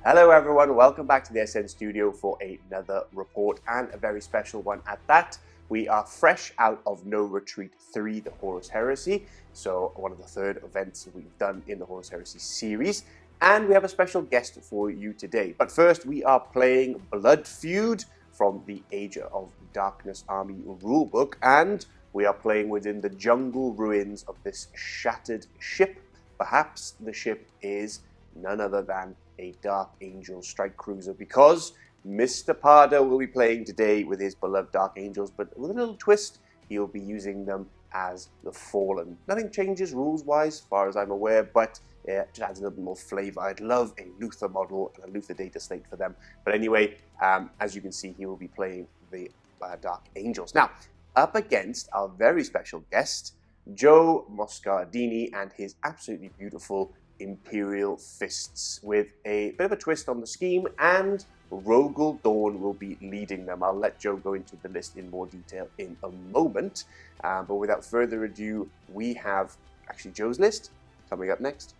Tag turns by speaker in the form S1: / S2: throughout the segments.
S1: Hello everyone, welcome back to the SN Studio for another report, and a very special one at that. We are fresh out of No Retreat 3, the Horus Heresy, so one of the third events we've done in the Horus Heresy series, and we have a special guest for you today. But first, we are playing Blood Feud from the Age of Darkness Army Rulebook, and we are playing within the jungle ruins of this shattered ship. Perhaps the ship is none other than a Dark Angel strike cruiser, because Mr. Pardo will be playing today with his beloved Dark Angels, but with a little twist, he'll be using them as the Fallen. Nothing changes rules-wise, as far as I'm aware, but it just adds a little bit more flavor. I'd love a Luther model and a Luther data slate for them. But anyway, as you can see, he will be playing the Dark Angels. Now, up against our very special guest, Joe Moscardini, and his absolutely beautiful Imperial Fists, with a bit of a twist on the scheme, and Rogal Dorn will be leading them. I'll let Joe go into the list in more detail in a moment, but without further ado, we have actually Joe's list coming up next.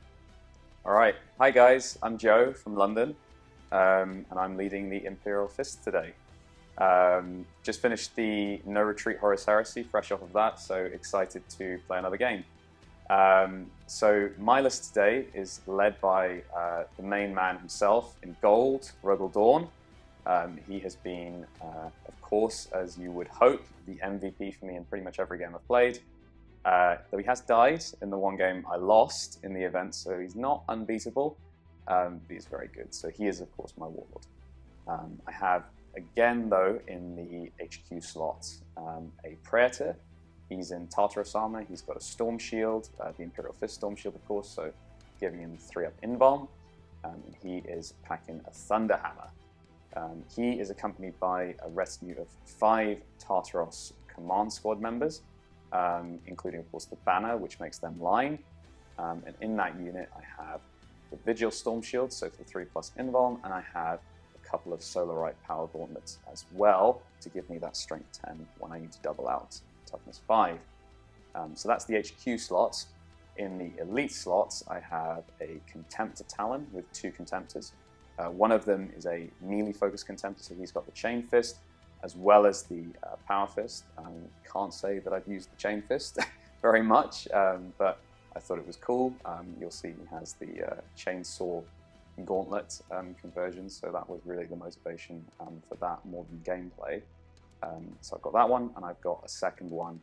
S2: All right, hi guys, I'm Joe from London, and I'm leading the Imperial Fists today. Just finished the No Retreat Horus Heresy, fresh off of that, so excited to play another game. So my list today is led by the main man himself in gold, Rogal Dorn. He has been, of course, as you would hope, the MVP for me in pretty much every game I've played. Though he has died in the one game I lost in the event, so he's not unbeatable, but he's very good. So he is, of course, my Warlord. I have, again, though, in the HQ slot, a Praetor. He's in Tartarus armor, he's got a Storm Shield, the Imperial Fist Storm Shield, of course, so giving him 3-up invuln. He is packing a Thunder Hammer. He is accompanied by a retinue of 5 Tartaros Command Squad members, including, of course, the Banner, which makes them line. And in that unit, I have the Vigil Storm Shield, so for 3+ invuln, and I have a couple of Solarite Power Gauntlets as well to give me that Strength 10 when I need to double out Toughness 5. So that's the HQ slots. In the Elite slots, I have a Contemptor Talon with 2 Contemptors. One of them is a melee-focused Contemptor, so he's got the Chain Fist, as well as the Power Fist. Can't say that I've used the Chain Fist very much, but I thought it was cool. You'll see he has the Chainsaw Gauntlet conversion, so that was really the motivation for that more than gameplay. So I've got that one, and I've got a second one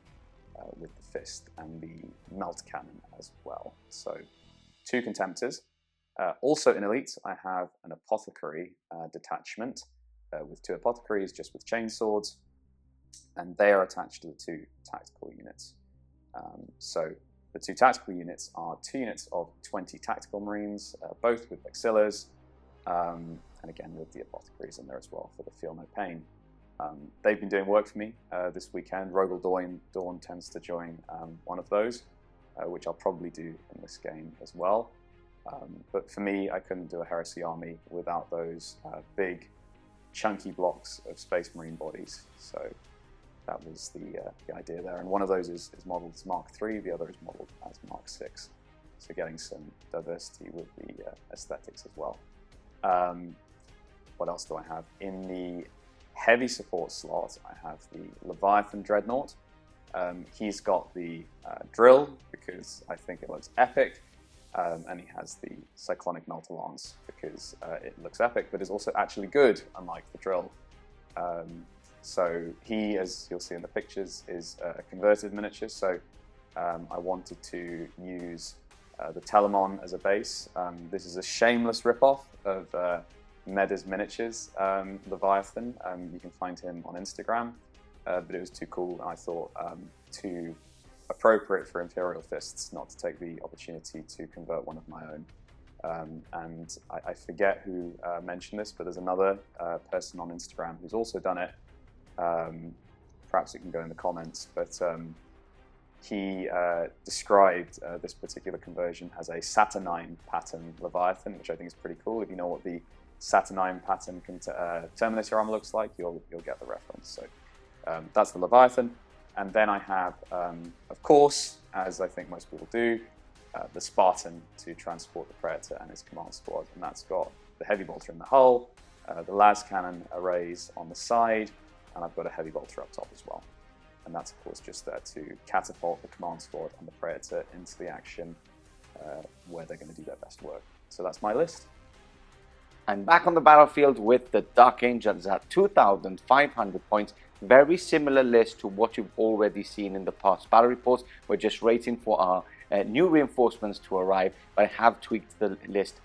S2: with the Fist and the Melt Cannon as well. So 2 Contemptors. Also in Elite, I have an Apothecary detachment with 2 Apothecaries, just with chainswords, and they are attached to the 2 tactical units. So the 2 tactical units are 2 units of 20 Tactical Marines, both with Vexillas, and again with the Apothecaries in there as well for the Feel No Pain. They've been doing work for me this weekend. Rogal Dorn tends to join one of those, which I'll probably do in this game as well. But for me, I couldn't do a Heresy army without those big, chunky blocks of Space Marine bodies. So that was the idea there. And one of those is modeled as Mark III, the other is modeled as Mark VI. So getting some diversity with the aesthetics as well. What else do I have? In the heavy support slot, I have the Leviathan Dreadnought. He's got the drill because I think it looks epic, and he has the Cyclonic Melter Lance because it looks epic, but is also actually good, unlike the drill. So he, as you'll see in the pictures, is a converted miniature, so I wanted to use the Telemon as a base. This is a shameless ripoff of Meda's Miniatures Leviathan. You can find him on Instagram, but it was too cool, and I thought too appropriate for Imperial Fists not to take the opportunity to convert one of my own. And I forget who mentioned this, but there's another person on Instagram who's also done it. Perhaps it can go in the comments, but he described this particular conversion as a Saturnine pattern Leviathan, which I think is pretty cool. If you know what the Saturnine pattern Terminator armor looks like, you'll get the reference. So that's the Leviathan. And then I have, of course, as I think most people do, the Spartan to transport the Praetor and his command squad, and that's got the heavy bolter in the hull, the las cannon arrays on the side, and I've got a heavy bolter up top as well. And that's of course just there to catapult the command squad and the Praetor into the action where they're going to do their best work. So that's my list.
S3: I'm back on the battlefield with the Dark Angels at 2,500 points. Very similar list to what you've already seen in the past battle reports. We're just waiting for our new reinforcements to arrive, but I have tweaked the list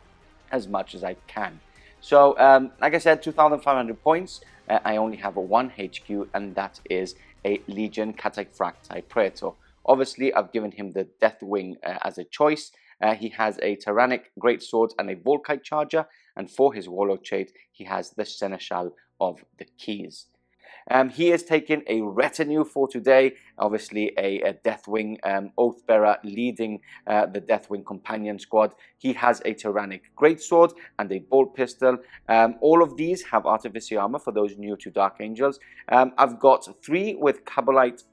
S3: as much as I can. So, like I said, 2,500 points. I only have a 1 HQ, and that is a Legion Cataphractii Praetor. Obviously, I've given him the Deathwing as a choice. He has a Terranic Greatsword and a Volkite Charger, and for his Warlord trait, he has the Seneschal of the Keys. He is taking a retinue for today, obviously a Deathwing Oathbearer leading the Deathwing companion squad. He has a Terranic Greatsword and a bolt pistol. All of these have artificer armor for those new to Dark Angels. I've got 3 with Cabalite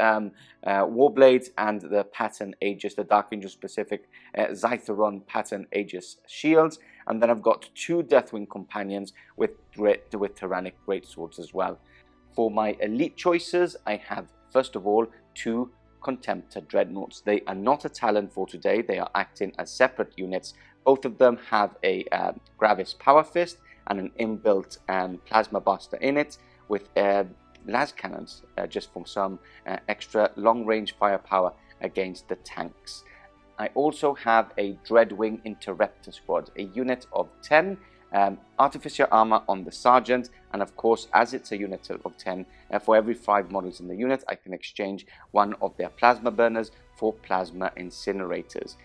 S3: Warblades and the pattern Aegis, the Dark Angel specific Zytheron pattern Aegis shields. And then I've got 2 Deathwing companions with Terranic Greatswords as well. For my elite choices, I have, first of all, 2 Contemptor Dreadnoughts. They are not a talent for today. They are acting as separate units. Both of them have a Gravis Power Fist and an inbuilt Plasma Buster in it with las cannons, just for some extra long-range firepower against the tanks. I also have a Dreadwing Interruptor Squad, a unit of 10 artificer armor on the sergeant, and of course, as it's a unit of 10, for every 5 models in the unit, I can exchange one of their plasma burners for plasma incinerators.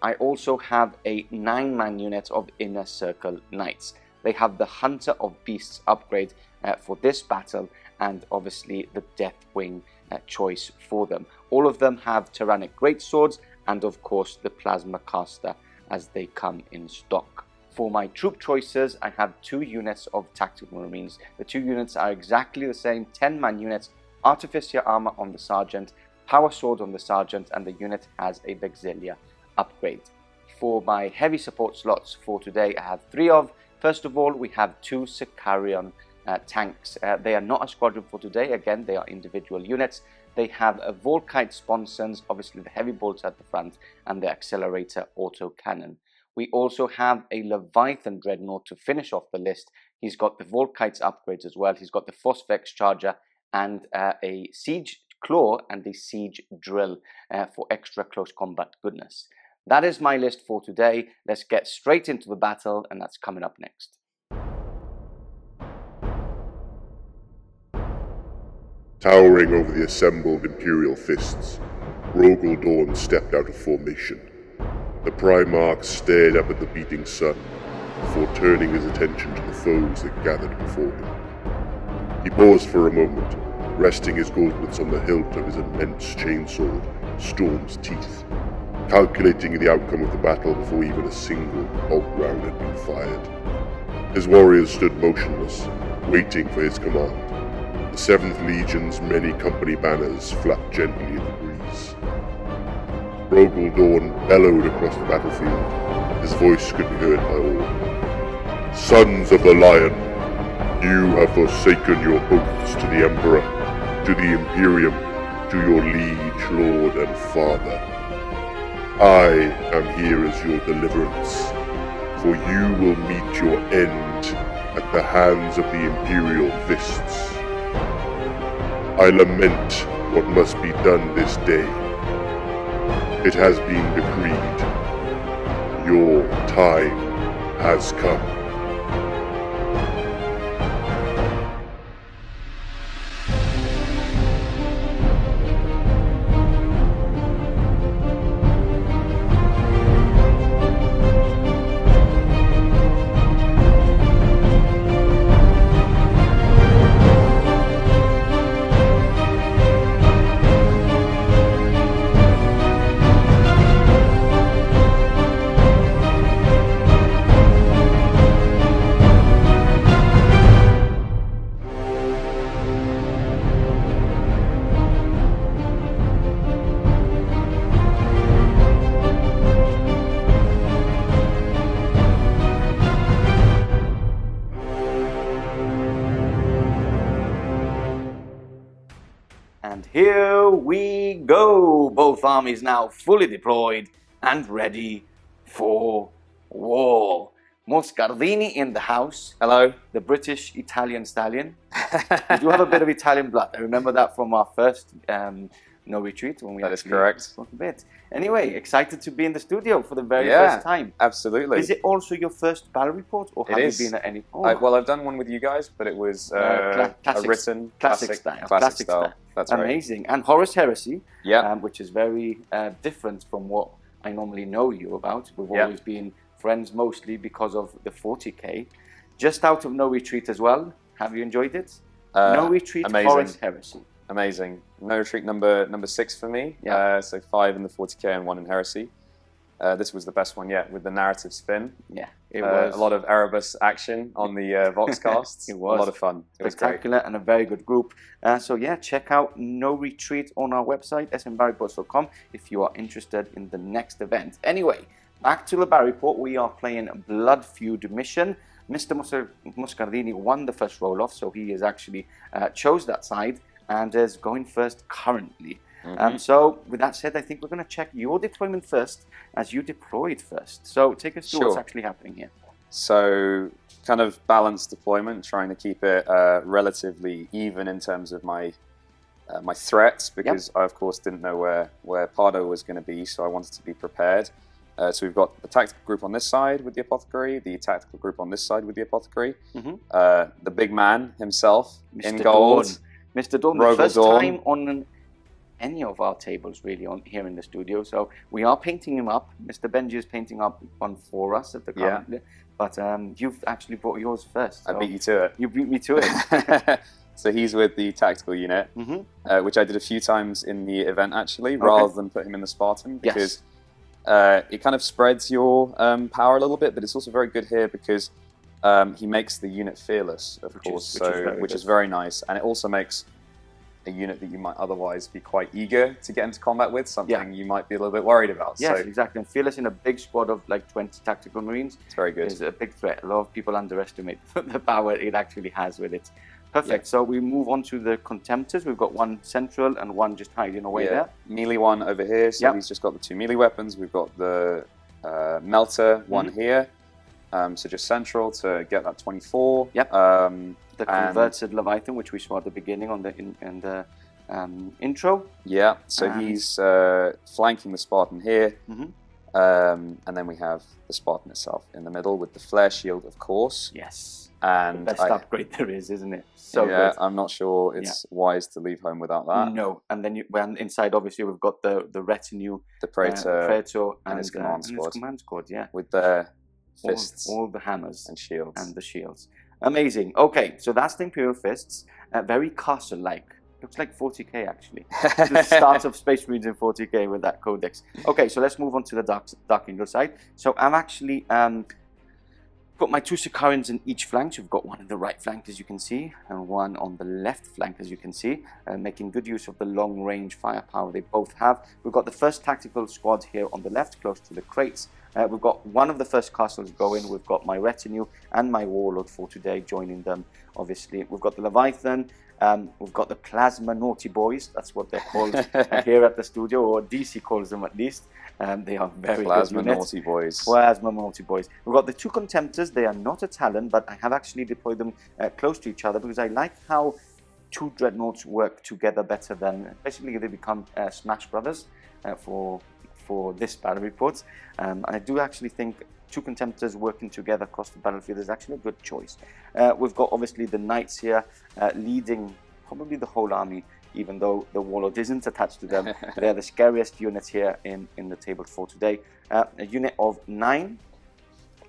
S3: I also have a 9-man unit of Inner Circle Knights. They have the Hunter of Beasts upgrade for this battle, and obviously the Deathwing choice for them. All of them have Terranic Greatswords, and of course the Plasma Caster as they come in stock. For my troop choices, I have 2 units of Tactical Marines. The 2 units are exactly the same 10-man units, Artificer Armor on the Sergeant, Power Sword on the Sergeant, and the unit has a Vexilia upgrade. For my heavy support slots for today, I have 3 of. First of all, we have 2 Sicarion tanks. They are not a squadron for today. Again, they are individual units. They have a Volkite Sponsons, obviously the heavy bolts at the front, and the Accelerator Autocannon. We also have a Leviathan Dreadnought to finish off the list. He's got the Volkite's upgrades as well. He's got the Phosphex Charger and a Siege Claw and a Siege Drill for extra close combat goodness. That is my list for today. Let's get straight into the battle, and that's coming up next.
S4: Towering over the assembled Imperial Fists, Rogal Dorn stepped out of formation. The Primarch stared up at the beating sun before turning his attention to the foes that gathered before him. He paused for a moment, resting his gauntlets on the hilt of his immense chainsword, Storm's Teeth, calculating the outcome of the battle before even a single bolt round had been fired. His warriors stood motionless, waiting for his command. The 7th Legion's many company banners flapped gently in the breeze. Rogal Dorn bellowed across the battlefield. His voice could be heard by all. Sons of the Lion, you have forsaken your oaths to the Emperor, to the Imperium, to your liege, lord, and father. I am here as your deliverance, for you will meet your end at the hands of the Imperial Fists. I lament what must be done this day. It has been decreed. Your time has come.
S3: here we go. Both armies now fully deployed and ready for war. Moscardini in the house.
S2: Hello.
S3: The British Italian stallion. We do have a bit of Italian blood. I remember that from our first No Retreat. When we
S2: That is correct.
S3: spoke a bit. Anyway, excited to be in the studio for the very first time.
S2: Absolutely.
S3: Is it also your first battle report, or have you been at any? Oh.
S2: Well, I've done one with you guys, but it was a written
S3: classic style.
S2: Classic style. That's right.
S3: Amazing. And Horus Heresy,
S2: Yeah.
S3: which is very different from what I normally know you about. We've always been friends mostly because of the 40k. Just out of No Retreat as well. Have you enjoyed it? No Retreat,
S2: amazing.
S3: Horus Heresy.
S2: Amazing. No Retreat number 6 for me.
S3: Yeah.
S2: So 5 in the 40k and 1 in Heresy. This was the best one yet, with the narrative spin.
S3: Yeah, it was
S2: a lot of Erebus action on the Voxcasts.
S3: It was
S2: a lot of fun. It was great.
S3: spectacular and a very good group. So yeah, check out No Retreat on our website, smbarryports.com, if you are interested in the next event. Anyway, back to the Barry Report. We are playing Blood Feud mission. Mr. Moscardini won the first roll-off, so he is actually chose that side and is going first currently. So with that said, I think we're going to check your deployment first, as you deployed first. So take us through what's actually happening here.
S2: So kind of balanced deployment, trying to keep it relatively even in terms of my my threats, because I of course didn't know where Pardo was going to be, so I wanted to be prepared. So we've got the tactical group on this side with the Apothecary, the tactical group on this side with the Apothecary, the big man himself in gold,
S3: Mr. Dorn, the first time on any of our tables really on here in the studio. So we are painting him up. Mr. Benji is painting up one for us at the current, but you've actually brought yours first. So
S2: I beat you to it.
S3: You beat me to it.
S2: So he's with the tactical unit, which I did a few times in the event actually, rather than put him in the Spartan, because it kind of spreads your power a little bit, but it's also very good here because he makes the unit fearless, of course, which is very nice, and it also makes a unit that you might otherwise be quite eager to get into combat with, something you might be a little bit worried about.
S3: Yes, exactly. And fearless in a big squad of like 20 tactical marines,
S2: it's very good.
S3: Is a big threat. A lot of people underestimate the power it actually has with it. Perfect. So we move on to the contemptors. We've got one central and one just hiding away there.
S2: Melee one over here, so he's just got the 2 melee weapons. We've got the melter one here, so just central to get that 24. The converted Leviathan, which we saw at the beginning on the intro. Yeah, so he's flanking the Spartan here, and then we have the Spartan itself in the middle with the flare shield, of course. Yes, and the best upgrade there is, isn't it? So good. I'm not sure it's wise to leave home without that. No, and then inside, obviously, we've got the retinue, the Praetor and his command squad. With their fists, all the hammers and shields. Amazing. Okay, so that's the Imperial Fists. Very castle-like. Looks like 40k actually. The start of Space Marines in 40k with that codex. Okay, so let's move on to the Dark Angel side. So I've actually got my 2 Sicarians in each flank. So we've got one on the right flank, as you can see, and one on the left flank, as you can see, making good use of the long-range firepower they both have. We've got the first tactical squad here on the left, close to the crates. We've got one of the first castles going. We've got my retinue and my warlord for today joining them, obviously. We've got the Leviathan. We've got the Plasma Naughty Boys. That's what they're called here at the studio, or DC calls them at least. They are very Plasma
S3: good units.
S2: Naughty Boys.
S3: Plasma Naughty Boys. We've got the 2 Contemptors. They are not a talent, but I have actually deployed them close to each other because I like how 2 Dreadnoughts work together better than... Basically, they become Smash Brothers for this battle report. I do actually think 2 Contemptors working together across the battlefield is actually a good choice. We've got obviously the Knights here leading probably the whole army, even though the Warlord isn't attached to them. They're the scariest units here in the table for today. A unit of 9.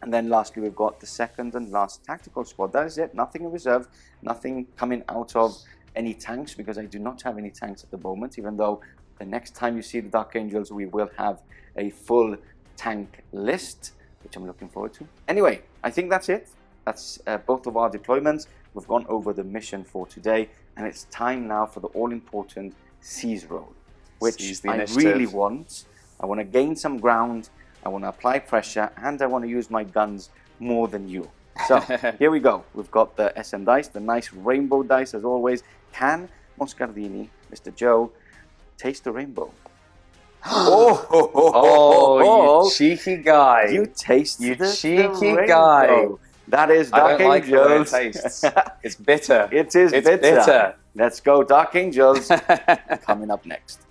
S3: And then lastly, we've got the second and last tactical squad. That is it. Nothing in reserve. Nothing coming out of any tanks, because I do not have any tanks at the moment, even though the next time you see the Dark Angels, we will have a full tank list, which I'm looking forward to. Anyway, I think that's it. That's both of our deployments. We've gone over the mission for today, and it's time now for the all-important seize roll, which I really want. I want to gain some ground, I want to apply pressure, and I want to use my guns more than you. So here we go. We've got the SM dice, the nice rainbow dice as always. Can Moscardini Mr. Joe, taste the rainbow.
S2: Oh, you cheeky guy.
S3: You taste
S2: You
S3: the
S2: cheeky
S3: rainbow.
S2: guy.
S3: That is
S2: I
S3: Dark
S2: don't like the way it
S3: Angels.
S2: tastes. It's bitter.
S3: It is
S2: It's
S3: bitter. Let's go, Dark Angels. Coming up next.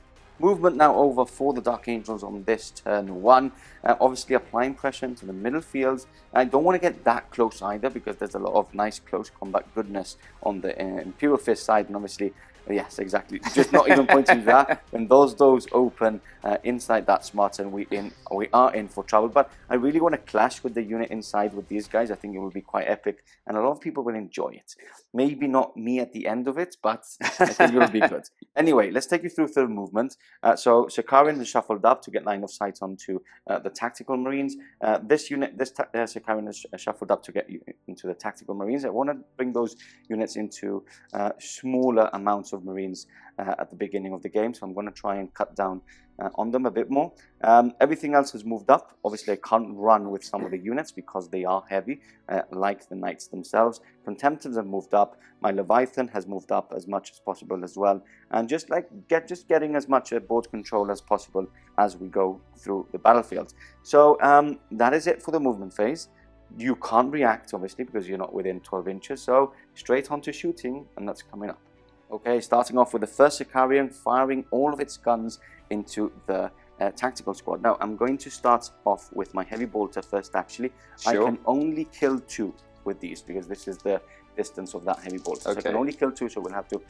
S3: Movement now over for the Dark Angels on this turn 1. Obviously applying pressure into the middle fields. I don't want to get that close either because there's a lot of nice close combat goodness on the Imperial Fist side, and obviously, yes, exactly. Just not even pointing to that. When those doors open inside that smart, and we are in for trouble. But I really want to clash with the unit inside with these guys. I think it will be quite epic, and a lot of people will enjoy it. Maybe not me at the end of it, but I think it will be good. Anyway, let's take you through third movement. So Sakarian is shuffled up to get line of sight onto the Tactical Marines. This Sakarian is shuffled up to get you into the Tactical Marines. I want to bring those units into smaller amounts of Marines at the beginning of the game, so I'm going to try and cut down on them a bit more. Everything else has moved up. Obviously, I can't run with some of the units because they are heavy, like the Knights themselves. Contemptives have moved up. My Leviathan has moved up as much as possible as well, and just getting as much board control as possible as we go through the battlefield. So that is it for the movement phase. You can't react, obviously, because you're not within 12 inches, so straight on to shooting, and that's coming up. Okay, starting off with the first Sakarian, firing all of its guns into the tactical squad. Now, I'm going to start off with my heavy bolter first, actually.
S2: Sure.
S3: I can only kill 2 with these, because this is the distance of that heavy bolter.
S2: Okay.
S3: So I can only kill 2, so we'll have to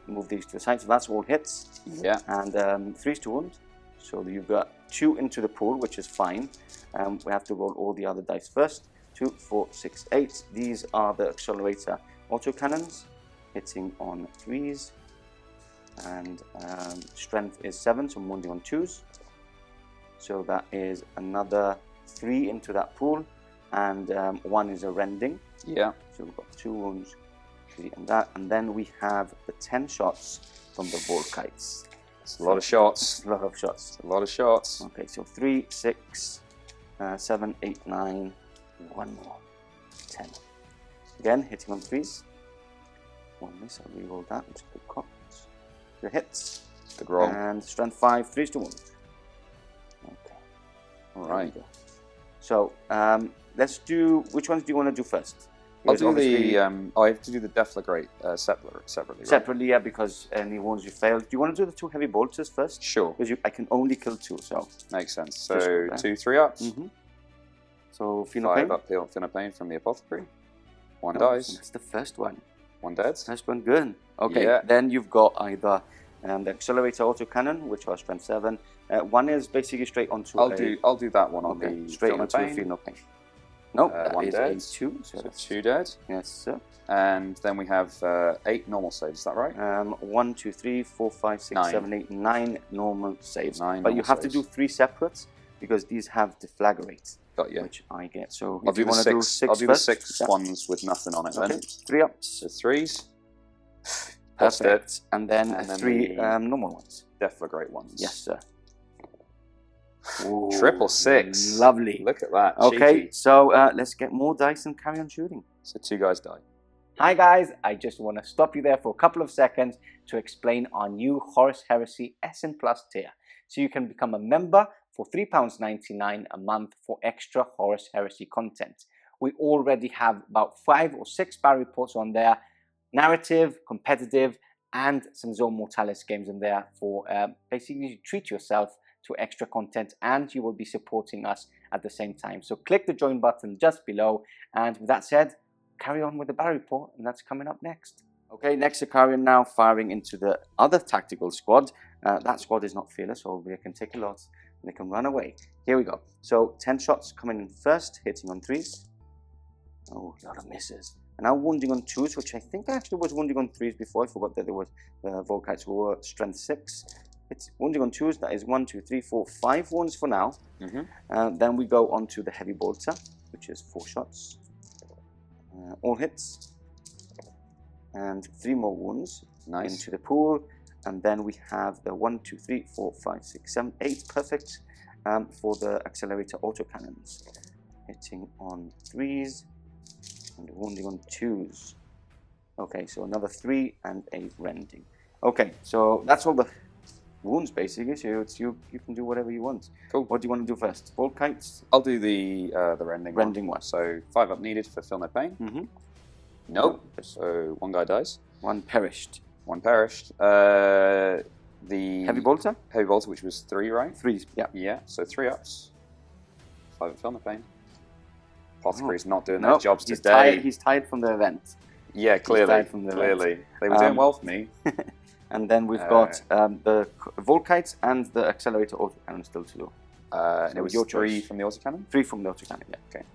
S3: move these to the side. So that's all hits.
S2: Yeah.
S3: And 3's to wound. So you've got 2 into the pool, which is fine. We have to roll all the other dice first. 2, 4, 6, 8. These are the accelerator autocannons, hitting on 3s. And strength is 7, so I'm wounding on 2s. So that is another 3 into that pool. And 1 is a rending.
S2: Yeah.
S3: So we've got 2 wounds, 3 and that. And then we have the 10 shots from the Volkites.
S2: It's a lot of shots.
S3: A lot of shots.
S2: A lot of shots.
S3: Okay, so 3, 6, 7, 8, 9, 1 more, 10. Again, hitting on 3s. 1 miss, I'll reroll that, which is good cock. The hits.
S2: Good roll.
S3: And strength 5, 3's to wound. Okay.
S2: Alright.
S3: So, let's do, which ones do you want to do first?
S2: I'll do the, I have to do the Deflagrate separately, right?
S3: Separately, yeah, because any wounds you failed. Do you want to do the 2 heavy bolters first?
S2: Sure.
S3: Because I can only kill 2, so.
S2: Makes sense. So 2 3-ups.
S3: Mm-hmm. So,
S2: 5 uphill Finnepain from the Apothecary. 1
S3: Oh,
S2: dies.
S3: so that's the first one.
S2: 1 dead.
S3: First one, good. Okay,
S2: Yeah.
S3: then you've got either the accelerator autocannon, which are strength 7. One is basically straight onto
S2: I'll do that one on the
S3: straight onto the Feel No Pain. Nope, that
S2: 1
S3: is
S2: dead.
S3: a 2.
S2: So 2 dead.
S3: Yes, sir.
S2: And then we have 8 normal saves, is that right?
S3: 1, 2, 3, 4, 5, 6,
S2: 9.
S3: 7, 8, 9 normal saves.
S2: 9
S3: but you
S2: normal
S3: have
S2: saves.
S3: to do 3 separates because these have deflagrate,
S2: Got you.
S3: which I get. So
S2: I'll
S3: if
S2: do
S3: you
S2: the
S3: want to do 6
S2: I'll do
S3: first,
S2: the 6
S3: yeah.
S2: ones with nothing on it
S3: Okay,
S2: then.
S3: 3 ups.
S2: So 3s. That's
S3: Perfect.
S2: it.
S3: And then,
S2: And then
S3: 3
S2: the-
S3: normal ones.
S2: Deflagrate ones.
S3: Yes, sir.
S2: Triple 6.
S3: Lovely.
S2: Look at that.
S3: Okay,
S2: Cheeky.
S3: so let's get more dice and carry on shooting.
S2: So 2 guys die.
S3: Hi guys, I just want to stop you there for a couple of seconds to explain our new Horus Heresy SN Plus tier. So you can become a member for £3.99 a month for extra Horus Heresy content. We already have about 5 or 6 battle reports on there, narrative, competitive, and some Zone Mortalis games in there for basically treat yourself to extra content, and you will be supporting us at the same time. So click the join button just below, and with that said, carry on with the battle report, and that's coming up next. Okay, next Sakarian now firing into the other tactical squad. That squad is not fearless, so they can take a lot and they can run away. Here we go. So 10 shots coming in first, hitting on 3s. Oh, a lot of misses. And now wounding on 2s, which I think I actually was wounding on 3s before. I forgot that there was Volkites who were strength 6. It's wounding on 2s, that is 1, 2, 3, 4, 5 wounds for now. Then we go on to the heavy bolter, which is 4 shots. All hits. And 3 more wounds.
S2: Nice.
S3: Into the pool. And then we have the 1, 2, 3, 4, 5, 6, 7, 8. Perfect. For the accelerator autocannons. Hitting on 3s. And wounding on 2s. Okay, so another 3 and a rending. Okay, so that's all the wounds basically. So it's you can do whatever you want.
S2: Cool.
S3: What do you want to do first? Bolt kites?
S2: I'll do the rending.
S3: Rending one.
S2: So 5 up needed for feel no pain.
S3: Mm-hmm.
S2: Nope. So 1 guy dies.
S3: 1 perished.
S2: 1 perished. The
S3: Heavy bolter?
S2: Heavy bolter, which was 3, right?
S3: 3, yeah.
S2: Yeah. So 3 ups. 5 at feel no pain. Apothecary's not doing
S3: Nope,
S2: their jobs
S3: he's
S2: today.
S3: Tired, he's tired from the event.
S2: Yeah, clearly.
S3: From the
S2: Clearly. They were doing well for me.
S3: And then we've got the Volkites and the Accelerator Autocannon still to do.
S2: And it was
S3: your
S2: 3
S3: choice.
S2: from the autocannon?
S3: 3 from the Autocannon, yeah.
S2: Okay.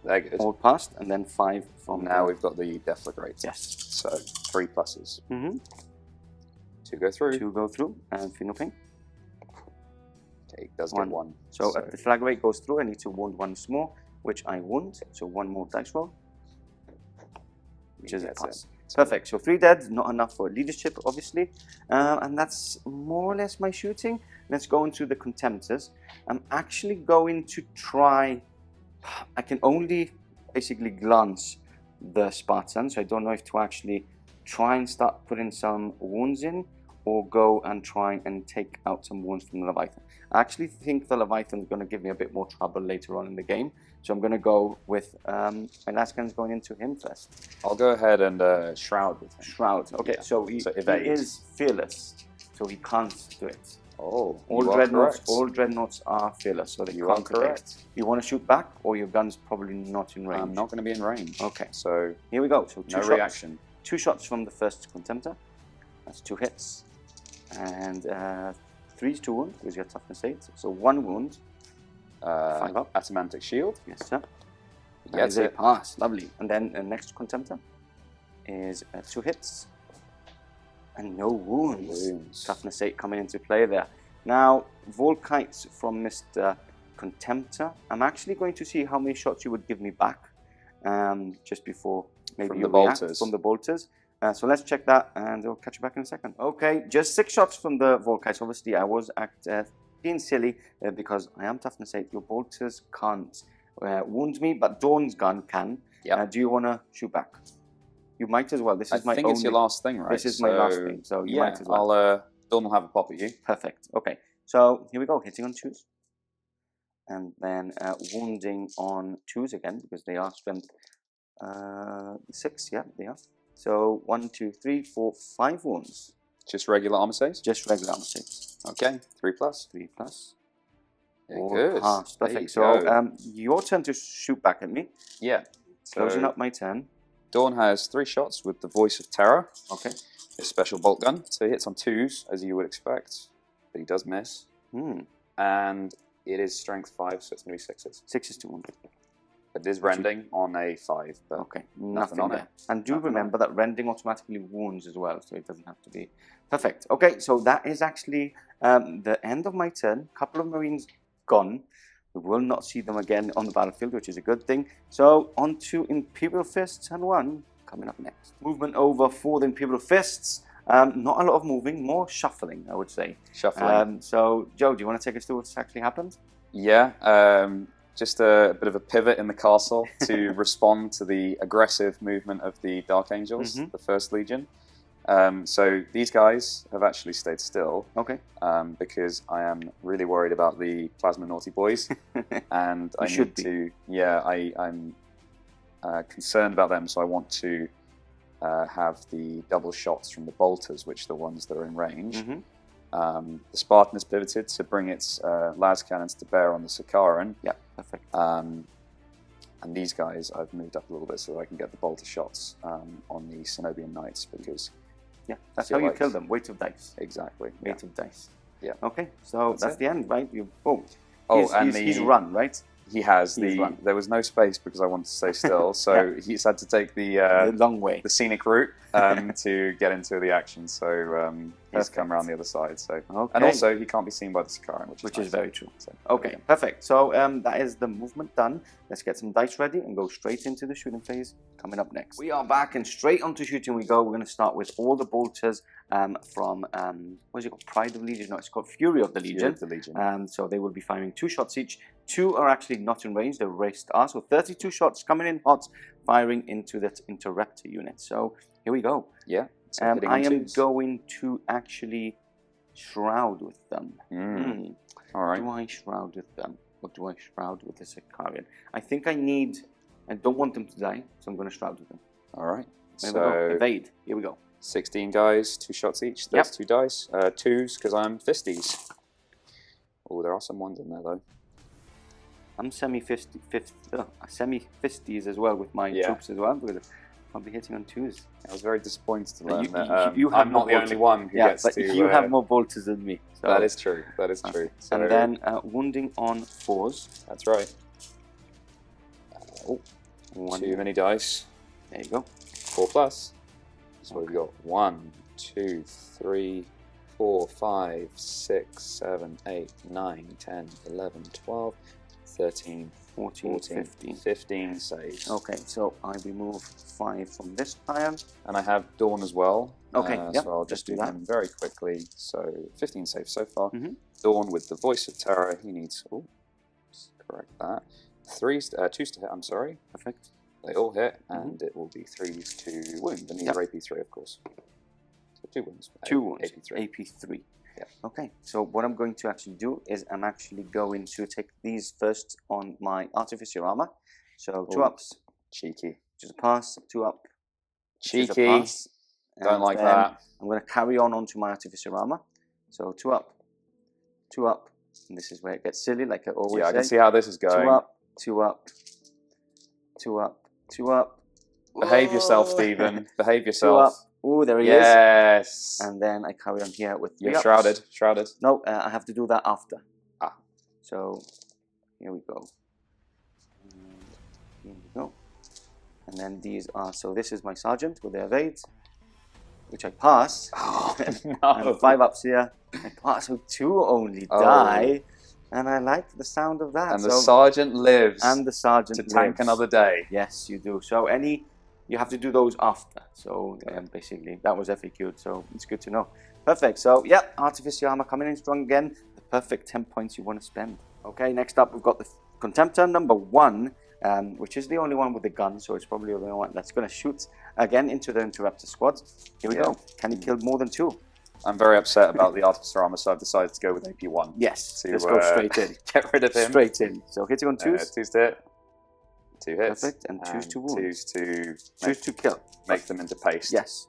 S2: They're good.
S3: All passed, and then 5 from
S2: Now
S3: the...
S2: we've got the Deathwing.
S3: Yes.
S2: So 3 pluses.
S3: Mm-hmm.
S2: 2 go through.
S3: 2 go through, and feel no pain.
S2: Okay, it does
S3: One.
S2: get 1.
S3: So if the flag rate goes through, I need to wound once more, which I wound. So 1 more dice roll, which is a
S2: That's
S3: pass.
S2: it.
S3: Perfect. So 3 dead, not enough for leadership, obviously. And that's more or less my shooting. Let's go into the Contemptors. I'm actually going to try... I can only basically glance the Spartan, so I don't know if to actually try and start putting some wounds in, or go and try and take out some wounds from the Leviathan. I actually think the Leviathan is going to give me a bit more trouble later on in the game, so I'm going to go with my last gun's going into him first.
S2: I'll go ahead and Shroud with him.
S3: Shroud. Okay,
S2: Yeah.
S3: so he is fearless, so he can't do it.
S2: Oh,
S3: All dreadnoughts are fearless, so they
S2: You
S3: can't
S2: are correct.
S3: protect. You want to shoot back, or your gun's probably not in range?
S2: I'm not going to be in range.
S3: Okay,
S2: So
S3: here we go. So
S2: no reaction.
S3: 2 shots from the first Contemptor. That's 2 hits. And 3 is 2 wounds, because you got toughness 8. So 1 wound. 5 up.
S2: Adamantic shield.
S3: Yes, sir.
S2: Gets
S3: a
S2: it.
S3: pass. Lovely. And then the next Contemptor is 2 hits. And no wounds. Toughness 8 coming into play there. Now, Volkites from Mr. Contemptor. I'm actually going to see how many shots you would give me back. Just before maybe
S2: From
S3: you
S2: the
S3: react
S2: bolters.
S3: from the bolters. So let's check that, and I'll catch you back in a second. Okay, just 6 shots from the Volkites. Obviously, I was being silly because I am toughness 8. Your bolters can't wound me, but Dawn's gun can.
S2: Yep.
S3: Do you want to shoot back? You might as well. This is
S2: I think it's your last thing, right?
S3: This is my last thing, so you might as well.
S2: I'll Dawn will have a pop at you.
S3: Perfect. Okay, so here we go. Hitting on 2s. And then wounding on 2s again, because they are strength 6. Yeah, they are. So 1, 2, 3, 4, 5 wounds.
S2: Just regular armor saves?
S3: Just regular armor saves.
S2: Okay, 3 plus.
S3: 3 plus.
S2: Yeah,
S3: All
S2: good.
S3: passed.
S2: There you
S3: Perfect. So
S2: go.
S3: your turn to shoot back at me.
S2: Yeah. So
S3: Closing up my turn.
S2: Dawn has 3 shots with the Voice of Terror.
S3: Okay.
S2: His special bolt gun. So he hits on 2s, as you would expect. But he does miss. And it is strength 5, so it's going to be 6s.
S3: 6 is 2 wounded.
S2: It is rending on a 5, but
S3: Okay,
S2: nothing on
S3: there.
S2: it.
S3: And do
S2: Nothing on
S3: remember that rending automatically wounds as well, so it doesn't have to be perfect. Okay, so that is actually the end of my turn. Couple of Marines gone. We will not see them again on the battlefield, which is a good thing. So on to Imperial Fists and 1 coming up next. Movement over for the Imperial Fists. Not a lot of moving, more shuffling, I would say.
S2: Shuffling.
S3: So Joe, do you want to take us through what's actually happened?
S2: Yeah. Just a bit of a pivot in the castle to respond to the aggressive movement of the Dark Angels, the First Legion. So these guys have actually stayed still.
S3: Okay.
S2: Because I am really worried about the Plasma Naughty Boys. And I
S3: should
S2: need to, yeah, I'm concerned about them, so I want to have the double shots from the bolters, which are the ones that are in range. The Spartan has pivoted to bring its las cannons to bear on the Sakaran.
S3: Yeah, perfect.
S2: And these guys I've moved up a little bit so that I can get the bolter shots on the Cenobian Knights, because
S3: yeah, that's how you kill them. Weight of dice.
S2: Exactly.
S3: Weight of dice.
S2: Yeah.
S3: Okay, so that's the end, right? He's run, right?
S2: He has there was no space because I wanted to stay still, so he's had to take the
S3: long way,
S2: the scenic route to get into the action. So he's come around the other side. So and also he can't be seen by the Sakaran, which is
S3: very true.
S2: So,
S3: okay, perfect. So that is the movement done. Let's get some dice ready and go straight into the shooting phase coming up next. We are back and straight onto shooting we go. We're going to start with all the bolters from what is it called? Pride of the Legion? No, it's called Fury of the Legion.
S2: Fury of the Legion.
S3: So they will be firing 2 shots each. 2 are actually not in range, the rest are. So 32 shots coming in hot, firing into that Interruptor unit. So here we go.
S2: Yeah. So hitting on
S3: I am
S2: twos.
S3: going to actually shroud with them.
S2: All right.
S3: Do I shroud with them? Or do I shroud with the Sicarian? I think I need... I don't want them to die, so I'm going to shroud with them.
S2: All right.
S3: There we go.
S2: So
S3: Evade. Here we go.
S2: 16 guys, 2 shots each.
S3: Yep.
S2: 32 dice. 2s because I'm fisties. Oh, there are some ones in there though.
S3: I'm semi-fisties as well with my troops as well, because I'll be hitting on 2s.
S2: I was very disappointed to learn that
S3: I'm
S2: not the only one who gets
S3: but
S2: to...
S3: you have more bolters than me. So.
S2: That is true. That is true. So,
S3: and then wounding on 4s.
S2: That's right.
S3: Oh,
S2: too many dice.
S3: There you go.
S2: 4 plus. So we've got 1, 2, 3, 4, 5, 6, 7, 8, 9, 10, 11, 12, 13, 14, 15 saves.
S3: Okay, so I remove 5 from this pile.
S2: And I have Dorn as well.
S3: Okay,
S2: so I'll just do
S3: that
S2: him very quickly. So 15 saves so far. Dorn with the Voice of Terror. He needs... Oh, correct that. 2s to hit, I'm sorry.
S3: Perfect.
S2: They all hit, and it will be 3s to wound. And these are AP3, of course. So 2 wounds.
S3: 2 wounds.
S2: AP3.
S3: AP3.
S2: Yeah.
S3: Okay, so what I'm going to actually do is I'm actually going to take these first on my Artificer armor. So 2 ups.
S2: Cheeky.
S3: Just a pass, 2 up.
S2: Cheeky.
S3: Pass,
S2: Don't like that.
S3: I'm going to carry on onto my Artificer armor. So 2 up, 2 up. And this is where it gets silly, like I always say.
S2: Yeah, I can see how this is going.
S3: 2 up, 2 up, 2 up, 2 up.
S2: Behave yourself, Stephen. Behave yourself.
S3: 2 up. Oh, there he is.
S2: Yes.
S3: And then I carry on here with 3
S2: You're
S3: ups.
S2: shrouded. Shrouded.
S3: No, I have to do that after.
S2: Ah.
S3: So here we go. Here we go. And then these are, so this is my sergeant with the evade, which I pass.
S2: Oh, no.
S3: And 5 ups here. I pass, so 2 only die. And I like the sound of that.
S2: And the sergeant lives.
S3: And the sergeant
S2: to tank
S3: lives.
S2: another day.
S3: Yes, you do. So you have to do those after. So basically, that was FAQ'd, so it's good to know. Perfect. So yeah, Artificer armor coming in strong again. The perfect 10 points you want to spend. Okay, next up we've got the Contemptor number 1, which is the only one with the gun, so it's probably the only one that's going to shoot again into the Interruptor squad. Here we go. Can he kill more than 2?
S2: I'm very upset about the Artificer armor, so I've decided to go with AP1.
S3: Yes,
S2: to,
S3: let's go straight in.
S2: Get rid of him.
S3: Straight in. So hitting on 2s.
S2: 2s to hit. 2 hits.
S3: Perfect. And 2s to wound.
S2: 2s
S3: to kill.
S2: Make them into paste.
S3: Yes.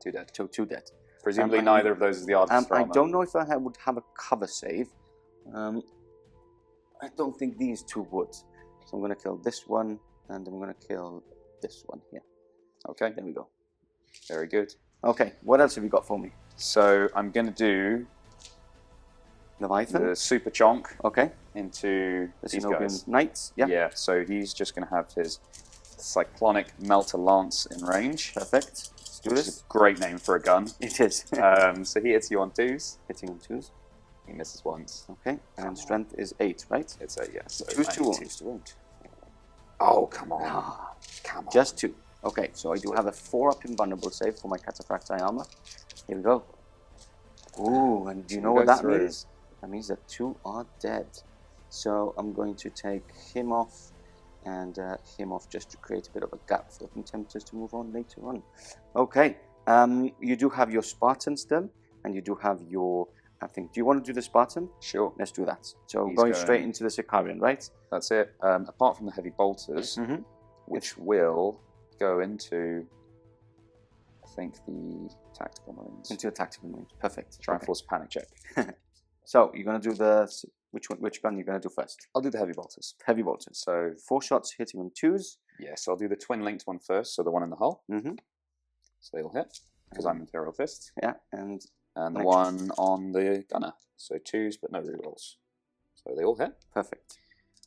S2: 2 dead.
S3: So 2 dead.
S2: Presumably neither of those is the Artificer
S3: I
S2: armor.
S3: don't know if I would have a cover save. I don't think these 2 would. So I'm going to kill this one, and I'm going to kill this one here.
S2: Okay.
S3: There we go.
S2: Very good.
S3: Okay, what else have you got for me?
S2: So I'm going to do
S3: Leviathan.
S2: the Super Chonk
S3: Okay.
S2: into
S3: The
S2: these
S3: Cenobian
S2: guys.
S3: Knights. Yeah.
S2: Yeah, so he's just going to have his Cyclonic Melter Lance in range.
S3: Perfect. Let's do
S2: Which is
S3: this.
S2: a great name for a gun.
S3: It is.
S2: So he hits you on 2s.
S3: Hitting on 2s.
S2: He misses once.
S3: Okay, and strength is 8, right?
S2: It's a yes. So
S3: 2s to wound.
S2: 2s to wound. Oh, come on. Come on.
S3: Just 2. Okay, so I do have a 4-up invulnerable save for my Cataphractii armor. Here we go. Ooh, and do you know what that means? That means that 2 are dead. So I'm going to take him off and him off just to create a bit of a gap for the Contemptors to move on later on. Okay, you do have your Spartan still, and you do have your, I think, do you want to do the Spartan?
S2: Sure.
S3: Let's do that. So
S2: He's
S3: going straight into the Sicarian, right?
S2: That's it. Apart from the heavy bolters, which will go into, I think, the tactical marines.
S3: Into a tactical marine. Perfect.
S2: Try and force a panic check.
S3: So you're going to do the, which gun you're going to do first?
S2: I'll do the heavy bolters.
S3: Heavy bolters.
S2: So
S3: 4 shots hitting on 2s.
S2: yes, I'll do the twin linked one first, so the one in the hull. So they'll hit, because I'm Imperial Fists.
S3: Yeah, and
S2: the one on the gunner. So 2s, but no rerolls. So they all hit.
S3: Perfect.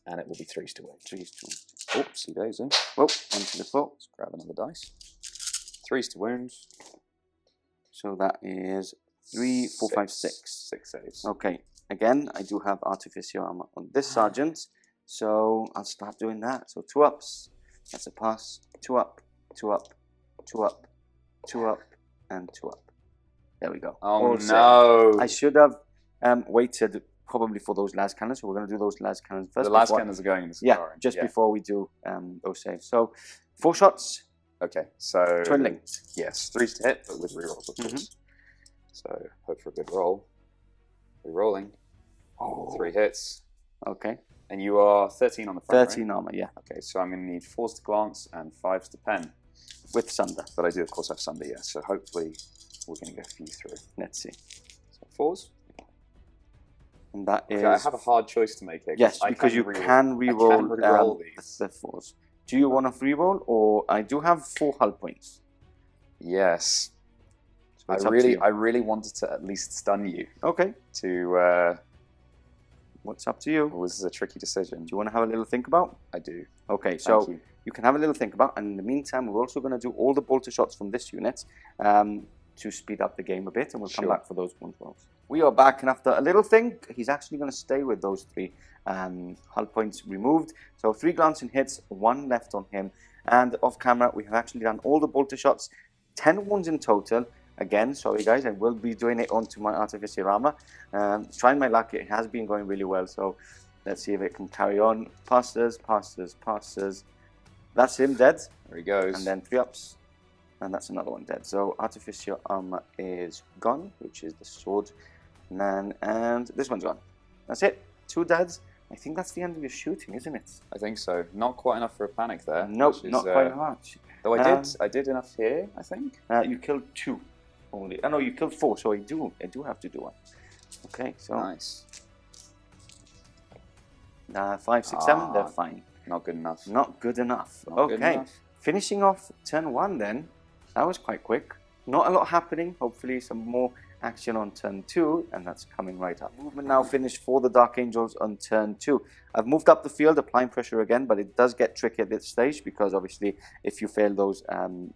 S2: And it will be 3s to wound.
S3: 3s to wound.
S2: Oopsie daisy.
S3: Oh, onto the 4.
S2: Let's grab another dice. 3s to wound.
S3: So that is 3, 4, 5, 6.
S2: 6 saves.
S3: Okay. Again, I do have Artificer armor on this sergeant, so I'll start doing that. So 2 ups. That's a pass. 2 up, 2 up, 2 up, 2 up, and 2 up. There we go.
S2: Oh
S3: All
S2: no!
S3: saved. I should have waited probably for those last cannons. So we're going to do those last cannons first.
S2: The last cannons are going in the Sicarian.
S3: Yeah, just before we do those saves. So 4 shots.
S2: Okay, so
S3: Twin linked.
S2: yes, 3 to hit, but with rerolls, of course. So hope for a good roll. Rerolling.
S3: Oh.
S2: 3 hits.
S3: Okay.
S2: And you are 13 on the front,
S3: 13
S2: right?
S3: armor, yeah.
S2: Okay, so I'm going to need 4s to glance and 5s to pen.
S3: With Sunder.
S2: But I do, of course, have Sunder, yeah. So hopefully we're going to get a few through.
S3: Let's see.
S2: So 4s.
S3: And that is...
S2: Okay, I have a hard choice to make here.
S3: Yes, because you can reroll
S2: these.
S3: the 4s. Do you want to reroll, or I do have 4 hull points?
S2: Yes.
S3: So
S2: I really wanted to at least stun you.
S3: Okay.
S2: To...
S3: What's up to you?
S2: Well, this is a tricky decision.
S3: Do you want to have a little think about?
S2: I do.
S3: Okay, so you can have a little think about, and in the meantime, we're also going to do all the bolter shots from this unit to speed up the game a bit, and we'll come back for those wound rolls. We are back, and after a little think, he's actually going to stay with those 3 hull points removed. So 3 glancing hits, 1 left on him, and off camera, we have actually done all the bolter shots, 10 wounds in total. Again, sorry guys, I will be doing it onto my Artificer armor. Trying my luck, it has been going really well, so let's see if it can carry on. Passes. That's him dead.
S2: There he goes.
S3: And then 3 ups. And that's another one dead. So Artificer armor is gone, which is the sword man, and this one's gone. That's it. 2 deads. I think that's the end of your shooting, isn't it?
S2: I think so. Not quite enough for a panic there.
S3: Nope, not quite much.
S2: Though I did enough here, I think.
S3: You killed 2 only. Oh no, you killed 4, so I do have to do 1. Okay, so
S2: nice.
S3: 5, 6, 7, they're fine.
S2: Not good enough.
S3: Not good enough.
S2: Not
S3: okay,
S2: good enough.
S3: Finishing off turn 1 then. That was quite quick. Not a lot happening. Hopefully some more action on turn 2, and that's coming right up. Movement now finished for the Dark Angels on turn 2. I've moved up the field, applying pressure again, but it does get tricky at this stage because obviously if you fail those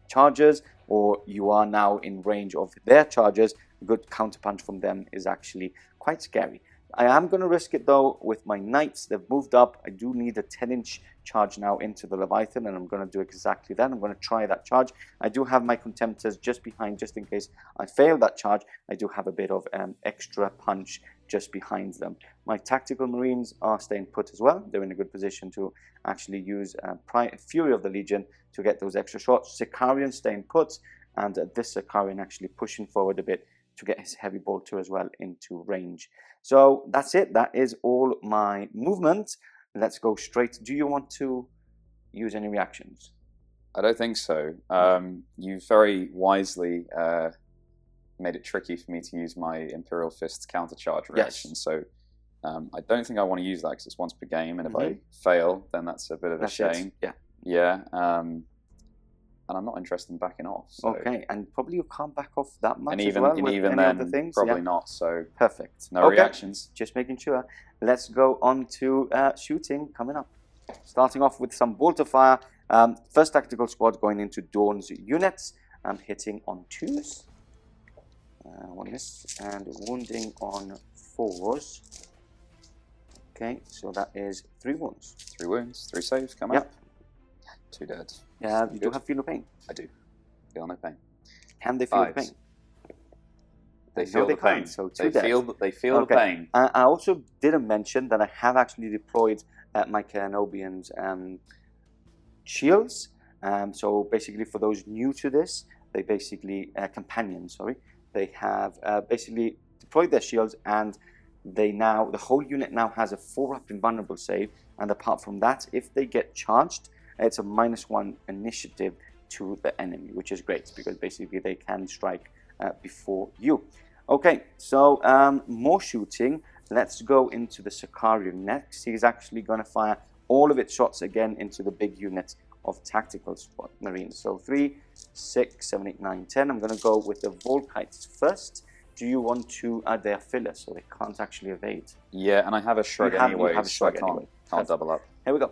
S3: charges, or you are now in range of their charges, a good counterpunch from them is actually quite scary. I am going to risk it though with my Knights. They've moved up. I do need a 10-inch charge now into the Leviathan, and I'm going to do exactly that. I'm going to try that charge. I do have my Contemptors just behind, just in case I fail that charge. I do have a bit of extra punch just behind them. My Tactical Marines are staying put as well. They're in a good position to actually use Fury of the Legion to get those extra shots. Sicarian staying put, and this Sicarian actually pushing forward a bit to get his heavy bolter as well into range. So that's it. That is all my movement. Let's go straight. Do you want to use any reactions?
S2: I don't think so. You very wisely made it tricky for me to use my Imperial Fists countercharge reaction. Yes. So I don't think I want to use that because it's once per game, and if I fail, then that's a bit of a shame.
S3: Yeah.
S2: Yeah. And I'm not interested in backing off. So.
S3: Okay, and probably you can't back off that much
S2: and even,
S3: as well
S2: and
S3: with
S2: even
S3: any
S2: then,
S3: other things.
S2: Probably not. So
S3: perfect.
S2: No reactions.
S3: Just making sure. Let's go on to shooting coming up. Starting off with some bolter fire. First tactical squad going into Dorn's units. I'm hitting on 2s. 1 miss and wounding on 4s. Okay, so that is 3 wounds.
S2: 3 wounds, 3 saves. Come up. 2 dead.
S3: Yeah, you do have feel no pain.
S2: I do. Feel no pain.
S3: Can they feel the pain?
S2: They feel the pain.
S3: So
S2: they feel the pain.
S3: I also didn't mention that I have actually deployed my Kenobians shields. So basically, for those new to this, they basically companions. Sorry, they have basically deployed their shields, and the whole unit now has a 4-up invulnerable save. And apart from that, if they get charged, it's a -1 initiative to the enemy, which is great because basically they can strike before you. Okay, so more shooting. Let's go into the Sicarian next. He's actually going to fire all of its shots again into the big unit of tactical squad Marines. So 3, 6, 7, 8, 9, 10. I'm going to go with the Volkites first. Do you want to add their filler so they can't actually evade?
S2: Yeah, and I have a shrug anyway, so I can't double up.
S3: Here we go.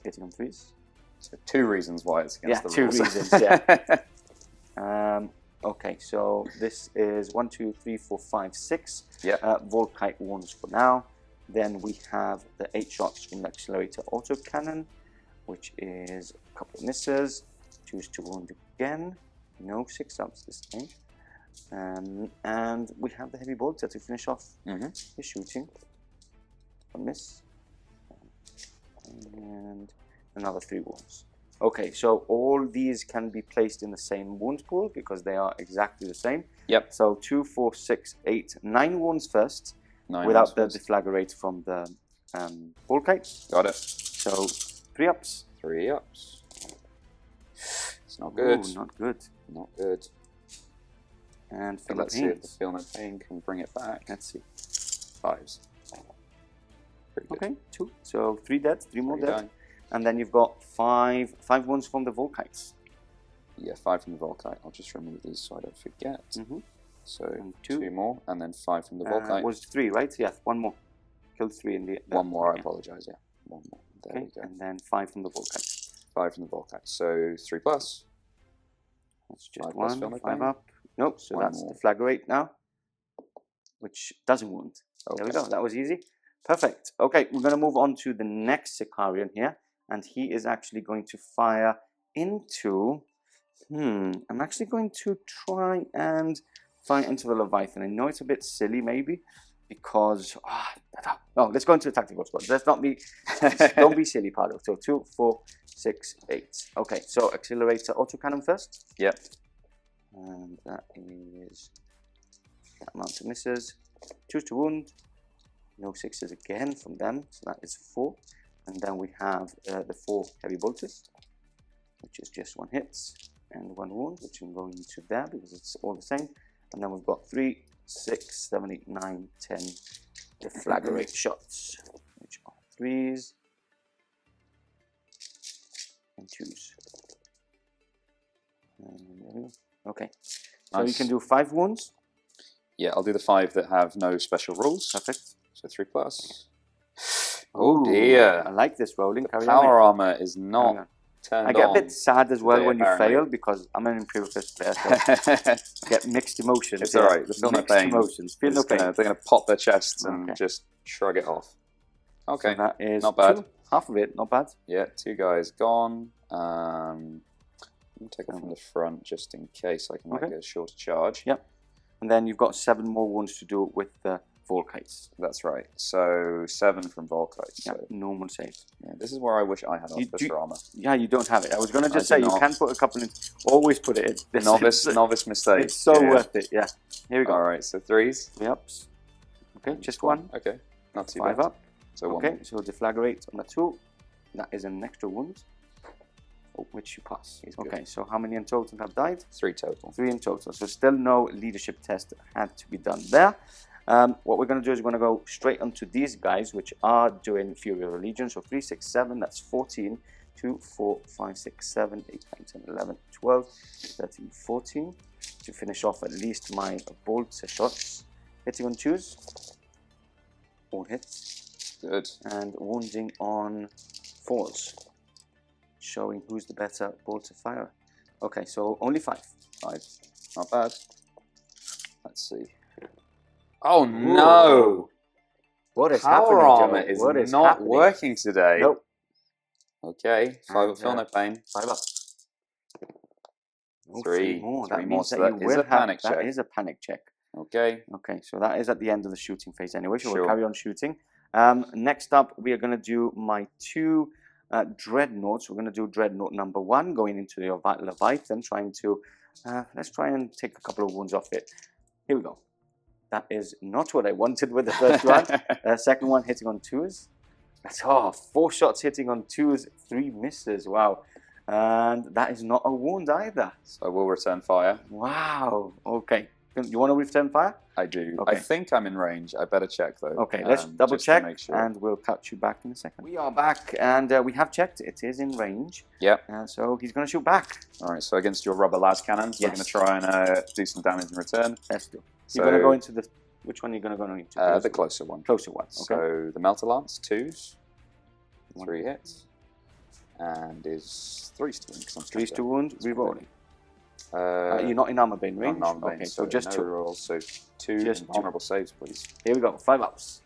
S3: Hitting on 3s.
S2: So 2 reasons why it's against the rules.
S3: 2 reasons, yeah. Okay, so this is 1, 2, 3, 4, 5, 6.
S2: Yeah.
S3: Volkite wounds for now. Then we have the 8 shots from the Accelerator Autocannon, which is a couple of misses. 2s to wound again. No 6-ups this time. And we have the Heavy Bolter to finish off the shooting. A miss. And another 3 wounds. Okay, so all these can be placed in the same wound pool because they are exactly the same.
S2: Yep.
S3: So 2, 4, 6, 8, 9 wounds first,
S2: 9
S3: without
S2: wounds
S3: the
S2: first.
S3: deflagrate from the Volkite.
S2: Got it.
S3: So 3 ups.
S2: 3 ups. It's not good.
S3: Ooh, not good.
S2: Not good.
S3: And
S2: So let's see if the Feel No Pain can bring it back.
S3: Let's see.
S2: 5s. Pretty good.
S3: Okay, 2. So 3 dead, 3 more
S2: 3
S3: dead.
S2: down.
S3: And then you've got 5 wounds from the Volkites.
S2: Yeah, 5 from the Volkite. I'll just remove these so I don't forget. So
S3: And 2.
S2: 2 more, and then 5 from the Volkite.
S3: Was 3, right? Yeah, 1 more. Killed 3 in the...
S2: 1 more, I
S3: yeah.
S2: apologise, yeah. 1 more. There
S3: Okay,
S2: we go.
S3: and then 5 from the Volkite.
S2: 5 from the Volkite. So 3 plus.
S3: That's just
S2: 5 plus
S3: 1,
S2: Feel No
S3: 5
S2: Pain.
S3: up. Nope, so
S2: 1
S3: that's
S2: more.
S3: the Flagrate now, which doesn't wound. There we
S2: Okay.
S3: go, that was easy. Perfect. Okay, we're going to move on to the next Sicarian here, and he is actually going to fire into... I'm actually going to try and fire into the Leviathan. I know it's a bit silly, maybe, because... no, let's go into the tactical squad. Let's not be... don't be silly, Pardo. So 2, 4, 6, 8. Okay, so Accelerator Autocannon first.
S2: Yep.
S3: And that is that amount of misses. 2 to wound. No 6s again from them, so that is 4. And then we have the 4 heavy bolters, which is just 1 hit and 1 wound, which I'm going into there because it's all the same. And then we've got 3, 6, 7, 8, 9, 10 deflagrate shots, which are 3s and 2s. And there we go. Okay, so
S2: Nice.
S3: you can do 5 wounds.
S2: Yeah, I'll do the 5 that have no special rules.
S3: Perfect.
S2: So 3 plus. Oh dear.
S3: I like this rolling. Carry
S2: Power
S3: on.
S2: armor is not turned
S3: I get
S2: on.
S3: a bit sad as well
S2: today,
S3: when you
S2: apparently.
S3: fail because I'm an Imperial Fist player, so I get mixed emotions.
S2: It's
S3: here.
S2: alright, the Feel No
S3: Mixed
S2: Pain.
S3: emotions. Feel no pain.
S2: They're going to pop their chests and
S3: Okay.
S2: just shrug it off. Okay,
S3: So that is
S2: not bad.
S3: 2, half of it, not bad.
S2: Yeah, 2 guys gone. I'm going to take it from the front just in case I can make a shorter charge.
S3: Yep. And then you've got 7 more wounds to do with the Volkites.
S2: That's right. So 7 from Volkite.
S3: Yeah,
S2: So
S3: normal save.
S2: yeah, this is where I wish I had Artificer armor.
S3: Yeah, you don't have it. I was going to just
S2: I
S3: say
S2: do
S3: you
S2: not.
S3: can put a couple in. Always put it in. This
S2: Novice
S3: is-
S2: novice mistake.
S3: It's so
S2: Yeah.
S3: worth it. Yeah. Here we go.
S2: Alright, so 3s.
S3: 3 ups. Okay, just 1.
S2: Okay, not too
S3: 5
S2: bad.
S3: up.
S2: So 1
S3: Okay,
S2: more.
S3: so deflagrate on the 2. That is an extra wound, which you pass.
S2: He's good.
S3: Okay, so how many in total have died?
S2: 3 total.
S3: 3 in total. So still no leadership test had to be done there. What we're going to do is we're going to go straight onto these guys, which are doing Fury of the Legion. So 3, 6, 7, that's 14. 2, 4, 5, 6, 7, 8, 9, 10, 11, 12, 13, 14. To finish off at least my bolter shots. Hitting on 2s. All hits.
S2: Good.
S3: And wounding on 4s. Showing who's the better bolter firer. Okay, so only 5.
S2: 5. Not bad. Let's see. Oh no!
S3: What is
S2: Power
S3: happening,
S2: armor
S3: Joe?
S2: is
S3: What is
S2: not
S3: happening?
S2: working today.
S3: Nope.
S2: Okay, 5
S3: And,
S2: Feel No Pain.
S3: 5 up.
S2: 3
S3: more.
S2: Three
S3: That
S2: more,
S3: means
S2: so
S3: that you
S2: that is
S3: will
S2: a panic
S3: have.
S2: check.
S3: That is a panic check.
S2: Okay.
S3: Okay, so that is at the end of the shooting phase anyway. So
S2: Sure.
S3: we'll carry on shooting. Next up, we are going to do my 2 dreadnoughts. We're going to do dreadnought number 1, going into the Leviathan, trying to let's try and take a couple of wounds off it. Here we go. That is not what I wanted with the first one. Second one hitting on 2s. That's 4 shots hitting on 2s, 3 misses. Wow. And that is not a wound either.
S2: So I will return fire.
S3: Wow. Okay. You want to return fire?
S2: I do.
S3: Okay.
S2: I think I'm in range. I better check though.
S3: Okay, let's double
S2: just to
S3: check
S2: make sure.
S3: and we'll catch you back in a second. We are back and we have checked. It is in range.
S2: Yep.
S3: And so he's going to shoot back.
S2: All right. So against your rubber las cannons, we're
S3: Yes.
S2: going to try and do some damage in return.
S3: Let's do.
S2: So,
S3: You're going to go into the... Which one are you going to go into?
S2: the closer one.
S3: Closer one. Okay.
S2: So the Melter Lance, 2s,
S3: 1,
S2: 3 hits, and is 3s to win.
S3: 3 to wound, re-rolling.
S2: You're
S3: You're not in armor bane range?
S2: Not
S3: Okay, so just
S2: no
S3: 2.
S2: rolls. So 2
S3: Just
S2: and
S3: 2.
S2: honorable saves, please.
S3: Here we go, 5 ups.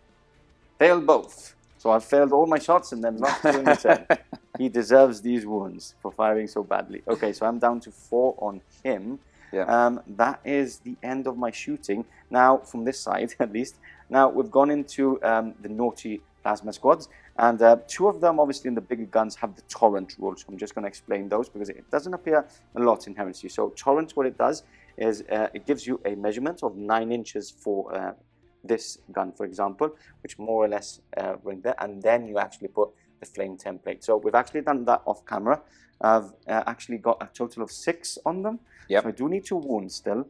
S3: Failed both. So I've failed all my shots and then lost 2 in return. He deserves these wounds for firing so badly. Okay, so I'm down to 4 on him.
S2: Yeah.
S3: That is the end of my shooting. Now, from this side at least, Now we've gone into the naughty plasma squads, and 2 of them, obviously in the bigger guns, have the torrent rule. So I'm just going to explain those because it doesn't appear a lot in Heresy. So torrent, what it does is it gives you a measurement of 9 inches for this gun, for example, which more or less ring there, and then you actually put the flame template. So we've actually done that off camera. I've actually got a total of 6 on them.
S2: Yep.
S3: So I do need to wound still.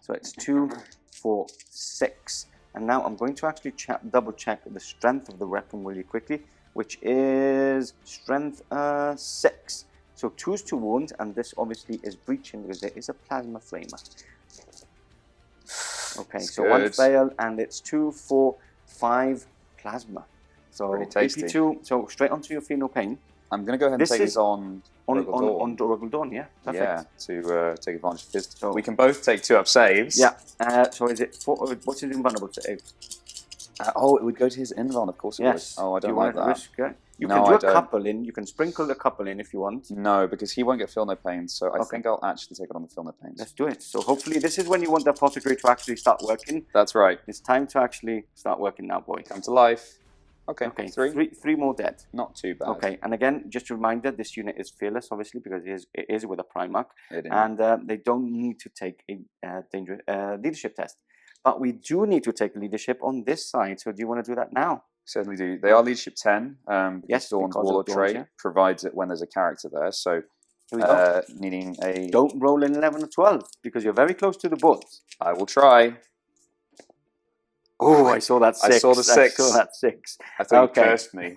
S3: So it's 2, 4, 6. And now I'm going to actually double check the strength of the weapon really quickly, which is strength 6. So 2's to wound, and this obviously is breaching because there is a plasma flamer. Okay,
S2: That's
S3: so
S2: good.
S3: 1 fail, and it's 2, 4, 5 plasma. So
S2: Pretty tasty.
S3: AP2, so straight onto your Feel No Pain.
S2: I'm going to go ahead and
S3: This
S2: take
S3: is
S2: these on Rogal Dorn.
S3: On Rogal Dorn, yeah. Perfect.
S2: Yeah, to take advantage of his.
S3: So-
S2: We can both take 2 up saves.
S3: Yeah. So is it 4? What's his invulnerable save?
S2: Oh, it would go to his invuln, of course it
S3: Yes.
S2: would. Oh, I
S3: Do
S2: don't
S3: you
S2: like
S3: want
S2: that.
S3: to risk it? You
S2: No,
S3: can do
S2: I
S3: a
S2: don't.
S3: couple in. You can sprinkle a couple in if you want.
S2: No, because he won't get Feel No Pain, so I
S3: Okay.
S2: think I'll actually take it on the Feel No Pains.
S3: Let's do it. So hopefully this is when you want the apothecary to actually start working.
S2: That's right.
S3: It's time to actually start working now, boy.
S2: Come to life. Okay,
S3: Okay,
S2: 3.
S3: three more dead.
S2: Not too bad.
S3: Okay, and again, just a reminder, this unit is fearless, obviously, because it is with a Primarch,
S2: It is.
S3: and they don't need to take a dangerous leadership test. But we do need to take leadership on this side, so do you want to do that now?
S2: Certainly do. They are leadership 10.
S3: Yes,
S2: Dawn's
S3: because of
S2: Warlord
S3: Dawn's,
S2: trait
S3: yeah.
S2: provides it when there's a character there. So
S3: Here we go.
S2: needing a...
S3: Don't roll an 11 or 12, because you're very close to the boards.
S2: I will try.
S3: Oh, I saw that 6.
S2: I saw the 6.
S3: I saw that 6.
S2: I thought
S3: Okay.
S2: you cursed me.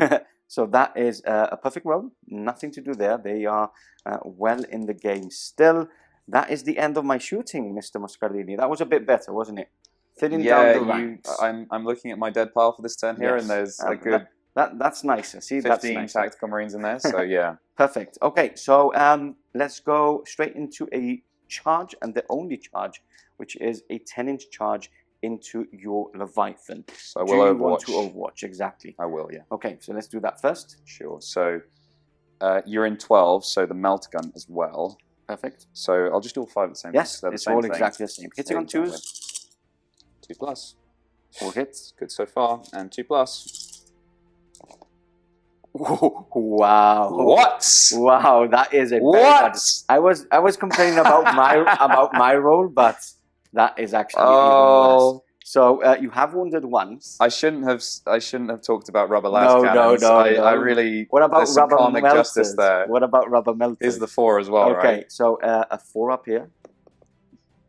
S3: So that is a perfect roll. Nothing to do there. They are well in the game still. That is the end of my shooting, Mr. Moscardini. That was a bit better, wasn't it? Thinning down the ranks.
S2: I'm looking at my dead pile for this turn here,
S3: Yes.
S2: and there's a good
S3: That's nicer. See, that's
S2: 15
S3: nicer.
S2: tactical marines in there. So yeah,
S3: Perfect. Okay, so let's go straight into a charge, and the only charge, which is a 10-inch charge into your Leviathan.
S2: so I
S3: Do
S2: will
S3: you
S2: overwatch.
S3: want to overwatch? Exactly.
S2: I will, yeah,
S3: Okay, so let's do that first.
S2: sure. So you're in 12, so the melt gun as well.
S3: Perfect.
S2: So I'll just do all 5 at the same time.
S3: Yes,
S2: They're the
S3: it's
S2: same
S3: all
S2: thing.
S3: exactly the same. Hitting on 2s,
S2: 2 plus.
S3: 4 hits.
S2: Good so far, and 2 plus.
S3: Wow.
S2: What?
S3: Wow, that is a very
S2: What?
S3: bad- I was complaining about my roll, but that is actually even
S2: Oh,
S3: worse. So you have wounded once.
S2: I shouldn't have talked about rubber las
S3: No,
S2: cannons.
S3: no,
S2: I
S3: no.
S2: really.
S3: What about
S2: there's some
S3: rubber
S2: comic
S3: melters?
S2: justice there.
S3: What about rubber melters?
S2: Here's the 4 as well,
S3: okay,
S2: right?
S3: so a 4 up here.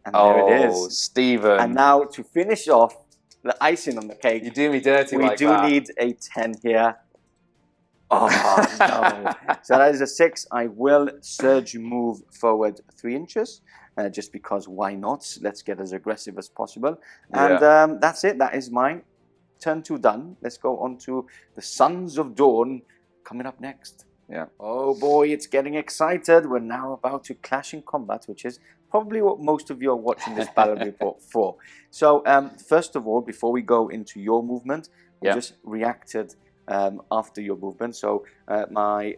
S3: And there it is.
S2: Stephen.
S3: And now to finish off the icing on the cake,
S2: You do me dirty
S3: we
S2: like
S3: do
S2: that.
S3: need a 10 here. Oh, no. So that is a 6. I will surge move forward 3 inches, just because why not? Let's get as aggressive as possible. And that's it. That is my turn 2 done. Let's go on to the Sons of Dawn coming up next.
S2: Yeah.
S3: Oh boy, it's getting excited. We're now about to clash in combat, which is probably what most of you are watching this battle report for. So first of all, before we go into your movement, we just reacted after your movement. So my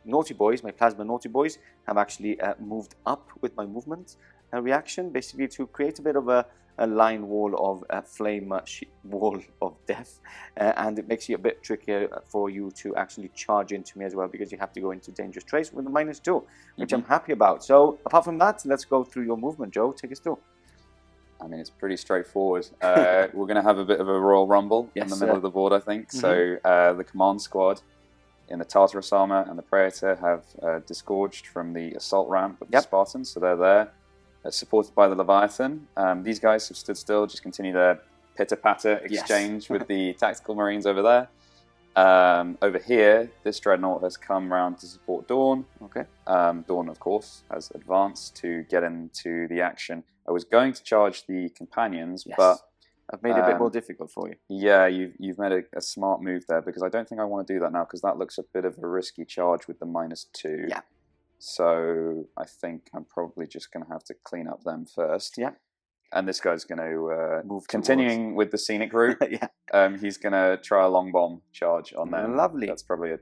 S3: naughty boys, my plasma naughty boys, have actually moved up with my movement reaction, basically to create a bit of a line wall of flame wall of death, and it makes it a bit trickier for you to actually charge into me as well, because you have to go into dangerous trace with a -2, which I'm happy about. So apart from that, let's go through your movement. Joe, take us through.
S2: I mean, it's pretty straightforward. We're going to have a bit of a Royal Rumble in the middle of the board, I think. So the command squad in the Tartarus armor and the Praetor have disgorged from the assault ramp of the Spartans, so they're there. Supported by the Leviathan. These guys have stood still, just continue their pitter-patter exchange with the tactical marines over there. Over here, this dreadnought has come round to support Dawn.
S3: Okay.
S2: Dawn, of course, has advanced to get into the action. I was going to charge the companions, but
S3: I've made it a bit more difficult for you.
S2: Yeah, you've made a smart move there, because I don't think I want to do that now, because that looks a bit of a risky charge with the -2.
S3: Yeah.
S2: So I think I'm probably just going to have to clean up them first.
S3: Yeah.
S2: And this guy's going to
S3: Move
S2: continuing with the scenic route.
S3: Yeah.
S2: He's going to try a long bomb charge on them.
S3: Lovely.
S2: That's probably a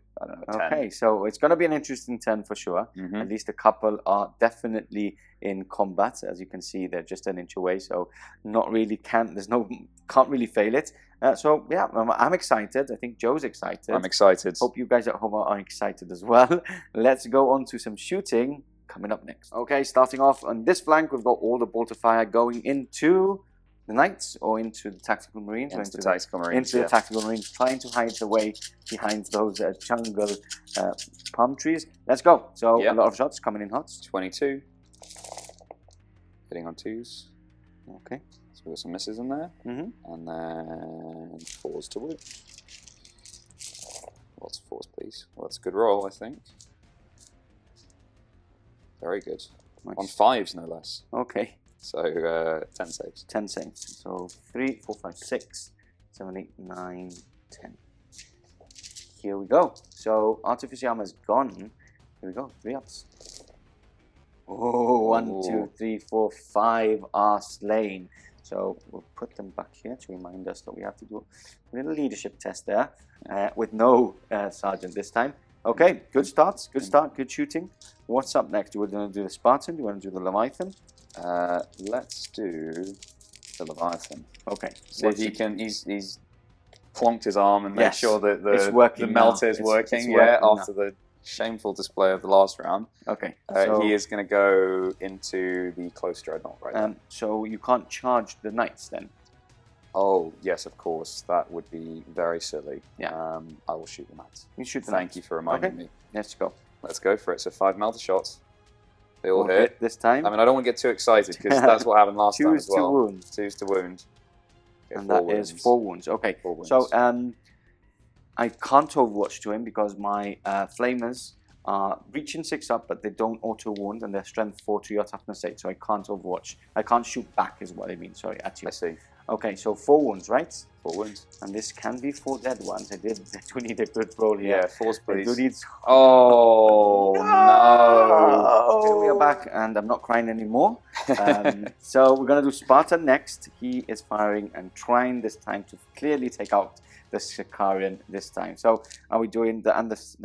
S2: 10.
S3: Okay, so it's going to be an interesting turn for sure.
S2: Mm-hmm.
S3: At least a couple are definitely in combat. As you can see, they're just an inch away, so not really can't really fail it. So yeah, I'm excited. I think Joe's excited.
S2: I'm excited.
S3: Hope you guys at home are excited as well. Let's go on to some shooting coming up next. Okay, starting off on this flank, we've got all the bolter fire going into the Knights or into the Tactical Marines.
S2: Into the Tactical Marines,
S3: Into the Tactical Marines, trying to hide away behind those jungle palm trees. Let's go. So a lot of shots coming in hot.
S2: 22. Hitting on 2s.
S3: Okay.
S2: So we've got some misses in there.
S3: Mm-hmm.
S2: And then 4s to wood. Lots of 4s, please. Well, that's a good roll, I think. Very good.
S3: Nice.
S2: On 5s, no less.
S3: Okay.
S2: So 10 saves.
S3: 10 saves. So 3, 4, 5, 6, 7, 8, 9, 10. Here we go. So artificial armor is gone. Here we go. 3 ups. Oh, 1, 2, 3, 4, 5 are slain. So we'll put them back here to remind us that we have to do a little leadership test there with no sergeant this time. Okay, good starts. Good start. Good shooting. What's up next? Do we want to do the Spartan? Do you want to do the Leviathan?
S2: Let's do the Leviathan.
S3: Okay.
S2: See if he can. He's plonked his arm and made sure that the melter is working.
S3: It's
S2: after the shameful display of the last round.
S3: Okay.
S2: He is going to go into the close dreadnought right now.
S3: So you can't charge the Knights then?
S2: Oh, yes, of course. That would be very silly.
S3: Yeah.
S2: I will shoot the Knights.
S3: You shoot the
S2: Thank
S3: Knights.
S2: you for reminding me.
S3: Let's go.
S2: Let's go for it. So 5 melter shots. They all hit
S3: this time.
S2: I mean, I don't want to get too excited because that's what happened last time as well.
S3: 2 to wound.
S2: 2s to wound.
S3: And that is 4 wounds. Okay.
S2: 4 wounds.
S3: So I can't overwatch to him because my flamers are reaching 6 up, but they don't auto wound and they're strength 4 to your toughness 8. So I can't overwatch. I can't shoot back, is what I mean. Sorry, at you.
S2: I see.
S3: Okay, so 4 wounds, right?
S2: 4 wounds.
S3: And this can be 4 dead ones. I do need a good roll here.
S2: Yeah, 4s, please.
S3: I do need...
S2: Oh, no.
S3: Here we are back, and I'm not crying anymore. So we're going to do Spartan next. He is firing and trying this time to clearly take out the Sicarian this time. So are we doing the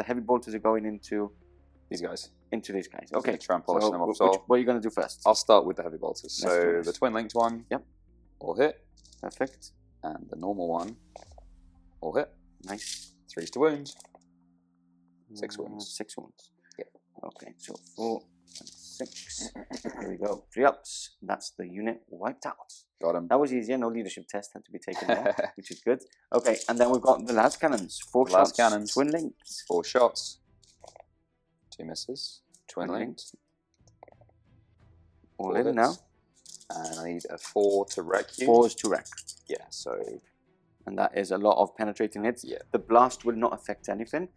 S3: heavy bolters are going into
S2: these guys?
S3: Into these guys. Okay.
S2: Try and polish them off.
S3: What are you going to do first?
S2: I'll start with the heavy bolters. So the twin linked one.
S3: Yep.
S2: All hit.
S3: Perfect.
S2: And the normal one. All hit.
S3: Nice.
S2: 3s to wound. 6 wounds.
S3: 6 wounds.
S2: Yeah.
S3: Okay, so 4 and 6. Here we go. 3 ups. That's the unit wiped out.
S2: Got him.
S3: That was easier. No leadership test had to be taken there, which is good. Okay, and then we've got the las cannons. 4 shots.
S2: Cannons.
S3: Twin links.
S2: 4 shots. 2 misses. Twin linked.
S3: All in now.
S2: And I need a 4 to wreck you.
S3: 4s to wreck.
S2: Yeah, so...
S3: And that is a lot of penetrating hits.
S2: Yeah.
S3: The blast will not affect anything.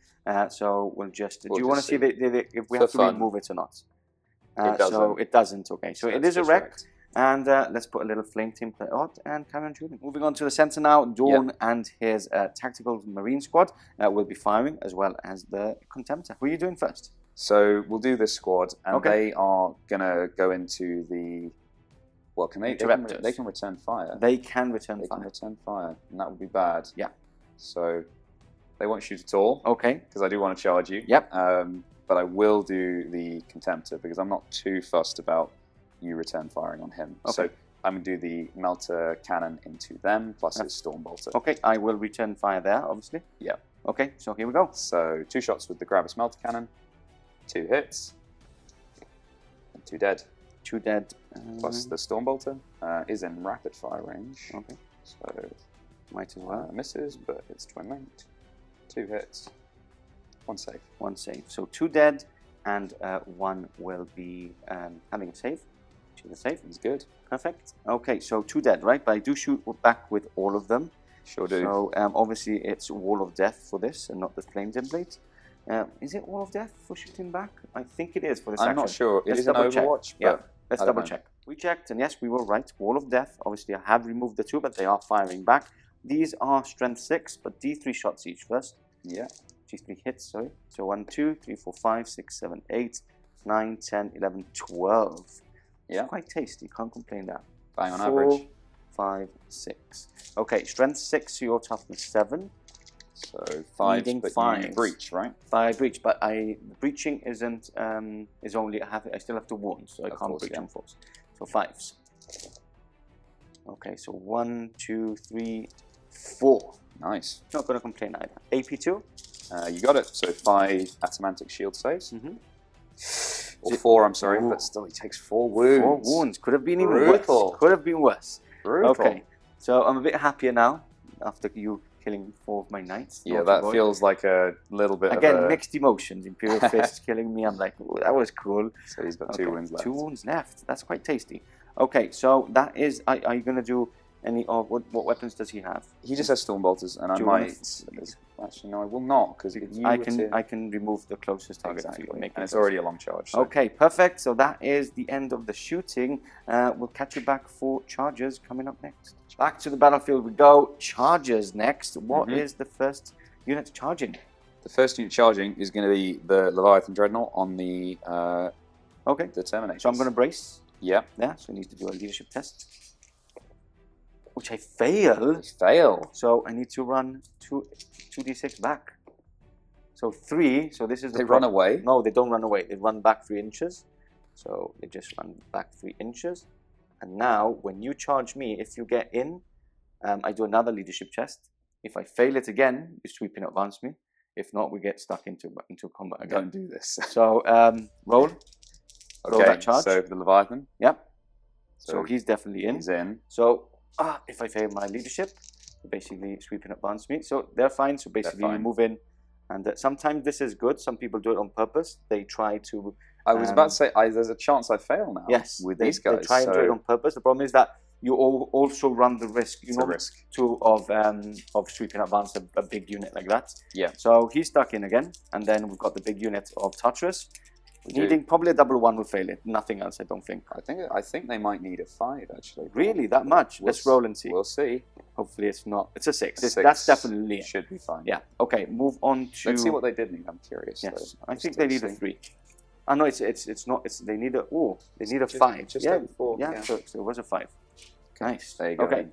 S3: So we'll just... do you want to see if we have to remove it or not?
S2: It doesn't.
S3: So it doesn't, okay. So it is a wreck.
S2: Wrecked.
S3: And let's put a little flame team play out and carry on shooting. Moving on to the center now, Dorn and his tactical marine squad will be firing, as well as the Contemptor. Who are you doing first?
S2: So we'll do this squad, and they are going to go into the... Well, they can return fire.
S3: They can return fire.
S2: They can return fire, and that would be bad.
S3: Yeah.
S2: So they won't shoot at all.
S3: Okay.
S2: Because I do want to charge you.
S3: Yep.
S2: But I will do the Contemptor because I'm not too fussed about you return firing on him.
S3: Okay.
S2: So I'm going to do the melter cannon into them plus his storm bolter.
S3: Okay, I will return fire there, obviously.
S2: Yeah.
S3: Okay, so here we go.
S2: So 2 shots with the Gravis melter cannon, 2 hits, and 2 dead.
S3: 2 dead.
S2: Plus the storm bolter is in rapid fire range.
S3: Okay.
S2: So
S3: might as well.
S2: Misses, but it's twin linked. 2 hits, 1 save.
S3: 1 save. So 2 dead, and 1 will be having a save. Which is a save.
S2: He's good.
S3: Perfect. Okay, so 2 dead, right? But I do shoot back with all of them.
S2: Sure do.
S3: So obviously it's Wall of Death for this, and not the Flame Template. Is it Wall of Death for shooting back? I think it is for this
S2: I'm not sure. It is an Overwatch,
S3: yeah.
S2: but
S3: Let's double check. We checked, and yes, we were right. Wall of Death. Obviously, I have removed the 2, but they are firing back. These are strength 6, but D3 shots each first.
S2: Yeah.
S3: D3 hits, sorry. So 1, 2, 3, 4, 5, 6, 7, 8, 9, 10, 11, 12.
S2: Yeah.
S3: It's quite tasty. Can't complain that.
S2: Bang on
S3: 4,
S2: average.
S3: 5, 6. Okay, strength 6, so your toughness 7.
S2: So 5,
S3: Needing
S2: but you
S3: 5s.
S2: breach, right?
S3: 5 breach, but breaching isn't is only I still have to wound, so I
S2: Of
S3: can't
S2: course,
S3: breach
S2: yeah.
S3: on force. So 5s. Okay, so 1, 2, 3, 4.
S2: Nice.
S3: Not gonna complain either. AP2.
S2: You got it. So 5 Atamantic shield saves.
S3: Mm-hmm.
S2: Or 4, I'm sorry,
S3: Ooh.
S2: but still he takes 4 wounds.
S3: 4 wounds. Could have been even
S2: Brutal.
S3: worse. Could have been worse.
S2: Brutal.
S3: Okay, so I'm a bit happier now after you killing 4 of my knights.
S2: Yeah,
S3: Naughty
S2: that
S3: boy.
S2: feels like a little bit
S3: Again,
S2: of a...
S3: mixed emotions. Imperial Fists killing me. I'm like, ooh, that was cool.
S2: So he's got
S3: Okay,
S2: 2 wounds left.
S3: 2 wounds left. That's quite tasty. Okay, so that is. Are you gonna do any of what weapons does he have?
S2: He just has Storm Bolters, and I
S3: Do you wanna
S2: might... Actually, no, I will not, because
S3: I can remove the closest target
S2: Exactly.
S3: to you. Make
S2: And
S3: it
S2: it's already a long charge. So.
S3: Okay, perfect. So that is the end of the shooting. We'll catch you back for chargers coming up next. Back to the battlefield we go. Chargers next. What is the first unit charging?
S2: The first unit charging is going to be the Leviathan Dreadnought on the
S3: Okay.
S2: the Terminator.
S3: So I'm going to brace.
S2: Yeah.
S3: Yeah. So I need to do a leadership test, which I fail.
S2: Fail.
S3: So I need to run 2d6 back. So 3. So this is the
S2: They run away.
S3: No, they don't run away. They run back 3 inches. So they just run back 3 inches. And now, when you charge me, if you get in, I do another leadership test. If I fail it again, you sweep and advance me. If not, we get stuck into combat again.
S2: Don't do this.
S3: So roll. Roll
S2: Okay,
S3: that charge.
S2: so the Leviathan.
S3: Yep. So he's definitely in.
S2: He's in.
S3: So if I fail my leadership, basically sweep and advance me. So they're fine. So basically you move in. And sometimes this is good. Some people do it on purpose. They try to...
S2: I was about to say, there's a chance I fail now.
S3: Yes,
S2: with
S3: they,
S2: these guys.
S3: they try and do it on purpose. The problem is that you also run the risk. You know, of sweeping advance a big unit like that.
S2: Yeah.
S3: So he's stuck in again, and then we've got the big unit of Tartarus. Needing probably a double 1 will fail it. Nothing else, I don't think.
S2: I think they might need a 5 actually.
S3: Really, that much? Let's roll and see.
S2: We'll see.
S3: Hopefully it's not. It's a 6.
S2: 6
S3: that's definitely it.
S2: Should be fine.
S3: Yeah. Okay. Move on to.
S2: Let's see what they did need. I'm curious.
S3: Yes,
S2: though.
S3: I think they need a 3. Oh no, it's not. It's they need a. Oh, they need a
S2: Just-
S3: 5.
S2: just
S3: yeah,
S2: over 4,
S3: yeah.
S2: yeah.
S3: So it was a 5. Nice.
S2: There you go.
S3: Okay.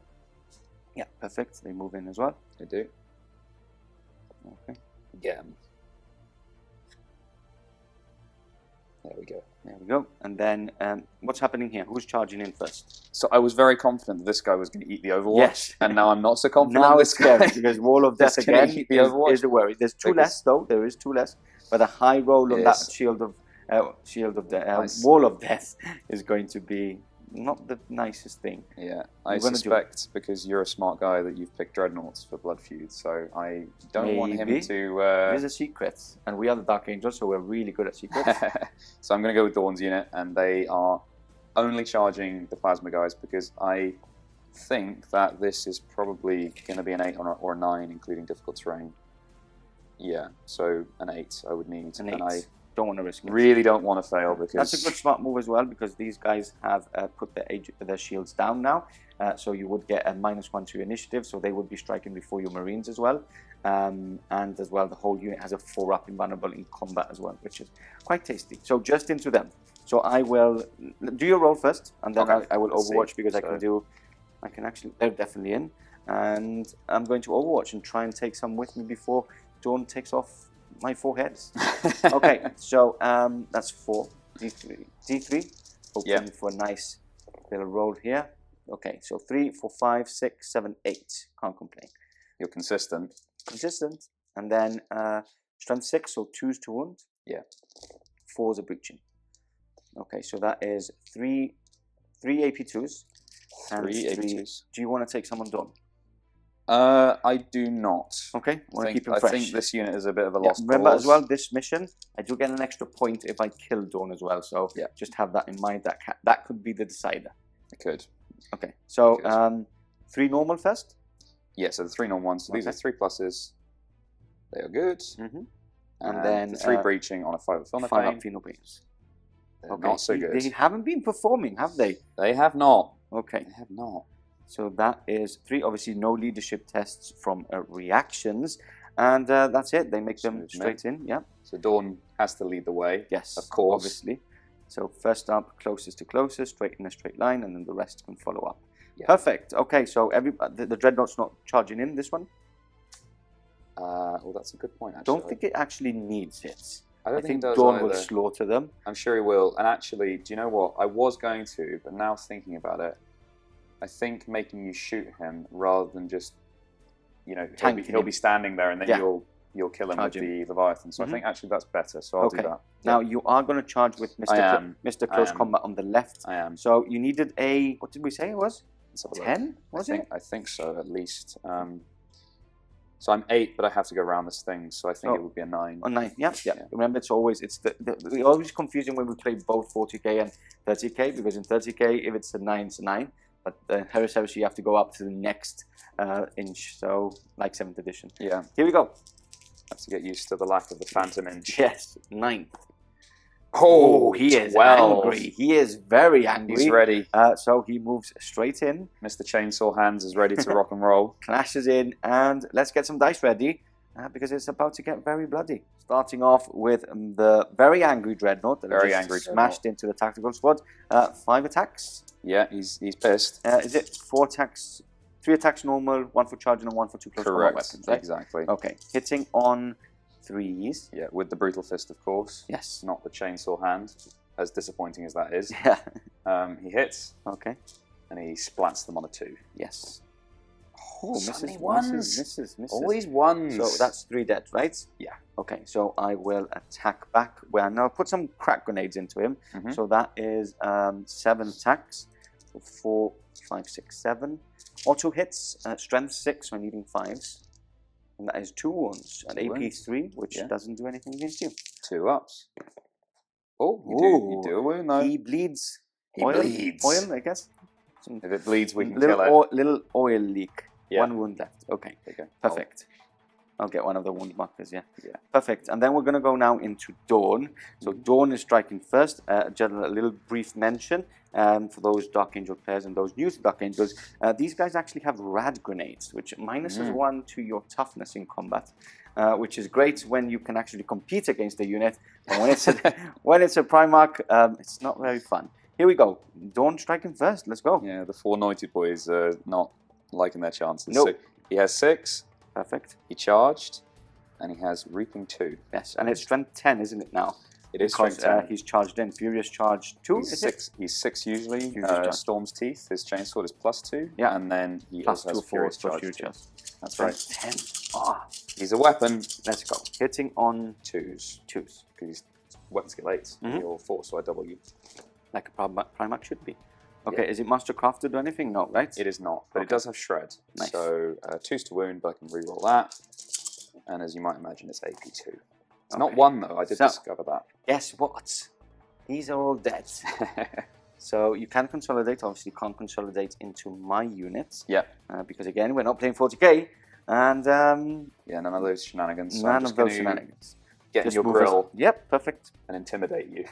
S3: Yeah, perfect. They move in as well.
S2: They do.
S3: Okay.
S2: Again. There we go.
S3: There we go. And then what's happening here? Who's charging in first?
S2: So I was very confident that this guy was going to eat the Overwatch.
S3: Yes.
S2: And now I'm not so confident
S3: Now
S2: this
S3: it's scary
S2: guy.
S3: because Wall of Death
S2: is gonna
S3: again
S2: eat the Overwatch.
S3: is the worry. There's 2
S2: Because-
S3: less though. There is 2 less, but a high roll on that
S2: Yes.
S3: shield of the
S2: Nice.
S3: Wall of Death is going to be not the nicest thing.
S2: Yeah, I
S3: I'm gonna do
S2: suspect because you're a smart guy that you've picked Dreadnoughts for Blood Feud, so I don't want him
S3: Maybe.
S2: to...
S3: There's a secret, and we are the Dark Angels, so we're really good at secrets.
S2: So I'm going to go with Dawn's unit, and they are only charging the Plasma guys because I think that this is probably going to be an 8 or a 9, including difficult terrain. Yeah, so an 8 I would need,
S3: An
S2: and
S3: 8.
S2: I
S3: Don't want to risk it.
S2: really don't want to fail because...
S3: That's a good smart move as well because these guys have put their shields down now. So you would get a -1 to initiative, so they would be striking before your Marines as well. And as well, the whole unit has a 4-up invulnerable in combat as well, which is quite tasty. So just into them. So I will do your roll first, and then
S2: Okay.
S3: I will
S2: Let's
S3: Overwatch
S2: see.
S3: because I can actually, they're definitely in. And I'm going to Overwatch and try and take some with me before Dawn takes off my 4 heads. Okay, so that's 4. D3. Hoping for a nice little roll here. Okay, so 3, 4, 5, 6, 7, 8. Can't complain.
S2: You're consistent.
S3: Consistent. And then strength 6, so 2's to wound.
S2: Yeah.
S3: 4's a breaching. Okay, so that is 3 AP2s. And
S2: 3 AP2s.
S3: Do you want to take someone Dawn?
S2: I do not.
S3: Okay, want to keep him
S2: I
S3: fresh.
S2: think this unit is a bit of a
S3: Yeah,
S2: lost
S3: remember
S2: cause.
S3: as well, this mission, I do get an extra point if I kill Dawn as well. So
S2: Yeah.
S3: just have that in mind. That could be the decider.
S2: It could.
S3: Okay, so
S2: Good.
S3: 3 normal first.
S2: Yeah, so the 3 non-1s. So these are
S3: Okay.
S2: 3 pluses. They are good.
S3: Mm-hmm.
S2: And
S3: then
S2: the 3 breaching on a 5 with
S3: 5
S2: Philomene.
S3: up Pheno Pains.
S2: They're not so good.
S3: They haven't been performing, have they?
S2: They have not.
S3: Okay,
S2: They have not.
S3: so that is 3. Obviously, no leadership tests from reactions. And that's it. They make them
S2: Smooth
S3: straight in. Yeah.
S2: So Dawn has to lead the way.
S3: Yes.
S2: Of course.
S3: Obviously. So first up, closest to closest, straight in a straight line, and then the rest can follow up.
S2: Yeah.
S3: Perfect. Okay, so the Dreadnought's not charging in this one?
S2: Well, that's a good point, actually.
S3: Don't think it actually needs it.
S2: I don't think it does
S3: Dorn
S2: either.
S3: will slaughter them.
S2: I'm sure he will. And actually, do you know what? I was going to, but now thinking about it, I think making you shoot him rather than just, you know, he'll be standing there and then you'll kill him with the Leviathan. So I think actually that's better. So I'll do that.
S3: Now you are going to charge with Mr. Close Combat on the left.
S2: I am.
S3: So you needed a, what did we say it was? 10?
S2: I think so, at least. So I'm 8, but I have to go around this thing, so I think it would be a 9.
S3: A 9, yeah. Remember, it's always confusing when we play both 40k and 30k, because in 30k, if it's a 9, it's a 9. But the Horus Heresy, you have to go up to the next inch, so like 7th edition.
S2: Yeah.
S3: Here we go.
S2: Have to get used to the lack of the phantom inch.
S3: Yes, 9th.
S2: Oh,
S3: he
S2: 12.
S3: is angry. He is very angry.
S2: He's ready.
S3: So he moves straight in.
S2: Mr. Chainsaw Hands is ready to rock and roll.
S3: Clashes in, and let's get some dice ready, because it's about to get very bloody. Starting off with the very angry Dreadnought that smashed into the tactical squad. 5 attacks.
S2: Yeah, he's pissed.
S3: Is it 4 attacks? 3 attacks normal, 1 for charging, and 1 for 2 close combat weapons, right?
S2: Exactly.
S3: Okay, hitting on 3s.
S2: Yeah, with the Brutal Fist, of course.
S3: Yes.
S2: Not the Chainsaw Hand, as disappointing as that is.
S3: Yeah.
S2: He hits.
S3: Okay.
S2: And he splats them on a 2.
S3: Yes.
S2: Oh,
S3: misses.
S2: All these ones.
S3: So that's 3 dead, right?
S2: Yeah.
S3: Okay, so I will attack back. Well, now I'll put some crack grenades into him. So that is 7 attacks. So 4, 5, 6, 7. Auto hits, strength 6, so I'm needing 5s. And that is 2 wounds. And AP 3, which doesn't do anything against you.
S2: 2 ups. Oh, you do a wound though.
S3: He bleeds.
S2: Oil,
S3: I guess.
S2: If it bleeds, we can kill it.
S3: Little oil leak.
S2: Yeah.
S3: 1 wound left. Okay. Perfect. I'll get one of the wound markers, yeah. Perfect. And then we're going to go now into Dorn. So Dorn is striking first. Just a little brief mention for those Dark Angel players and those new to Dark Angels. These guys actually have rad grenades, which minuses 1 to your toughness in combat, which is great when you can actually compete against the unit. And when it's a Primarch, it's not very fun. Here we go. Dorn striking first. Let's go.
S2: Yeah, the 4 Anointed boys are not liking their chances.
S3: Nope.
S2: So he has 6.
S3: Perfect.
S2: He charged, and he has Reaping 2.
S3: Yes, and it's strength 10, isn't it now?
S2: It is
S3: because
S2: strength 10.
S3: He's charged in. Furious charge 2.
S2: He's 6. He's 6 usually. Storm's Teeth. His chainsword is +2.
S3: Yeah.
S2: And then he
S3: plus
S2: also has
S3: 2
S2: Furious
S3: for
S2: charge.
S3: Furious.
S2: That's right.
S3: 10. Ah,
S2: he's a weapon.
S3: Let's go. Hitting on
S2: 2s.
S3: 2s.
S2: Because weapon skill 8. You're 4, so I double you.
S3: Like a Primarch should be. Okay, is it Master Crafted or anything? No, right?
S2: It is not, but it does have Shred.
S3: Nice.
S2: So 2s to wound, but I can reroll that. And as you might imagine, it's AP 2. It's not 1 though, I did discover that.
S3: Guess what? These are all dead. So you can consolidate, obviously you can't consolidate into my units.
S2: Yeah.
S3: Because again, we're not playing 40k. And
S2: yeah, none of those shenanigans. So
S3: none of those shenanigans.
S2: Get in your grill.
S3: Yep, perfect.
S2: And intimidate you.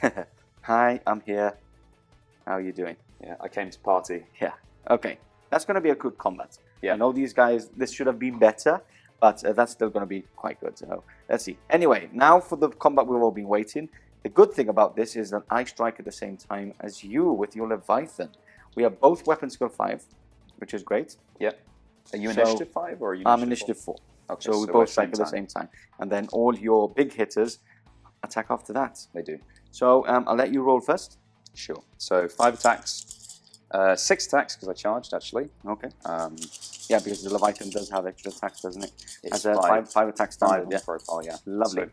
S3: Hi, I'm here. How are you doing?
S2: Yeah, I came to party.
S3: Yeah. Okay. That's going to be a good combat.
S2: Yeah.
S3: I know these guys, this should have been better, but that's still going to be quite good. So let's see. Anyway, now for the combat we've all been waiting. The good thing about this is that I strike at the same time as you with your Leviathan. We are both weapon skill 5, which is great.
S2: Yeah. Are you initiative 5 or are you initiative
S3: I'm initiative 4.
S2: Okay,
S3: so we both strike at the same time. And then all your big hitters attack after that.
S2: They do.
S3: So I'll let you roll first.
S2: Sure. So 5 attacks, 6 attacks because I charged actually.
S3: Okay. Yeah, because the Leviathan does have extra attacks, doesn't it?
S2: It's
S3: a 5 attacks standard.
S2: Yeah. Profile, yeah.
S3: Lovely.
S2: So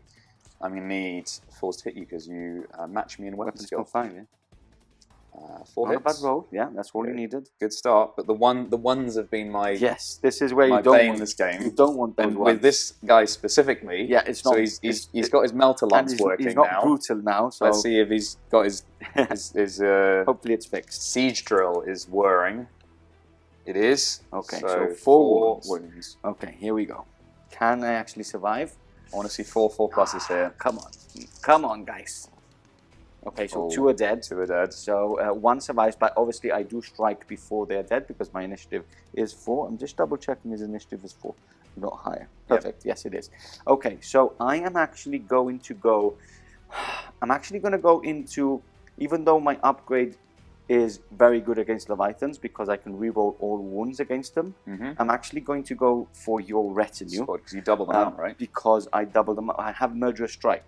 S2: I'm going to need 4s to hit you because you match me in weapon skill.
S3: 5, yeah.
S2: 4
S3: Not
S2: hits.
S3: a bad roll. Yeah, that's all you needed.
S2: Good start, but the ones have been my
S3: this is where you don't want
S2: this game.
S3: You don't want them
S2: with this guy specifically.
S3: Yeah, it's not.
S2: So he's got his melter lance working
S3: now. He's not
S2: now.
S3: brutal now. So
S2: let's see if he's got his
S3: hopefully it's fixed.
S2: Siege drill is whirring. It is.
S3: Okay,
S2: so
S3: 4
S2: wounds.
S3: Okay, here we go. Can I actually survive?
S2: I want to see 4 4+s here.
S3: Come on, guys. Okay, so 2 are dead.
S2: 2 are dead.
S3: So 1 survives, but obviously I do strike before they're dead because my initiative is 4. I'm just double checking his initiative is 4, not higher. Perfect. Yep. Yes, it is. Okay, so I am actually going to go. I'm actually going to go into even though my upgrade is very good against Leviathans because I can reroll all wounds against them, I'm actually going to go for your retinue.
S2: Because you double them out, right?
S3: Because I double them up. I have Murderous Strike.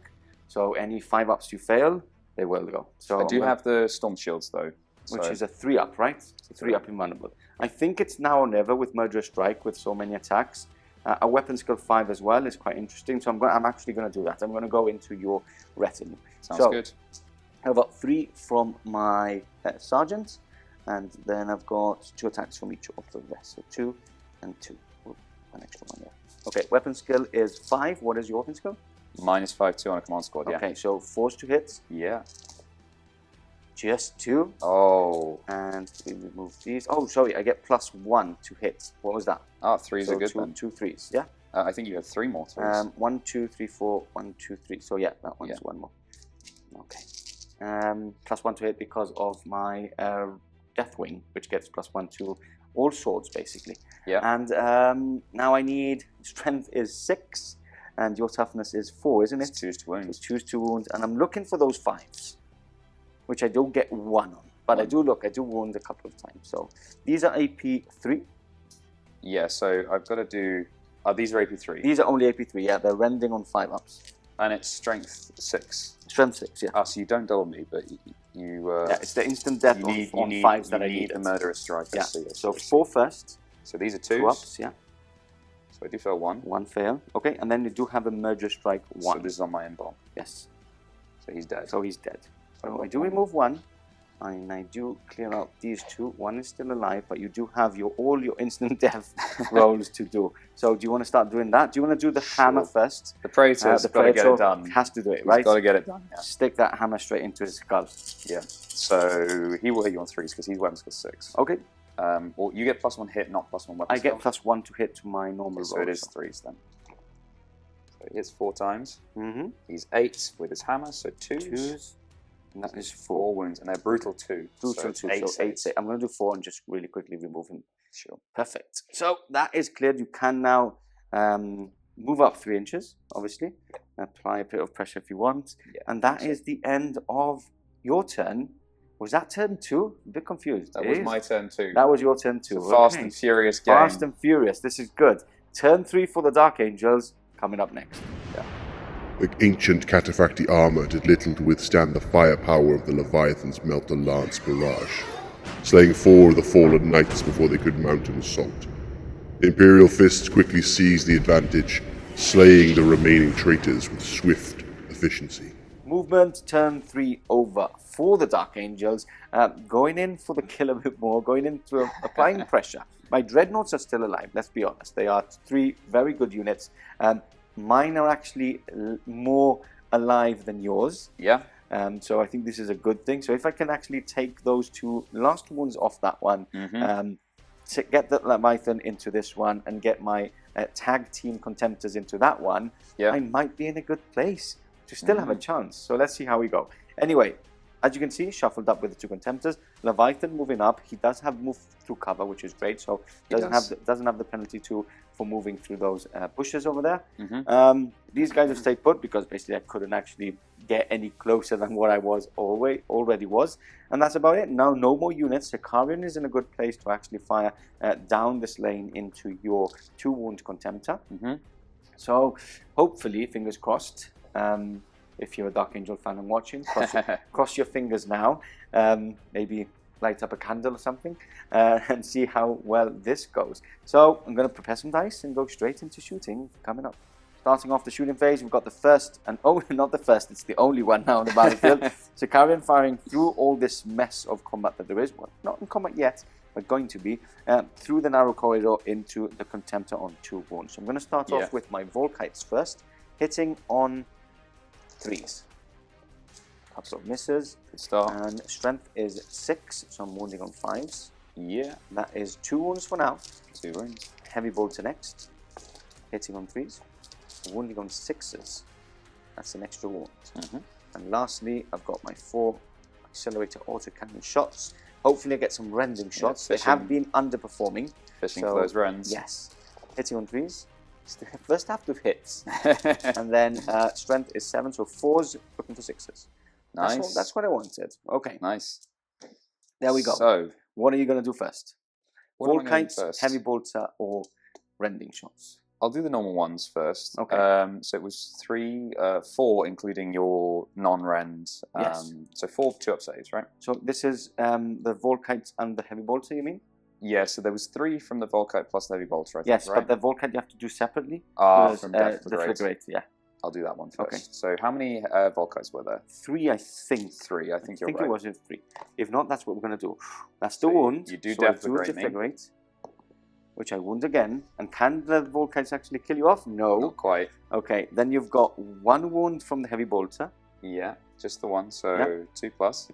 S3: So any 5-ups you fail, they will go. So
S2: I do have the Storm Shields, though.
S3: Which is a 3-up, right? 3-up invulnerable. I think it's now or never with Murderous Strike with so many attacks. A weapon skill 5 as well is quite interesting. So I'm actually going to do that. I'm going to go into your retinue.
S2: Sounds good.
S3: I've got 3 from my sergeant, and then I've got 2 attacks from each of the rest. So 2 and 2. Ooh, an extra one there. Okay, weapon skill is 5. What is your weapon skill?
S2: -5/2 on a command squad, yeah.
S3: Okay, so force to hit.
S2: Yeah.
S3: Just 2.
S2: Oh.
S3: And we remove these. Oh, sorry, I get +1 to hit. What was that?
S2: Ah, 3s are good then.
S3: 2 3s, yeah?
S2: I think you had 3 more 3s.
S3: 1, 2, 3, 4, 1, 2, 3. So yeah, that one's 1 more. Okay. +1 to hit because of my Deathwing, which gets +1 to all swords, basically.
S2: Yeah.
S3: And now I need, strength is 6, and your toughness is 4, isn't it?
S2: Choose to wounds.
S3: Choose 2 wounds, and I'm looking for those 5s, which I don't get 1 on. But I do wound a couple of times. So these are AP 3.
S2: Yeah, so I've got to do... these are AP 3.
S3: These are only AP 3, yeah. They're rending on 5-ups.
S2: And it's strength 6.
S3: Strength 6, yeah.
S2: So you don't double me, but you
S3: yeah, it's the instant death on 5s that I need.
S2: The Murderous Strike.
S3: Yeah. So 4 first.
S2: So these are 2s.
S3: 2-ups, yeah.
S2: So I do fail 1.
S3: 1 fail. Okay, and then you do have a Murderous Strike 1.
S2: So this is on my end bomb.
S3: Yes.
S2: So he's dead.
S3: So he's dead. So I do remove 1. And I do clear out these 2. 1 is still alive, but you do have all your instant death rolls to do. So do you want to start doing that? Do you want to do the hammer first?
S2: The Praetor's got to get it done.
S3: Has to do it, right?
S2: He's got to get it done, yeah.
S3: Stick that hammer straight into his skull.
S2: Yeah. So he will hit you on 3s because he's weapon skill 6.
S3: Okay.
S2: Well, you get +1 hit, not +1 weapon
S3: I get +1 to hit to my normal roll.
S2: So it is 3s then. So he hits 4 times.
S3: Mm-hmm.
S2: He's 8 with his hammer, so 2s.
S3: And that is
S2: 4 wounds, and they're brutal 2.
S3: Brutal 2, so 8. I'm going to do 4 and just really quickly remove him.
S2: Sure.
S3: Perfect. So that is cleared. You can now move up 3 inches, obviously. Apply a bit of pressure if you want. Yeah, and that is the end of your turn. Was that turn 2? A bit confused.
S2: That was my turn 2.
S3: That was your turn 2.
S2: It's a fast and furious game.
S3: Fast and furious. This is good. Turn 3 for the Dark Angels coming up next. Yeah.
S4: The ancient Cataphractii armor did little to withstand the firepower of the Leviathan's Melter Lance barrage, slaying 4 of the fallen knights before they could mount an assault. The Imperial Fists quickly seized the advantage, slaying the remaining traitors with swift efficiency.
S3: Movement, turn 3 over for the Dark Angels, going in for the kill a bit more, going into applying pressure. My Dreadnoughts are still alive, let's be honest. They are 3 very good units. Mine are actually more alive than yours.
S2: Yeah.
S3: So I think this is a good thing. So if I can actually take those 2 last ones off that one, to get the Leviathan into this one and get my tag team Contemptors into that one, I might be in a good place to still have a chance. So let's see how we go. Anyway, as you can see, shuffled up with the 2 Contemptors. Leviathan moving up. He does have move through cover, which is great. So doesn't have the penalty for moving through those bushes over there. These guys have stayed put because basically I couldn't actually get any closer than what I was already was. And that's about it. Now no more units. Sicarian is in a good place to actually fire down this lane into your 2 wound Contemptor. So hopefully, fingers crossed, if you're a Dark Angel fan and watching, cross your fingers now. Maybe light up a candle or something and see how well this goes. So I'm going to prepare some dice and go straight into shooting coming up. Starting off the shooting phase, we've got the first, and oh, not the first, it's the only one now on the battlefield. Sicarian firing through all this mess of combat that there is. Well, not in combat yet, but going to be, through the narrow corridor into the Contemptor on 2 wounds. So I'm going to start off with my Volkites first, hitting on 3s. Couple of misses.
S2: Good start.
S3: And strength is 6, so I'm wounding on 5s.
S2: Yeah.
S3: That is 2 wounds for now.
S2: 2 wounds.
S3: Heavy bolter next. Hitting on 3s. Wounding on 6s. That's an extra wound. And lastly, I've got my 4 accelerator autocannon shots. Hopefully I get some rending shots. They have been underperforming.
S2: Fishing for those rends.
S3: Yes. Hitting on 3s. First half of hits. And then strength is 7, so 4s looking for 6s.
S2: Nice.
S3: That's what I wanted. Okay,
S2: Nice.
S3: there we go.
S2: So,
S3: What are you going to do first?
S2: what am I gonna do
S3: Volkites,
S2: first?
S3: heavy bolter, or rending shots?
S2: I'll do the normal ones first.
S3: Okay.
S2: So it was 4, including your non-rend.
S3: Yes.
S2: So 4 2-up saves, right?
S3: So this is the Volkites and the heavy bolter, you mean?
S2: Yeah, so there was 3 from the Volkite plus the heavy bolter, I think,
S3: Yes,
S2: right?
S3: but the Volkite you have to do separately.
S2: From
S3: the
S2: Deathwing.
S3: Flagrate, yeah.
S2: I'll do that one first.
S3: Okay.
S2: So how many Volkites were there?
S3: 3, I think.
S2: 3, I think you're
S3: I think
S2: right.
S3: it was 3. If not, that's what we're going to do. That's the
S2: So
S3: wound.
S2: you do
S3: so I do
S2: Deflagrate me.
S3: Deflagrate, which I wound again. And can the Volkites actually kill you off? No.
S2: Not quite.
S3: Okay, then you've got 1 wound from the heavy bolter.
S2: Yeah, just the one. So
S3: Yeah.
S2: 2 plus.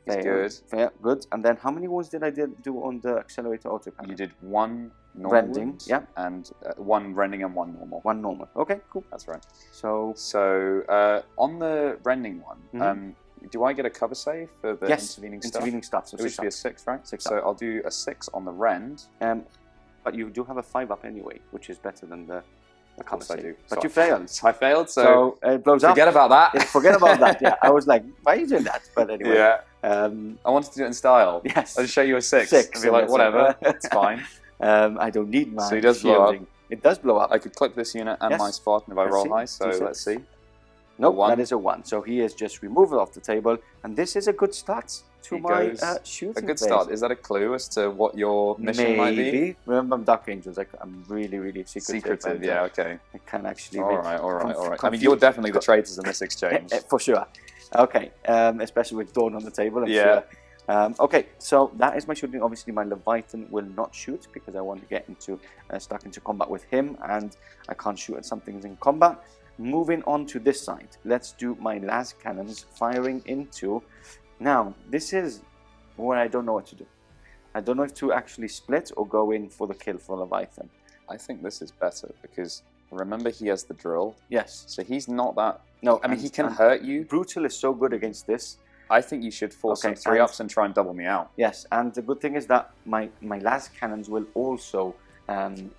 S2: Is
S3: Fair,
S2: good.
S3: Fair, good. And then how many wounds did I do on the accelerator auto cannon?
S2: You did 1 normal
S3: Rending,
S2: wound,
S3: yeah.
S2: and 1 rending and 1 normal.
S3: 1 normal. Okay, cool.
S2: That's right.
S3: So
S2: So on the rending one,
S3: Mhm.
S2: do I get a cover save for the
S3: yes,
S2: intervening stuff?
S3: intervening stuff. So
S2: It would
S3: 6
S2: be a
S3: up.
S2: 6, right?
S3: 6
S2: so I'll do a 6 on the rend.
S3: But you do have a 5 up anyway, which is better than the
S2: Of
S3: cover
S2: course I
S3: save.
S2: do.
S3: But
S2: So
S3: you failed.
S2: I failed, so
S3: So it blows up.
S2: forget about that.
S3: Yeah, forget about that. Yeah, I was like, why are you doing that? But anyway.
S2: Yeah,
S3: Um,
S2: I wanted to do it in style.
S3: yes.
S2: I'll just show you a 6.
S3: 6,
S2: And be like,
S3: yes,
S2: whatever,
S3: yeah.
S2: it's fine.
S3: I don't need my
S2: So he does blow up.
S3: shielding. It does blow up.
S2: I could clip this unit and
S3: Yes.
S2: my Spartan if I
S3: Let's
S2: roll
S3: see.
S2: high, so
S3: 2,
S2: let's
S3: 6.
S2: see.
S3: Nope,
S2: 1.
S3: that is a 1. So he is just removed off the table. And this is a good start to
S2: He
S3: my
S2: goes
S3: shooting
S2: A good
S3: phase.
S2: start. Is that a clue as to what your mission might be?
S3: Maybe. Remember, I'm Dark Angels. I'm really, really secretive.
S2: Secretive, yeah, okay.
S3: I can actually
S2: All
S3: make
S2: right. I mean,
S3: confuse-
S2: you're definitely the traitors in this exchange.
S3: for sure. Okay, especially with Dawn on the table, I'm
S2: Yeah.
S3: sure. Okay, so that is my shooting. Obviously, my Leviathan will not shoot because I want to get into stuck into combat with him, and I can't shoot at something in combat. Moving on to this side, let's do my las cannons firing into. Now, this is where I don't know what to do. I don't know if to actually split or go in for the kill for Leviathan.
S2: I think this is better because remember he has the drill,
S3: Yes.
S2: so he's not that.
S3: No,
S2: I mean,
S3: and-
S2: he can
S3: and
S2: hurt you.
S3: Brutal is so good against this.
S2: I think you should force
S3: Okay,
S2: some 3-ups and try and double me out.
S3: Yes, and the good thing is that my las cannons will also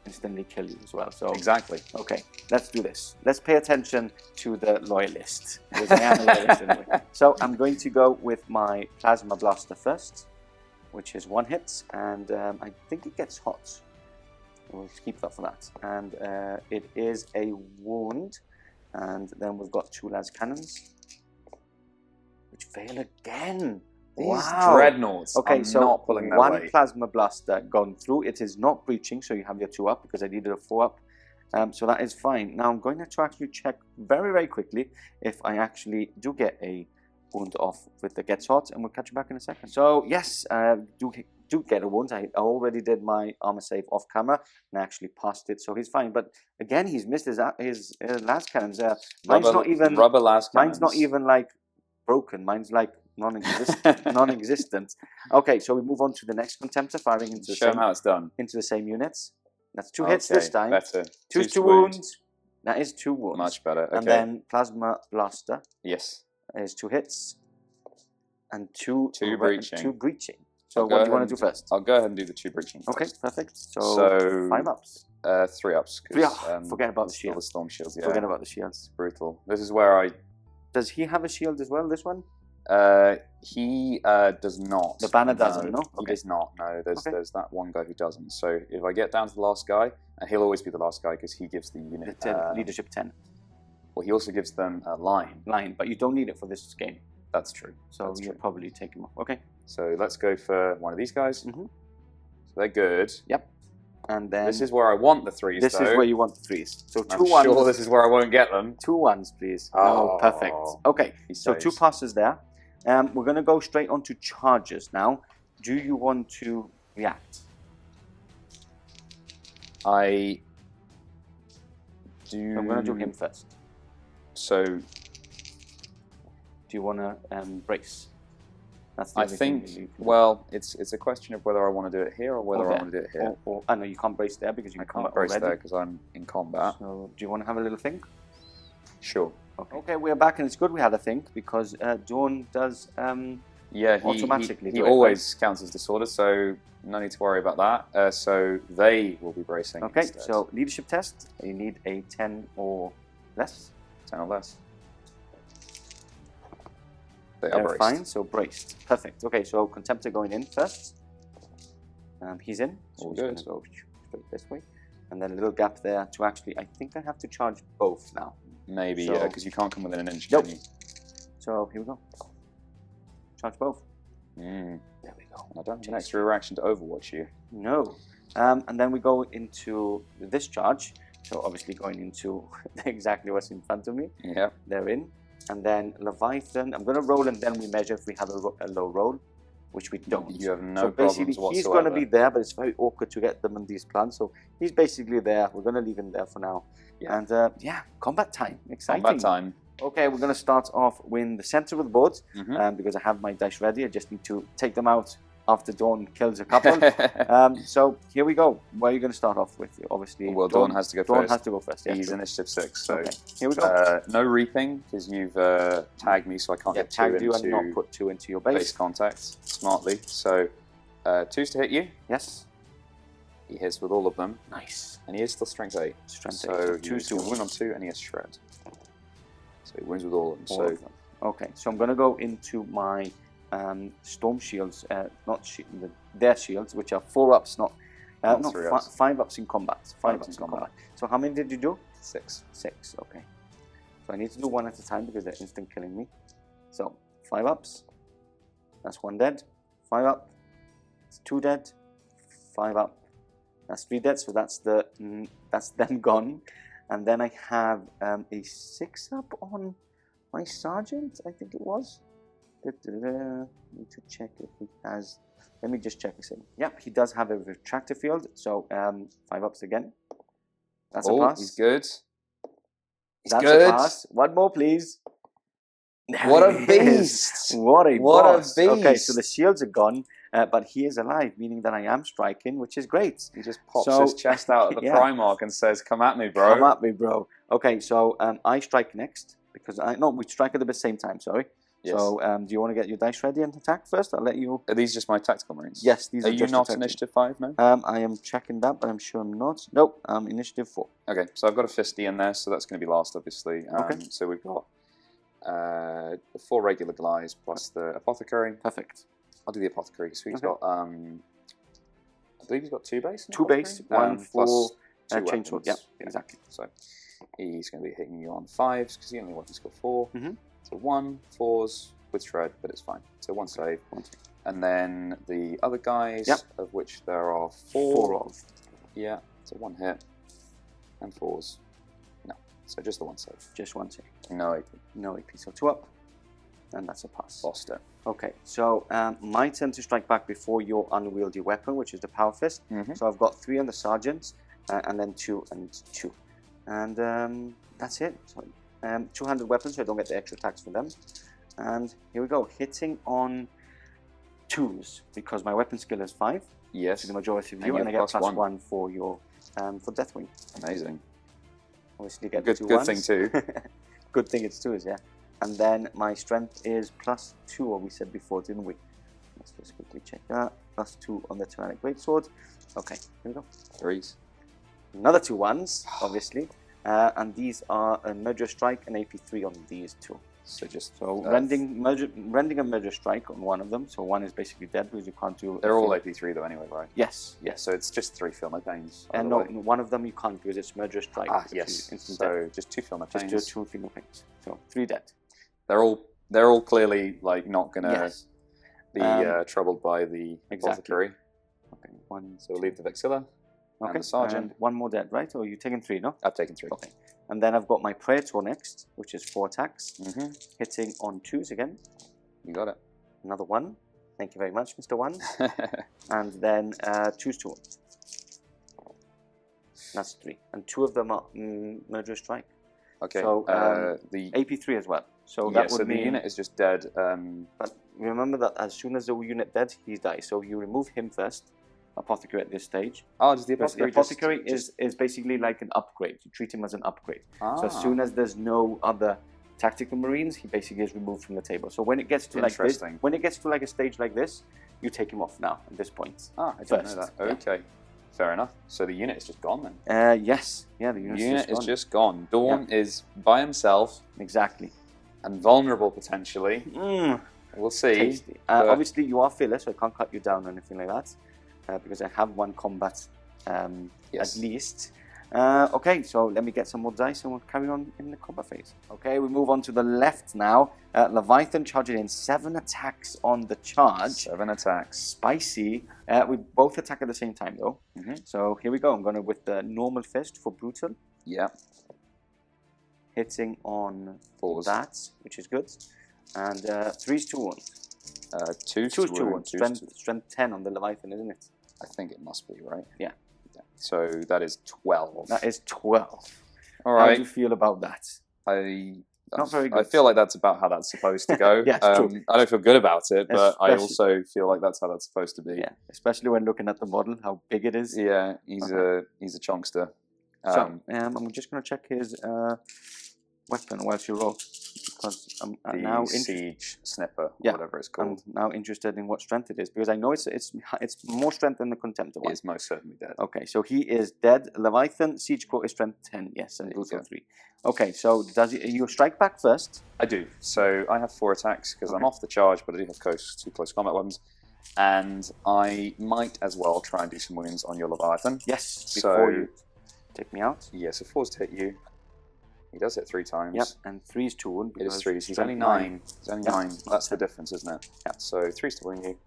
S3: instantly kill you as well. So
S2: Exactly.
S3: okay, let's do this. Let's pay attention to the loyalist. Because I am a loyalist anyway. So I'm going to go with my plasma blaster first, which is 1 hit, and I think it gets hot. We'll keep that for that. And it is a wound, and then we've got 2 las cannons, which fail again.
S2: These
S3: Wow.
S2: dreadnoughts
S3: Okay,
S2: are
S3: so
S2: not pulling their
S3: 1
S2: weight.
S3: plasma blaster gone through. It is not breaching, so you have your 2 up because I needed a 4 up. So that is fine. Now I'm going to actually check very, very quickly if I actually do get a wound off with the gets hot, and we'll catch you back in a second. So yes, do get a wound. I already did my armor save off camera and I actually passed it, so he's fine. But again, he's missed his last cannons. Mine's not even
S2: rubber las
S3: Mine's not
S2: cannons.
S3: even like broken. Mine's like non-existent. Okay, so we move on to the next contemptor, firing into
S2: Show him how it's done.
S3: the same units. That's 2 hits
S2: Okay,
S3: this time.
S2: Better.
S3: 2
S2: to
S3: wounds. That is 2 wounds.
S2: Much better. Okay.
S3: And then plasma blaster
S2: yes.
S3: is 2 hits and 2
S2: breaching.
S3: 2 breaching. So
S2: I'll go
S3: what do you
S2: ahead
S3: want to do
S2: and-
S3: first?
S2: I'll go ahead and do the 2 breaching.
S3: Okay, perfect. So,
S2: So,
S3: 5 ups.
S2: 3 ups.
S3: 3 ups. Forget about the
S2: still
S3: shield.
S2: the storm shields. Yeah.
S3: Forget about the shields.
S2: Brutal. This is where I.
S3: Does he have a shield as well? This one?
S2: He does not.
S3: The banner doesn't, no?
S2: He
S3: Okay.
S2: does not. No, there's
S3: Okay.
S2: there's that one guy who doesn't. So if I get down to the last guy, and he'll always be the last guy because he gives the unit.
S3: Leadership 10
S2: Well, he also gives them a line.
S3: line, but you don't need it for this game.
S2: That's true.
S3: So
S2: That's
S3: you'll
S2: true.
S3: probably take him off. Okay.
S2: So let's go for one of these guys.
S3: Mhm.
S2: So they're good.
S3: Yep. And then
S2: This is where I want the 3s.
S3: this
S2: though.
S3: is where you want the 3s. So 2
S2: I'm
S3: ones.
S2: sure this is where I won't get them.
S3: 2 ones, please.
S2: Oh.
S3: Perfect. Okay.
S2: He
S3: So 2
S2: saves.
S3: passes there. We're going to go straight on to charges now. Do you want to react?
S2: I do.
S3: I'm going to do him first.
S2: So
S3: Do you want to brace? That's the
S2: I
S3: only thing
S2: think.
S3: you can do.
S2: Well, it's a question of whether I want to do it here or whether I
S3: there.
S2: want to do it here.
S3: I know you can't brace there because you
S2: I
S3: can
S2: can't
S3: combat
S2: brace
S3: already.
S2: there because I'm in combat.
S3: So do you want to have a little think?
S2: Sure.
S3: Okay, we're back and it's good we had a think because Dawn does
S2: Yeah, he
S3: automatically
S2: he
S3: do it,
S2: always counts as disorder, so no need to worry about that. So they will be bracing.
S3: Okay,
S2: instead.
S3: so leadership test. You need a 10 or less.
S2: 10 or less. They are
S3: They're
S2: braced.
S3: fine, so braced. Perfect. Okay, so Contemptor going in first. He's in. So
S2: All
S3: he's going
S2: good.
S3: to go straight this way. And then a little gap there to actually, I think I have to charge both now.
S2: Maybe,
S3: So-
S2: yeah, because you can't come within an inch,
S3: Nope.
S2: can you?
S3: So here we go. Charge both.
S2: Mm.
S3: There we go.
S2: I don't have an extra reaction to Overwatch you.
S3: No. And then we go into the discharge. So obviously going into exactly what's in front of me.
S2: Yep.
S3: They're in. And then Leviathan, I'm going to roll and then we measure if we have a low roll, which we don't.
S2: You have no
S3: So basically,
S2: problems
S3: he's
S2: whatsoever.
S3: going to be there, but it's very awkward to get them in these plans. So he's basically there. We're going to leave him there for now.
S2: Yeah.
S3: And yeah, combat time. Exciting.
S2: Combat time.
S3: Okay, we're going to start off with the center of the board
S2: Mhm.
S3: because I have my dice ready. I just need to take them out after Dawn kills a couple. So here we go. Where are you going to start off with? Obviously,
S2: Well, Dawn has to go
S3: Dawn
S2: first.
S3: has to go first. Yeah,
S2: He's
S3: true.
S2: initiative 6, so
S3: Okay, here we go.
S2: no reaping because you've tagged me, so I can't
S3: Yeah,
S2: get
S3: tagged
S2: 2
S3: you and not
S2: into
S3: put 2 into your
S2: base
S3: base.
S2: contact smartly. So 2's to hit you.
S3: Yes.
S2: He hits with all of them,
S3: Nice.
S2: and he is still strength 8.
S3: Strength
S2: so
S3: 8.
S2: Two's to wound on 2, and he has shred. So he wounds with all of them.
S3: All
S2: So
S3: of them. Okay, so I'm going to go into my storm shields, their shields, which are 4-ups, not
S2: 3-ups.
S3: 5-ups in combat. 5-ups in
S2: in
S3: combat. So how many did you do?
S2: 6.
S3: 6, okay. So I need to do one at a time because they're instant killing me. So 5-ups, that's 1 dead. 5-up, it's 2 dead. 5-up, that's 3 dead. So that's them gone. And then I have a 6-up on my sergeant, I think it was. Need to check if he has. Let me just check this in. Yep, he does have a retractor field. So 5-ups again. That's a pass.
S2: He's good. He's
S3: That's
S2: good.
S3: a pass. One more, please. There
S2: What a
S3: it is.
S2: beast!
S3: What a
S2: What a
S3: boss. Okay, so
S2: beast.
S3: the shields are gone, but he is alive, meaning that I am striking, which is great.
S2: He just pops
S3: So-
S2: his chest out of the
S3: yeah.
S2: Primarch and says, "Come at me, bro."
S3: Come at me, bro. Okay, so I strike next because we strike at the same time. Sorry.
S2: Yes.
S3: So do you want to get your dice ready and attack first? I'll let you.
S2: Are these just my tactical marines?
S3: Yes, these are
S2: Are you
S3: just
S2: not
S3: attacking.
S2: initiative 5 now?
S3: I am checking that, but I'm sure I'm not. Nope, I'm initiative 4.
S2: Okay, so I've got a Fisty in there, so that's going to be last, obviously.
S3: Okay.
S2: So we've got the 4 regular guys plus the Apothecary.
S3: Perfect.
S2: I'll do the Apothecary, so he's
S3: Okay.
S2: got, I believe he's got 2 base. in
S3: 2 base,
S2: Apothecary?
S3: 1 for
S2: plus 2
S3: chainsword.
S2: weapons.
S3: Yeah, exactly.
S2: So he's going to be hitting you on 5s, because he only wants to score 4.
S3: Mhm.
S2: So 1, 4s with shred, but it's fine. So 1 save. And then the other guys,
S3: Yep.
S2: of which there are 4.
S3: 4 of.
S2: Yeah, so 1 hit. And 4s. No, so just the 1 save.
S3: Just 1 save.
S2: No AP.
S3: No AP, so 2 up. And that's a pass.
S2: Lost it.
S3: Okay, so my turn to strike back before your unwieldy weapon, which is the Power Fist.
S2: Mhm.
S3: So I've got 3 on the Sergeants, and then 2 and 2. And that's it. So 200 weapons, so I don't get the extra tax for them. And here we go, hitting on 2s, because my weapon skill is 5,
S2: Yes.
S3: to the majority of
S2: And
S3: you,
S2: you
S3: and I
S2: have
S3: get
S2: plus
S3: plus
S2: 1.
S3: 1 for your for Deathwing.
S2: Amazing.
S3: Obviously get
S2: Good-
S3: 2
S2: good
S3: ones.
S2: thing too.
S3: Good thing it's 2s, yeah. And then my strength is plus 2, what we said before, didn't we? Let's just quickly check that. Plus 2 on the Terranic Greatsword. Okay, here we go.
S2: 3s.
S3: Another 2 ones, obviously. And these are a Murder Strike and AP3 on these 2.
S2: So just
S3: So rending a Murder Strike on one of them. So one is basically dead because you can't do.
S2: they're all AP3 though, anyway, right?
S3: Yes,
S2: Yeah.
S3: yes.
S2: So it's just 3 Feel No Pains.
S3: And no, one of them you can't because it's Murder Strike.
S2: Ah,
S3: which
S2: yes.
S3: is instant
S2: So
S3: death.
S2: just 2 Feel No
S3: Just
S2: Pains.
S3: do 2 Final Pains. So 3 dead.
S2: They're all clearly like not gonna
S3: Yes.
S2: be troubled by the
S3: Exactly.
S2: Apothecary.
S3: Okay, 1.
S2: So we'll leave the Vexilla and
S3: Okay,
S2: the Sergeant.
S3: and 1 more dead, right? Or you taking 3, no?
S2: I've taken 3.
S3: Okay. And then I've got my Praetor next, which is 4 attacks,
S2: Mm-hmm.
S3: hitting on 2s again.
S2: You got it.
S3: Another 1. Thank you very much, Mr. 1. And then 2's 2. That's 3. And 2 of them are Murder Strike.
S2: Okay.
S3: So,
S2: the
S3: AP3 as well. So
S2: yeah,
S3: that would
S2: so the
S3: mean.
S2: unit is just dead.
S3: But remember that as soon as the unit dead, he dies. So you remove him first, Apothecary at this stage.
S2: Oh, does the
S3: Because the
S2: Apothecary
S3: Apothecary is basically like an upgrade. You treat him as an upgrade. So as
S2: Ah.
S3: soon as there's no other tactical marines, he basically is removed from the table. So when it gets to like this,
S2: Interesting.
S3: when it gets to like a stage like this, you take him off now at this point.
S2: Ah, I didn't know
S3: first,
S2: that.
S3: yeah.
S2: Okay, fair enough. So the unit is just gone then.
S3: Yes, yeah, the
S2: The
S3: unit's
S2: unit is
S3: gone.
S2: just gone. Dawn is by himself.
S3: Exactly.
S2: and vulnerable potentially. We'll see.
S3: Tasty. Obviously, you are fearless, so I can't cut you down or anything like that, because I have one combat at least. Okay, so let me get some more dice and we'll carry on in the combat phase. Okay, we move on to the left now. Leviathan charging in 7 attacks on the charge.
S2: 7 attacks.
S3: Spicy. We both attack at the same time though. So here we go. I'm going to with the normal fist for brutal.
S2: Yeah.
S3: Hitting on
S2: 4s.
S3: that, which is good. And 3's 2 wounds.
S2: 2's
S3: 2 wounds. Strength 10 on the Leviathan, isn't it?
S2: I think it must be, right?
S3: Yeah.
S2: So that is 12.
S3: That is 12.
S2: All right.
S3: How do you feel about that? Not very good.
S2: I feel like that's about how that's supposed to go.
S3: Yeah, it's true.
S2: I don't feel good about it, but I also feel like that's how that's supposed to be.
S3: Yeah, especially when looking at the model, how big it is.
S2: Yeah, he's a chonkster.
S3: I'm just going to check his weapon whilst you roll, because I'm now
S2: siege snipper, or whatever it's called.
S3: I'm now interested in what strength it is, because I know it's more strength than the Contemptor one.
S2: He is most certainly dead.
S3: Okay, so he is dead. Leviathan siege core is strength 10, yes, and brutal 3. Okay, so does you strike back first?
S2: I do. So I have 4 attacks because I'm off the charge, but I do have 2 close combat weapons, and I might as well try and do some wounds on your Leviathan.
S3: Yes, before you take me out.
S2: Yeah, so 4's to hit you. He does hit 3 times.
S3: Yep, and 3's to wound.
S2: It is 3. He's only 9. He's only 9. That's the difference, isn't it?
S3: Yeah.
S2: So 3's to wound you.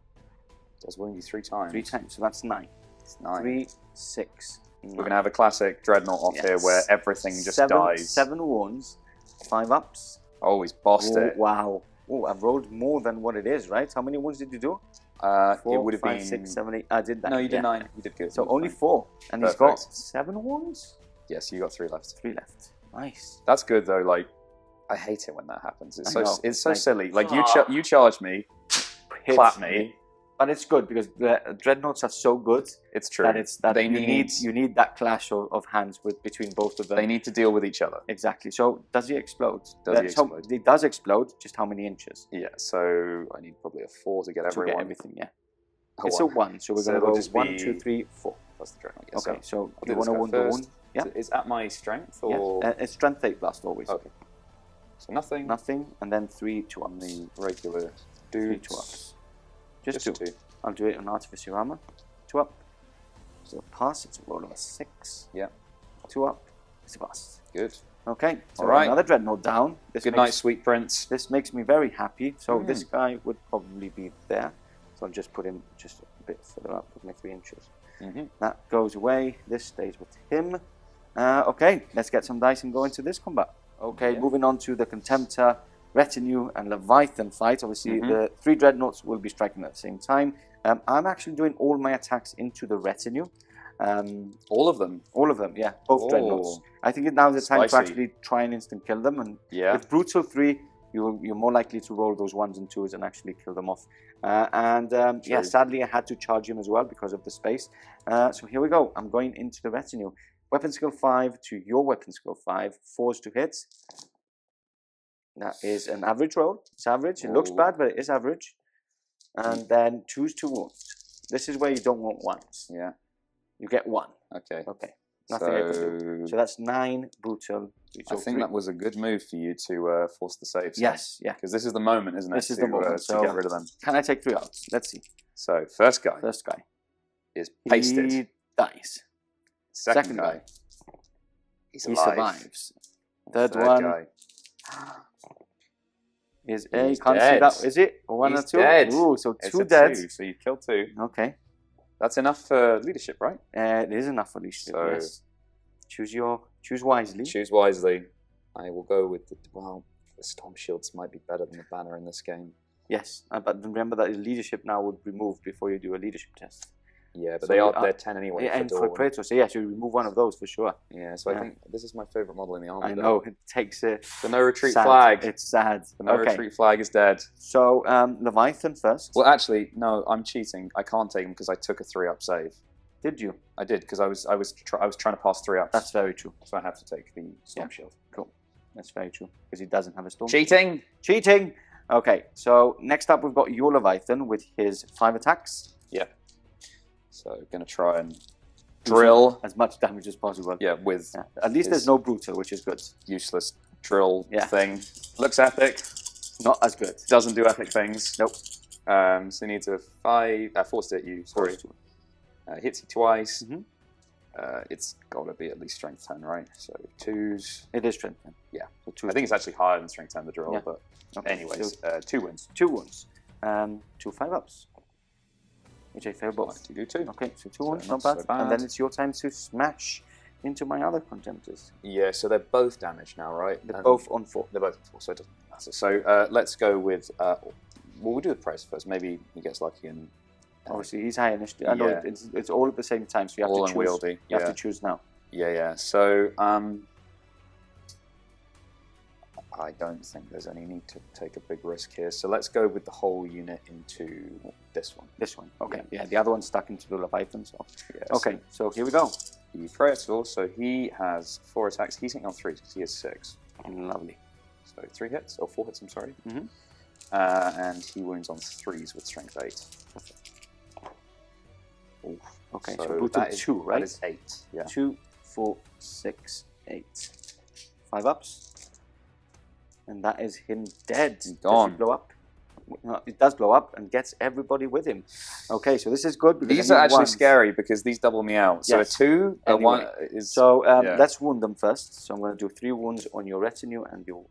S2: Does wound you 3 times.
S3: 3 times, so that's 9.
S2: It's 9.
S3: 3, 6, 9.
S2: We're going to have a classic Dreadnought off here where everything just dies.
S3: 7 wounds, 5 ups.
S2: Oh, he's bossed it.
S3: Wow. Oh, I've rolled more than what it is, right? How many wounds did you do?
S2: 4,
S3: it
S2: would have
S3: 5,
S2: been
S3: 6, 7, 8. I did that.
S2: No, you did 9. You did good.
S3: So only 4. And he's got 7 wounds?
S2: Yes, you got 3 left.
S3: 3 left. Nice.
S2: That's good though. Like, I hate it when that happens. It's so silly. Like you charge me, clap me,
S3: but it's good because the dreadnoughts are so good.
S2: It's true.
S3: That you need that clash of hands between both of them.
S2: They need to deal with each other.
S3: Exactly. So does he explode? It does explode. Just how many inches?
S2: Yeah. So I need probably a 4 to get everyone.
S3: Everything. Yeah. It's a 1. So we're going to go 1, 2, 3, 4.
S2: That's the dreadnought.
S3: Okay. So you want to wound the wound? Yeah.
S2: Is at my strength or?
S3: Yeah. It's strength 8 blast always.
S2: Okay. So nothing.
S3: Nothing, and then 3 2
S2: on the regular
S3: 3 2 ups. Just 2.
S2: 2.
S3: I'll do it on artificer armor. 2 up. So pass. It's a roll of a 6.
S2: Yeah.
S3: 2 up. It's a pass.
S2: Good.
S3: Okay. So
S2: all right.
S3: Another dreadnought down.
S2: Good night, sweet prince.
S3: This makes me very happy. So this guy would probably be there. So I'll just put him just a bit further up with my 3 inches. That goes away. This stays with him. Okay, let's get some dice and go into this combat. Okay, moving on to the Contemptor, Retinue, and Leviathan fight. Obviously, the 3 dreadnoughts will be striking at the same time. I'm actually doing all my attacks into the Retinue.
S2: All of them?
S3: All of them, yeah. Both dreadnoughts. I think now is the time to actually try and instant kill them. And with Brutal 3, you're more likely to roll those 1s and 2s and actually kill them off. Yeah, sadly I had to charge him as well because of the space. So here we go. I'm going into the Retinue. Weapon skill 5 to your weapon skill 5. 4s to hit. That is an average roll. It's average. It looks bad, but it is average. And then 2s to wounds. This is where you don't want 1s.
S2: Yeah.
S3: You get 1.
S2: Okay.
S3: Okay. Nothing I can do. So that's 9 brutal.
S2: I think that was a good move for you to force the save.
S3: Yes, yeah.
S2: Because this is the moment, isn't it?
S3: This is the moment.
S2: To get rid of them.
S3: Can I take 3 out? Let's see.
S2: So, first guy. Is pasted.
S3: He dies.
S2: Second guy. He
S3: survives. Third one
S2: guy.
S3: Is a. Can't see that. Is it? 1 or 2?
S2: Dead.
S3: Ooh, so 2 dead.
S2: 2, so you killed 2.
S3: Okay.
S2: That's enough for leadership, right?
S3: It is enough for leadership, yes. Choose wisely.
S2: Choose wisely. I will go with the Storm Shields might be better than the banner in this game.
S3: Yes, but remember that leadership now would be removed before you do a leadership test.
S2: Yeah, but they're 10 anyway.
S3: Yeah, and for Praetor, so yes, you remove 1 of those for sure.
S2: Yeah, so I think this is my favourite model in the army.
S3: I know, it takes it.
S2: The no retreat flag.
S3: It's sad.
S2: The no retreat flag is dead.
S3: So, Leviathan first.
S2: Well, actually, no, I'm cheating. I can't take him because I took a 3-up save.
S3: Did you?
S2: I did, because I was trying to pass 3 ups.
S3: That's very true.
S2: So I have to take the Storm Shield.
S3: Cool. That's very true, because he doesn't have a Storm
S2: Cheating!
S3: Shield. Cheating! Okay, so next up we've got your Leviathan with his 5 attacks.
S2: Yeah. So going to try and drill
S3: as much damage as possible.
S2: Yeah, with
S3: at least there's no brutal, which is good.
S2: Useless drill thing. Looks epic.
S3: Not as good.
S2: Doesn't do epic things.
S3: Nope.
S2: So he needs a 4 to hit you. Sorry. Hits you twice. It's got to be at least strength 10, right? So 2s.
S3: It is strength 10.
S2: Yeah.
S3: So 2.
S2: I think it's actually higher than strength 10 the drill, but
S3: okay.
S2: anyways,
S3: So
S2: 2 wounds.
S3: 2 wounds. 2 5-ups. Which I fail both.
S2: You do 2.
S3: Okay, so 2 wounds,
S2: not
S3: not
S2: so
S3: bad.
S2: bad.
S3: And then it's your time to smash into my other contemptors.
S2: Yeah, so they're both damaged now, right?
S3: They're both on 4.
S2: They're both on 4, so it doesn't matter. So let's go with. Well, we'll do the price first. Maybe he gets lucky and.
S3: Obviously, he's high initiative. I know it's all at the same time, so you have
S2: all
S3: to choose.
S2: Unwieldy.
S3: You have to choose now.
S2: Yeah. So I don't think there's any need to take a big risk here. So let's go with the whole unit into this one.
S3: This one. Okay. Yeah. The other one's stuck into the Leviathan. So.
S2: Yeah,
S3: okay. So here we go.
S2: The Praetor. So he has 4 attacks. He's hitting on 3 because he has 6.
S3: Lovely.
S2: So 3 hits or 4 hits. I'm sorry.
S3: Mm-hmm.
S2: And he wounds on 3s with strength 8. Oof.
S3: Okay.
S2: So
S3: So brutal 2, right?
S2: That is 8. Yeah.
S3: 2, 4, 6, 8. 5-ups. And that is him dead.
S2: Gone.
S3: Does it blow up? No, it does blow up and gets everybody with him. Okay, so this is good.
S2: These are actually scary because these double me out. So
S3: Yes.
S2: a 2, a
S3: Anyway.
S2: 1 is.
S3: So let's wound them first. So I'm going to do 3 wounds on your retinue and your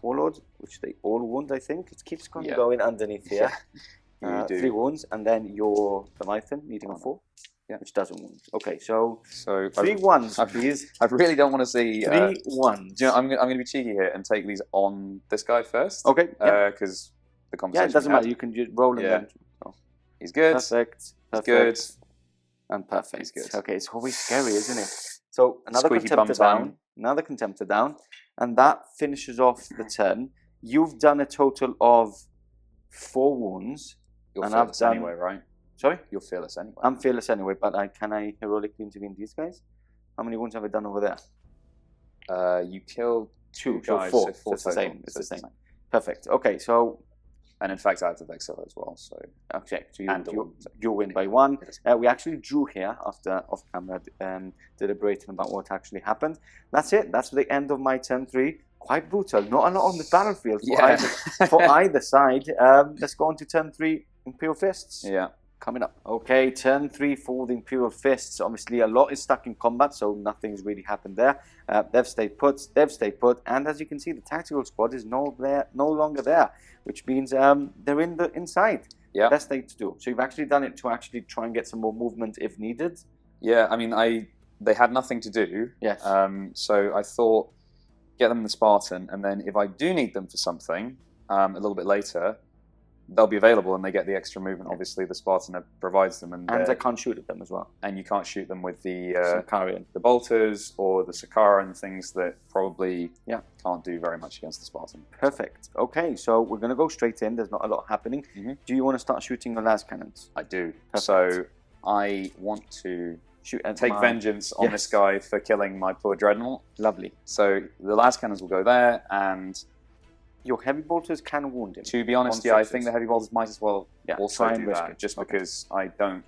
S3: Warlord, which they all wound, I think. It keeps going underneath here.
S2: You do.
S3: 3 wounds, and then your Leviathan needing a 4, which doesn't wound. Okay, so 3 ones, please.
S2: I really don't want to see
S3: 3 ones.
S2: Do you know, I'm going to be cheeky here and take these on this guy first.
S3: Okay.
S2: Because the conversation.
S3: Yeah, it doesn't matter. You can just roll and then. So.
S2: He's good.
S3: Perfect.
S2: Good.
S3: And perfect.
S2: He's good.
S3: Okay, it's always scary, isn't it? So another
S2: Squeaky
S3: Contemptor
S2: bum time.
S3: down. Another Contemptor down. And that finishes off the turn. You've done a total of 4 wounds.
S2: You're
S3: and
S2: fearless
S3: I've done...
S2: anyway, right?
S3: Sorry?
S2: You're fearless anyway.
S3: I'm fearless anyway, but can I heroically intervene these guys? How many wounds have I done over there?
S2: You killed 2
S3: so
S2: guys,
S3: 4.
S2: so 4
S3: it's the
S2: total.
S3: same. It's the same. Perfect. Okay, so...
S2: And in fact, I have the Vexel as well, so...
S3: Okay, so you win by 1. We actually drew here after off-camera deliberating about what actually happened. That's it. That's the end of my turn 3. Quite brutal. Not a lot on the battlefield for either side. Let's go on to turn 3, Imperial Fists.
S2: Yeah.
S3: Coming up. Okay, turn 3 for the Imperial Fists. Obviously, a lot is stuck in combat, so nothing's really happened there. They've stayed put, and as you can see, the tactical squad is no longer there, which means they're inside.
S2: Yeah.
S3: Best thing to do. So you've actually done it to actually try and get some more movement if needed.
S2: Yeah, I mean, they had nothing to do.
S3: Yes.
S2: So I thought, get them in the Spartan, and then if I do need them for something a little bit later, they'll be available and they get the extra movement. Obviously, the Spartan provides them, and
S3: I can't shoot at them as well.
S2: And you can't shoot them with the
S3: Sicarian,
S2: the bolters or the Sicarian, things that probably can't do very much against the Spartan.
S3: Perfect. Okay, so we're going to go straight in. There's not a lot happening. Do you want to start shooting your las cannons?
S2: I do.
S3: Perfect.
S2: So I want to take vengeance on this guy for killing my poor Dreadnought.
S3: Lovely.
S2: So the las cannons will go there, and
S3: your heavy bolters can wound him.
S2: To be honest, I think the heavy bolters might as well also do that, just
S3: okay.
S2: because I don't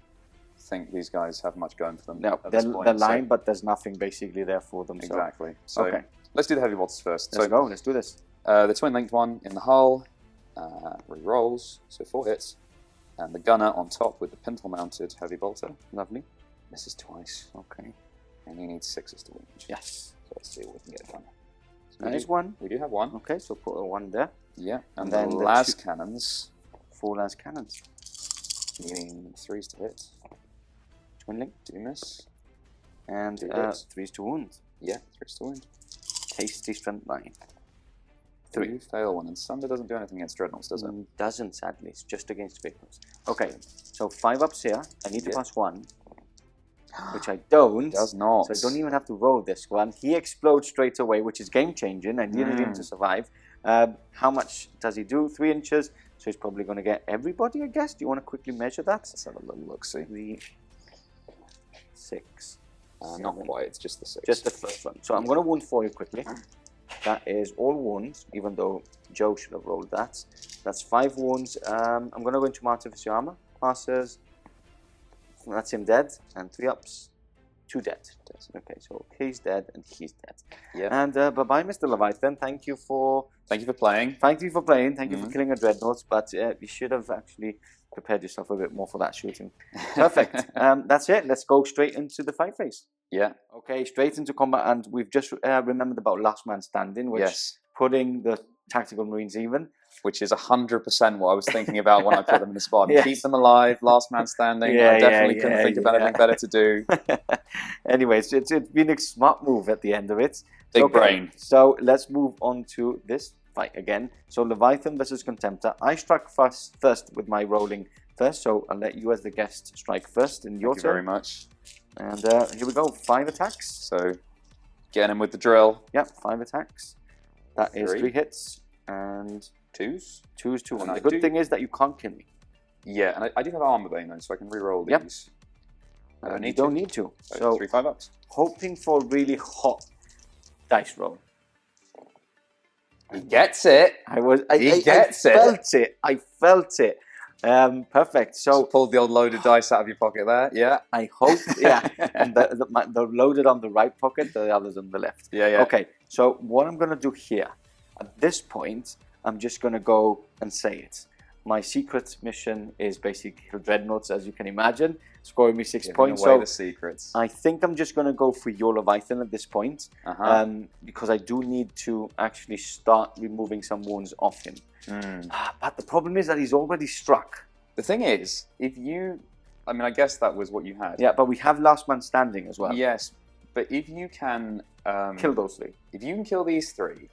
S2: think these guys have much going for them.
S3: No, they're lying, but there's nothing basically there for them.
S2: Exactly. So let's do the heavy bolters first.
S3: Let's go. Let's do this.
S2: The twin-linked one in the hull, re-rolls, so 4 hits, and the gunner on top with the pintle-mounted heavy bolter.
S3: Lovely.
S2: Misses twice.
S3: Okay.
S2: And he needs 6s to wound.
S3: Yes.
S2: So let's see what we can get done.
S3: So there's 1.
S2: We do have 1.
S3: Okay, so put a 1 there.
S2: Yeah, and then the las cannons.
S3: 4 las cannons.
S2: Needing 3s to hit.
S3: Twin link.
S2: 2 miss.
S3: And 3s to wound.
S2: Yeah, 3s to wound.
S3: Tasty strength 9.
S2: 3 fail 1, and Sunder doesn't do anything against Dreadnoughts, does it?
S3: Doesn't, sadly. It's just against victims. Okay, so 5 ups here. I need to pass 1. Which I don't.
S2: Does not.
S3: So I don't even have to roll this one. He explodes straight away, which is game-changing. I needed him to survive. How much does he do? 3 inches. So he's probably going to get everybody, I guess. Do you want to quickly measure that?
S2: Let's have a little look-see.
S3: 3, 6.
S2: Not quite, it's just the 6.
S3: Just the first one. So I'm going to wound for you quickly. That is all wounds, even though Joe should have rolled that. That's 5 wounds. I'm going to go into Artificer Armor. Passes. That's him dead. And 3 ups. 2 dead. Okay, so he's dead and he's dead.
S2: Yeah.
S3: And bye-bye, Mr. Leviathan. Thank you for
S2: playing.
S3: Thank you for playing. Thank you for killing a dreadnought. But you should have actually prepared yourself a bit more for that shooting. Perfect. That's it. Let's go straight into the fight phase.
S2: Yeah.
S3: Okay, straight into combat, and we've just remembered about last man standing, which putting the tactical marines even.
S2: Which is 100% what I was thinking about when I put them in the spot.
S3: Yes.
S2: Keep them alive, last man standing. I definitely couldn't think of anything better to do.
S3: Anyways, it's been a smart move at the end of it.
S2: Big brain.
S3: So let's move on to this fight again. So Leviathan versus Contemptor. I struck first with my rolling first, so I'll let you as the guest strike first in your turn.
S2: Thank you very much.
S3: And here we go, 5 attacks.
S2: So getting him with the drill.
S3: Yep, 5 attacks. That is 3 hits and
S2: 2s.
S3: 2s, 2, 1. The good thing is that you can't kill me.
S2: Yeah, and I do have armor bane though, so I can reroll these. I don't need
S3: you don't need to.
S2: So 3 5-ups.
S3: Hoping for a really hot dice roll.
S2: He gets it.
S3: I felt it. I felt it. Perfect. So
S2: pulled the old loaded dice out of your pocket there. Yeah.
S3: I hope. Yeah. And they're loaded on the right pocket. The others on the left.
S2: Yeah. Yeah.
S3: Okay. So what I'm gonna do here, at this point, I'm just gonna go and say it. My secret mission is basically kill dreadnoughts, as you can imagine, scoring me 6 points.
S2: So the secrets.
S3: I think I'm just going to go for your Leviathan at this point, because I do need to actually start removing some wounds off him. But the problem is that he's already struck.
S2: The thing is, I mean, I guess that was what you had.
S3: Yeah, but we have last man standing as well.
S2: Yes, but if you can
S3: kill those 3,
S2: if you can kill these 3,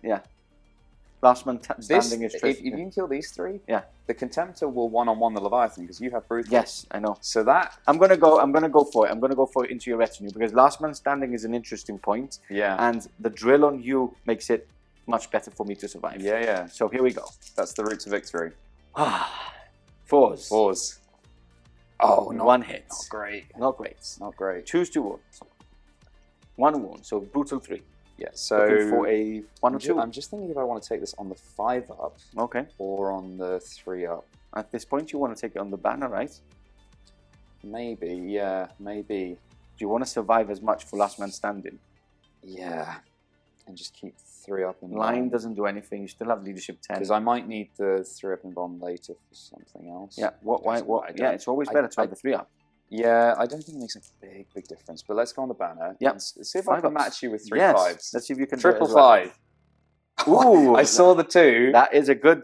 S3: last man standing is
S2: if you can kill these 3, the Contemptor will one-on-one the Leviathan because you have brutal.
S3: Yes, I know.
S2: So that
S3: I'm gonna go for it. I'm gonna go for it into your retinue because last man standing is an interesting point.
S2: Yeah.
S3: And the drill on you makes it much better for me to survive.
S2: Yeah, yeah.
S3: So here we go.
S2: That's the route to victory.
S3: 4s.
S2: 4s. Oh,
S3: 1 hit.
S2: Not great.
S3: Not great.
S2: Not great.
S3: Choose 2 wounds. 1 wound. So brutal 3.
S2: Yeah, so
S3: looking for a 1 or 2.
S2: I'm just thinking if I want to take this on the 5-up, or on the 3-up.
S3: At this point, you want to take it on the banner, right?
S2: Maybe, yeah, maybe.
S3: Do you want to survive as much for last man standing?
S2: Yeah, and just keep 3-up in
S3: line doesn't do anything. You still have leadership 10.
S2: Because I might need the 3-up in bond later for something else.
S3: Yeah. What? Yeah, it's always better to have the 3-up.
S2: Yeah, I don't think it makes a big difference. But let's go on the banner.
S3: Yeah.
S2: See if I can match you with 3
S3: yes.
S2: 5s.
S3: Let's see if you can.
S2: Triple 5. Ooh, I saw the 2.
S3: That is a good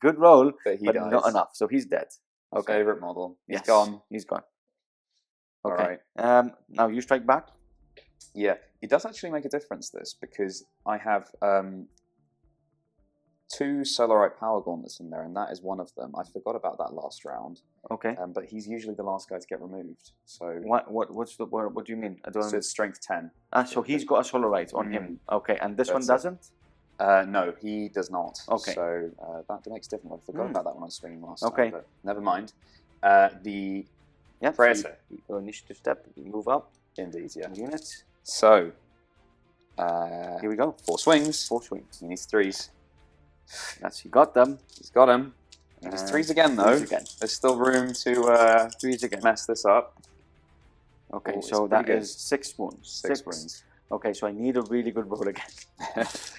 S3: good roll,
S2: but
S3: dies. Not enough. So he's dead.
S2: Okay. Favorite model. He's
S3: gone. He's gone. Okay. All right. Now you strike back.
S2: Yeah, it does actually make a difference. This because I have 2 Solarite Power Gauntlets in there, and that is one of them. I forgot about that last round.
S3: Okay.
S2: But he's usually the last guy to get removed. So
S3: what do you mean? I don't.
S2: So it's strength 10.
S3: So he's got a Solarite on him. Okay, and this one doesn't.
S2: No, he does not.
S3: Okay.
S2: So that makes it different. I forgot about that when I was swinging last time.
S3: Okay.
S2: But never mind. The Praetor.
S3: So initiative step. You move up.
S2: Indeed. Yeah.
S3: Unit.
S2: So.
S3: Here we go.
S2: 4 swings.
S3: 4 swings.
S2: He needs 3s.
S3: He got them.
S2: He's got them. He needs 3s again, though.
S3: 3s again.
S2: There's still room to
S3: 3s again.
S2: mess this up.
S3: Okay, so that is 6 wounds.
S2: 6 wounds.
S3: Okay, so I need a really good roll again.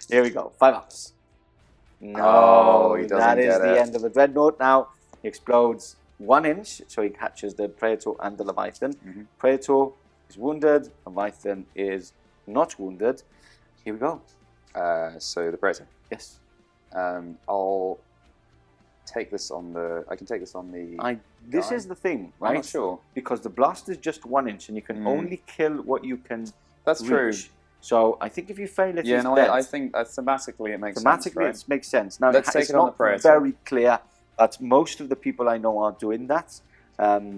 S3: Here we go. 5 ups.
S2: No, he doesn't
S3: that is
S2: get
S3: the
S2: it.
S3: end of the dreadnought. Now he explodes 1 inch, so he catches the Praetor and the Leviathan. Praetor is wounded. Leviathan is not wounded. Here we go.
S2: So the Praetor.
S3: Yes.
S2: I'll take this on the. I can take this on the.
S3: This is the thing, right?
S2: I'm not sure
S3: because the blast is just 1 inch, and you can only kill what you can.
S2: That's
S3: reach.
S2: true.
S3: So I think if you fail it,
S2: yeah,
S3: he's dead.
S2: I think thematically it makes
S3: sense.
S2: Thematically,
S3: it makes sense. Now
S2: let's take
S3: it's
S2: it on the
S3: not
S2: Praetor.
S3: very clear that most of the people I know are doing that.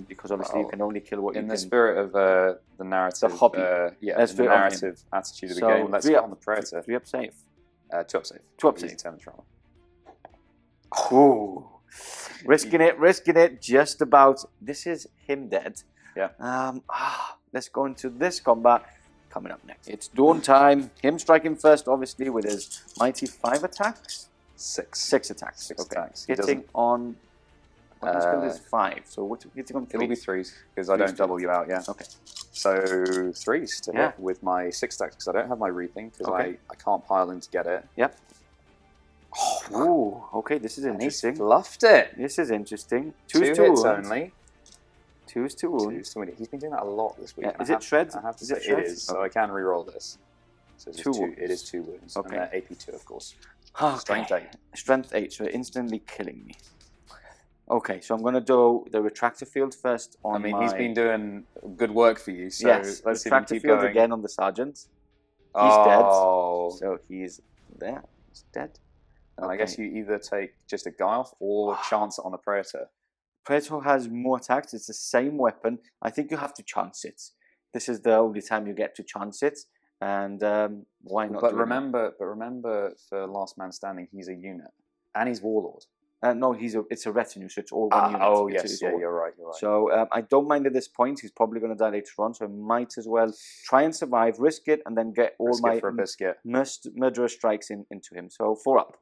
S3: Because obviously you can only kill what you can.
S2: In the spirit of the narrative,
S3: the hobby,
S2: the narrative attitude of the game. Let's go on the Praetor.
S3: 3 up save.
S2: 2 up save.
S3: 2 up save.
S2: Travel.
S3: Ooh, risking it. Just about. This is him dead.
S2: Yeah.
S3: Let's go into this combat. Coming up next, it's Dawn time. Him striking first, obviously, with his mighty 5 attacks. 6 attacks.
S2: 6
S3: okay.
S2: attacks.
S3: Hitting on. His skill is 5. So what's hitting on 3?
S2: It'll be 3s because I don't double you out. Yeah.
S3: Okay.
S2: So 3s to hit with my 6 stacks because I don't have my reaping because I can't pile in to get it.
S3: Yep. Oh, okay, this is
S2: And
S3: interesting.
S2: he's fluffed it.
S3: This is interesting.
S2: 2
S3: Twos to
S2: hits
S3: wound.
S2: only.
S3: 2s to wound.
S2: 2s to wound. He's been doing that a lot this week.
S3: Yeah. Is it shreds?
S2: I have to
S3: Is
S2: say
S3: it shreds?
S2: it is, so I can reroll this. So it's
S3: 2
S2: just it is 2 wounds.
S3: Okay.
S2: And they're AP2, of course.
S3: Okay.
S2: Strength 8.
S3: Strength 8, so instantly killing me. Okay, so I'm going to do the retractor field first on
S2: I mean, he's been doing good work for you, so
S3: yes,
S2: let's see if he can
S3: retractor
S2: keep
S3: field
S2: going.
S3: again on the sergeant. He's
S2: Oh.
S3: dead. So he's there. He's dead.
S2: And I guess you either take just a guy off or chance it on the Praetor.
S3: Praetor has more attacks. It's the same weapon. I think you have to chance it. This is the only time you get to chance it. And why not?
S2: But remember, for Last Man Standing, he's a unit, and he's Warlord.
S3: No, it's a retinue, so it's all one unit.
S2: Oh
S3: It's
S2: yes,
S3: all.
S2: you're right.
S3: So I don't mind at this point. He's probably going to die later on, so I might as well try and survive, risk it, and then get all
S2: Risk
S3: my
S2: it for a biscuit.
S3: murderous strikes into him. So 4 up.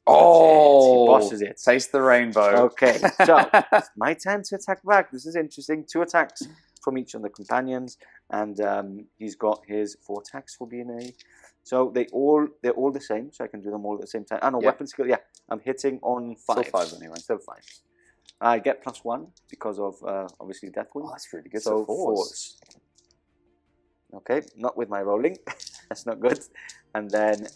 S2: Oh,
S3: he bosses it.
S2: Taste the rainbow.
S3: Okay, so it's my turn to attack back. This is interesting. 2 attacks from each of the companions, and he's got his 4 attacks for being a. So they're all the same, so I can do them all at the same time. And weapon skill, I'm hitting on 5.
S2: Still 5 anyway.
S3: Still 5. I get +1 because of obviously Deathwing.
S2: Oh, that's really good.
S3: So 4s. Okay, not with my rolling. That's not good. And then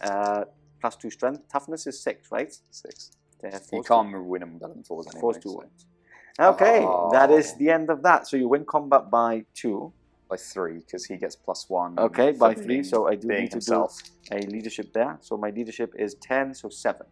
S3: +2 strength. Toughness is 6, right?
S2: 6.
S3: Therefore,
S2: You can't win them better than 4s anyway.
S3: 4s to 1. Okay, that is the end of that. So you win combat by 2.
S2: By 3, because he gets +1.
S3: Okay, by
S2: for
S3: 3. So I do
S2: being
S3: need to
S2: himself.
S3: do a leadership there. So my leadership is 10, so 7.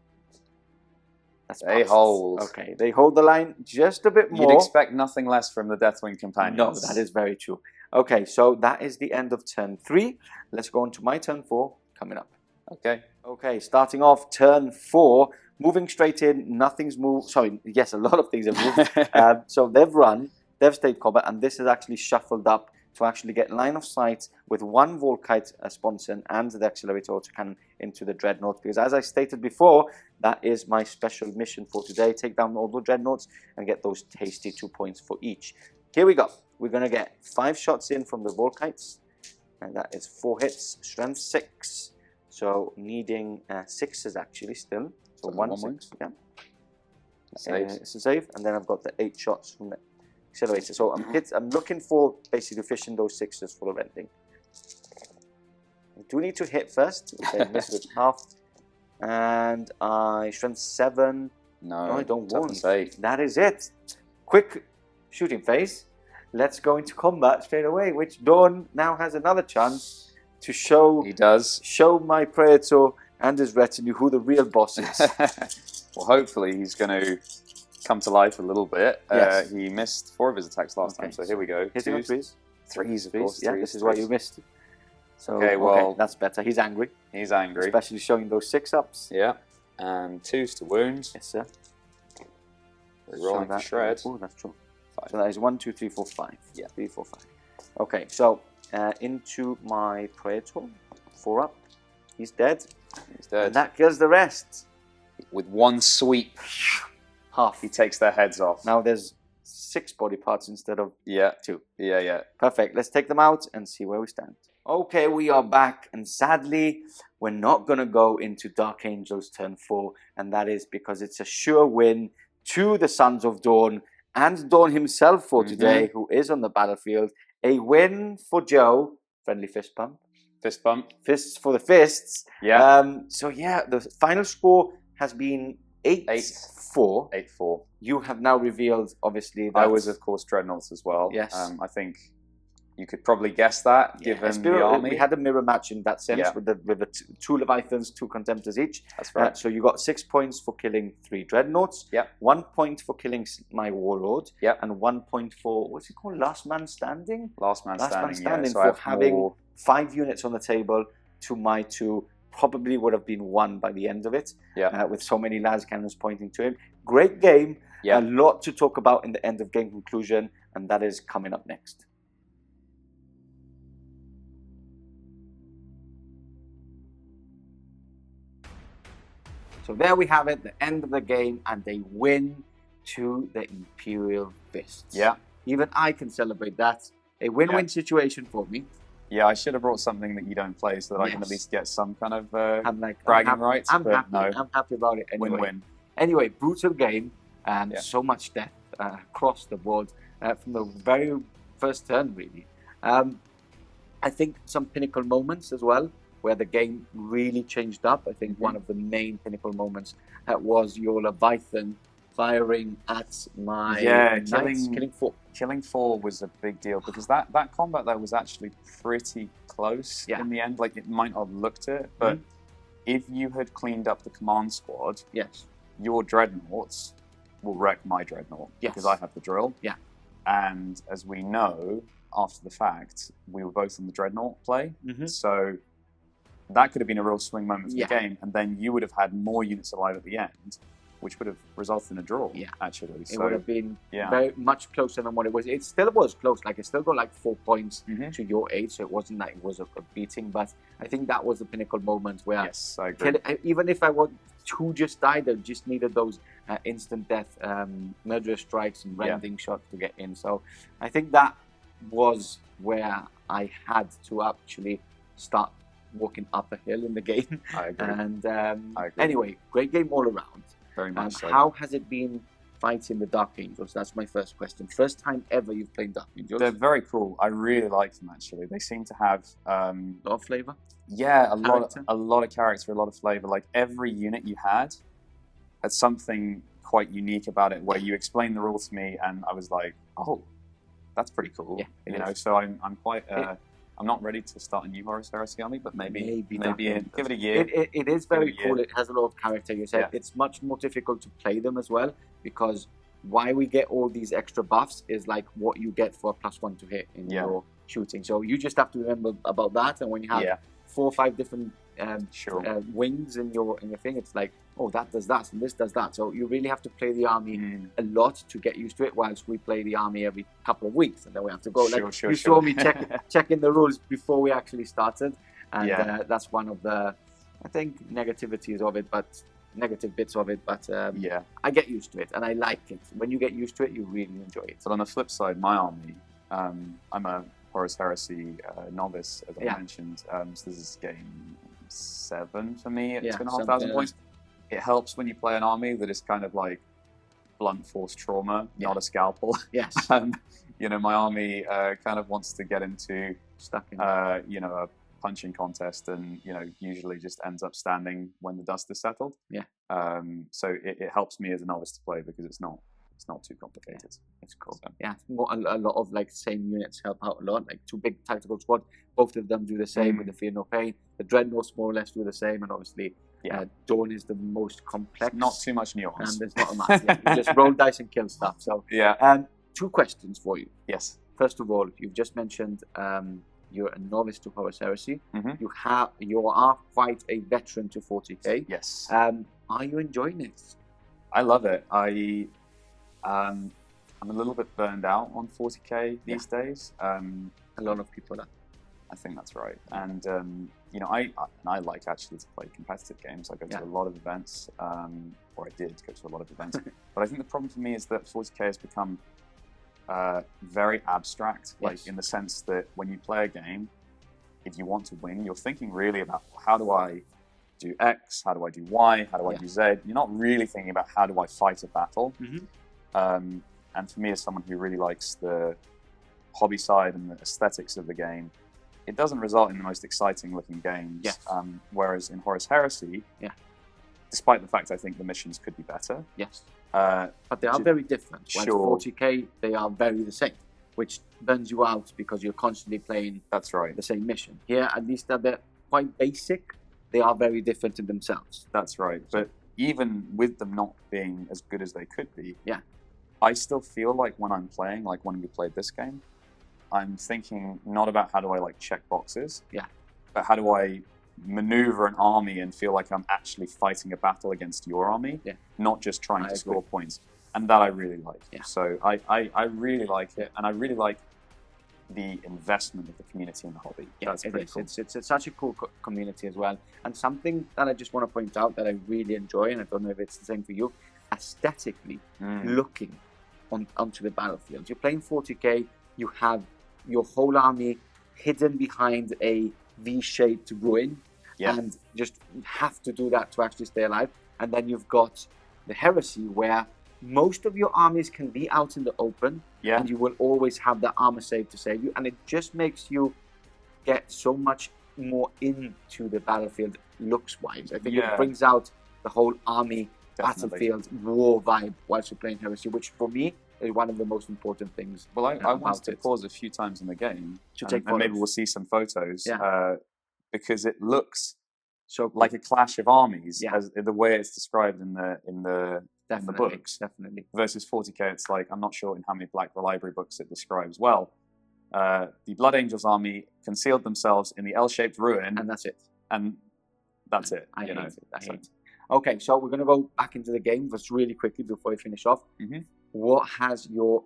S3: That's
S2: They
S3: passed.
S2: hold.
S3: Okay, they hold the line just a bit more.
S2: You'd expect nothing less from the Deathwing companions.
S3: No, that is very true. Okay, so that is the end of turn 3. Let's go on to my turn 4 coming up.
S2: Okay.
S3: Okay, starting off turn 4, moving straight in, nothing's moved. Sorry, yes, a lot of things have moved. So they've run, they've stayed combat, and this is actually shuffled up to actually get line of sight with 1 Volkite Sponson and the Accelerator Autocannon into the Dreadnought. Because as I stated before, that is my special mission for today. Take down all the Dreadnoughts and get those tasty 2 points for each. Here we go. We're going to get 5 shots in from the Volkites. And that is 4 hits, strength 6. So needing 6s actually still. So 1 6. Yeah. It's a save. And then I've got the 8 shots from the Accelerator. So I'm looking for basically fishing those 6s for the rending. I do need to hit first, which I missed with half. And I strength 7.
S2: No,
S3: I don't want.
S2: Toughness 8.
S3: That is it. Quick shooting phase. Let's go into combat straight away, which Dorn now has another chance to show.
S2: He does.
S3: Show my Praetor and his retinue who the real boss is.
S2: Well, hopefully he's going to come to life a little bit.
S3: Yes.
S2: He missed 4 of his attacks last time, so here we go.
S3: Hitting on 3s.
S2: 3s, of course.
S3: Yeah, this is why you missed. So,
S2: okay, well,
S3: that's better. He's angry.
S2: He's angry.
S3: Especially showing those 6-ups.
S2: Yeah, and 2s to wound.
S3: Yes, sir.
S2: We're rolling for shred.
S3: Oh, that's true.
S2: 5.
S3: So that is 1, 2, 3, 4, 5.
S2: Yeah.
S3: 3, 4, 5. Okay, so into my Praetor. 4 up. He's dead.
S2: He's dead.
S3: And that kills the rest.
S2: With 1 sweep,
S3: Half.
S2: he takes their heads off.
S3: Now there's 6 body parts instead of
S2: Yeah.
S3: 2.
S2: Yeah.
S3: Perfect. Let's take them out and see where we stand. Okay, we are back, and sadly, we're not going to go into Dark Angels turn 4, and that is because it's a sure win to the Sons of Dawn and Dawn himself for today, who is on the battlefield. A win for Joe. Friendly fist bump.
S2: Fist bump.
S3: Fists for the fists.
S2: Yeah.
S3: So yeah, the final score has been 8-4.
S2: 8-4.
S3: You have now revealed, obviously, that
S2: I was, of course, Dreadnoughts as well.
S3: Yes.
S2: I think you could probably guess that, given the army.
S3: We had a mirror match in that sense,
S2: Yeah.
S3: with the 2 Leviathans, 2 Contemptors each.
S2: That's right.
S3: So you got 6 points for killing 3 Dreadnoughts.
S2: Yep.
S3: 1 point for killing my Warlord.
S2: Yep.
S3: And 1 point for, what's it called? Last Man Standing?
S2: Last man standing, yeah. So I
S3: for
S2: have
S3: having
S2: more...
S3: 5 units on the table to my 2. Probably would have been 1 by the end of it.
S2: Yeah.
S3: With so many las cannons pointing to him. Great game.
S2: Yeah.
S3: A lot to talk about in the end of game conclusion, and that is coming up next. So there we have it, the end of the game, and they win to the Imperial Fists.
S2: Yeah.
S3: Even I can celebrate that. a win-win situation for me.
S2: Yeah, I should have brought something that you don't play so that I can at
S3: Yes.
S2: least get some kind of
S3: I'm
S2: bragging rights.
S3: I'm
S2: but
S3: happy.
S2: no,
S3: I'm happy about it anyway.
S2: win-win.
S3: Anyway, brutal game and
S2: Yeah.
S3: so much death across the board from the very first turn, really. I think some pinnacle moments as well, where the game really changed up. I think one of the main pinnacle moments was your Leviathan firing at my knights, killing 4.
S2: Killing 4 was a big deal because that combat there was actually pretty close in the end. Like, it might not have looked it, but if you had cleaned up the command squad,
S3: Yes.
S2: your dreadnoughts will wreck my dreadnought because I have the drill.
S3: Yeah.
S2: And as we know, after the fact, we were both on the dreadnought play, so that could have been a real swing moment for the game, and then you would have had more units alive at the end, which would have resulted in a draw, actually.
S3: It would have been very much closer than what it was. It still was close. Like, it still got like 4 points to your 8, so it wasn't like it was a beating. But I think that was the pinnacle moment where,
S2: yes, I agree.
S3: Even if I want 2 just died, I just needed those instant death, murderous strikes and rending shots to get in. So I think that was where I had to actually start walking up a hill in the game.
S2: I agree.
S3: And
S2: I agree.
S3: anyway, great game all around.
S2: Very much so.
S3: How has it been fighting the Dark Angels? That's my first question. First time ever you've played Dark Angels?
S2: They're very cool. I really like them, actually. They seem to have
S3: a lot of flavor.
S2: Yeah, a lot of character, a lot of flavor. Like, every unit you had something quite unique about it, where you explained the rule to me, and I was like, oh, that's pretty cool. Yeah, you know. So I'm quite. I'm not ready to start a new Horus Heresy army, but maybe give it a year.
S3: It is very cool. It has a lot of character. You said it's much more difficult to play them as well, because why we get all these extra buffs is like what you get for a +1 to hit in your shooting. So you just have to remember about that. And when you have 4 or 5 different wings in your thing, it's like, oh, that does that and this does that. So you really have to play the army a lot to get used to it, whilst we play the army every couple of weeks, and then we have to go. You saw me checking the rules before we actually started, and that's one of the, I think, negative bits of it, but I get used to it and I like it. When you get used to it, you really enjoy it.
S2: But on the flip side, my army, I'm a Horus Heresy novice, as I mentioned. So this is game 7 for me at 2,500 points. It helps when you play an army that is kind of like blunt force trauma, not a scalpel.
S3: Yes.
S2: You know, my army kind of wants to get into you know, a punching contest, and you know, usually just ends up standing when the dust is settled. Yeah. So it helps me as a novice to play because it's not too complicated.
S3: It's cool. So. Yeah, a lot of like same units help out a lot. Like 2 big tactical squad, both of them do the same with the Fear No Pain. The Dreadnoughts more or less do the same, and obviously Dorn is the most complex.
S2: Not too much nuance.
S3: And there's not a math. You just roll dice and kill stuff. So 2 questions for you.
S2: Yes.
S3: First of all, you've just mentioned you're a novice to Horus Heresy. You are quite a veteran to 40k.
S2: Yes.
S3: Are you enjoying it?
S2: I love it. I'm a little bit burned out on 40k these days.
S3: A lot of people are.
S2: I think that's right. And you know, I like actually to play competitive games. I go to a lot of events, or I did go to a lot of events. But I think the problem for me is that 40k has become very abstract, like in the sense that when you play a game, if you want to win, you're thinking really about, how do I do X, how do I do Y, how do I do Z? You're not really thinking about, how do I fight a battle? And for me, as someone who really likes the hobby side and the aesthetics of the game, it doesn't result in the most exciting looking games. Whereas in Horus Heresy, despite the fact I think the missions could be better,
S3: but they are very different. While 40k, they are very the same, which burns you out because you're constantly playing the same mission. Here, at least they're quite basic. They are very different in themselves.
S2: That's right. But even with them not being as good as they could be, I still feel like when I'm playing, like when we played this game, I'm thinking not about how do I like check boxes, but how do I maneuver an army and feel like I'm actually fighting a battle against your army, not just trying to score points. And that I really like. So I really like it, and I really like the investment of the community in the hobby. That's pretty cool.
S3: It's such a cool community as well. And something that I just want to point out that I really enjoy, and I don't know if it's the same for you, aesthetically looking onto the battlefield. You're playing 40k, you have your whole army hidden behind a V-shaped ruin, and just have to do that to actually stay alive. And then you've got the Heresy, where most of your armies can be out in the open, and you will always have that armor save to save you, and it just makes you get so much more into the battlefield looks-wise. I think it brings out the whole army battlefield war vibe whilst you're playing Heresy, which for me is one of the most important things.
S2: Well, I wanted to pause a few times in the game, and maybe we'll see some photos, because it looks
S3: so
S2: like a clash of armies, as the way it's described in the books.
S3: Definitely.
S2: Versus 40k, it's like, I'm not sure in how many Black Library books it describes. Well, the Blood Angels army concealed themselves in the L-shaped ruin,
S3: and that's it.
S2: And that's it.
S3: I hate it. Okay, so we're going to go back into the game just really quickly before we finish off. What has your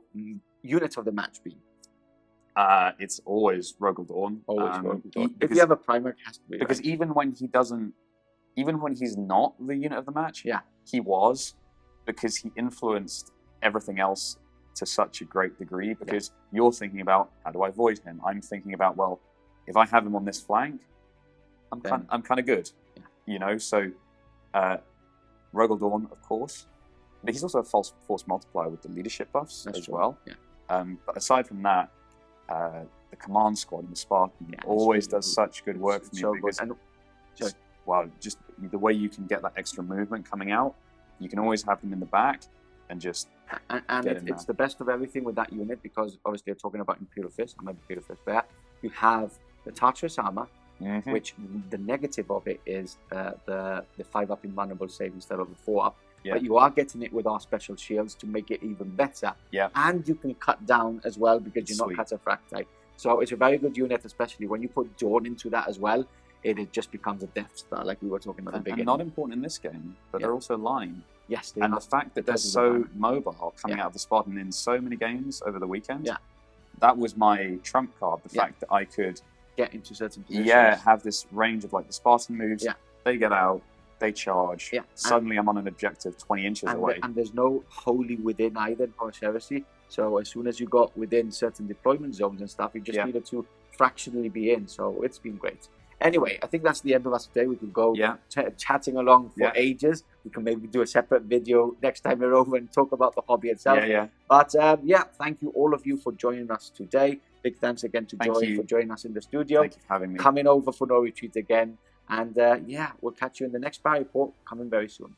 S3: unit of the match been?
S2: It's always Rogal Dorn.
S3: Always Rogal Dorn. If you have a primer, it has to be.
S2: Because even when he's not the unit of the match, he was, because he influenced everything else to such a great degree. Because you're thinking about, how do I avoid him? I'm thinking about, well, if I have him on this flank, I'm kind of good. You know, so Rogal Dorn, of course, but he's also a force multiplier with the leadership buffs as well. But aside from that, the command squad and the Spartan always does such good work for me, because just the way you can get that extra movement coming out, you can always have them in the back and just
S3: it's the best of everything with that unit, because obviously you're talking about Imperial Fists. I'm an Imperial Fist player. You have the Tartarus armor, which the negative of it is the 5-up invulnerable save instead of the 4-up. But you are getting it with our special shields to make it even better. And you can cut down as well, because you're not Cataphractii. So it's a very good unit, especially when you put Dorn into that as well. It just becomes a Death Star, like we were talking about at the beginning.
S2: And not important in this game, but they're also line.
S3: Yes,
S2: and the fact that they're so mobile, coming out of the Spartan in so many games over the weekend, that was my trump card. The fact that I could
S3: get into certain positions.
S2: Have this range of like the Spartan moves. They get out, they charge. Suddenly I'm on an objective 20 inches away.
S3: And there's no wholly within either in Horus Heresy. So as soon as you got within certain deployment zones and stuff, you just needed to fractionally be in. So it's been great. Anyway, I think that's the end of us today. We could go chatting along for ages. We can maybe do a separate video next time we're over and talk about the hobby itself. But thank you all of you for joining us today. Big thanks again to Joy for joining us in the studio.
S2: Thank you for having me.
S3: Coming over for No Retreat again. And we'll catch you in the next Barry Report coming very soon.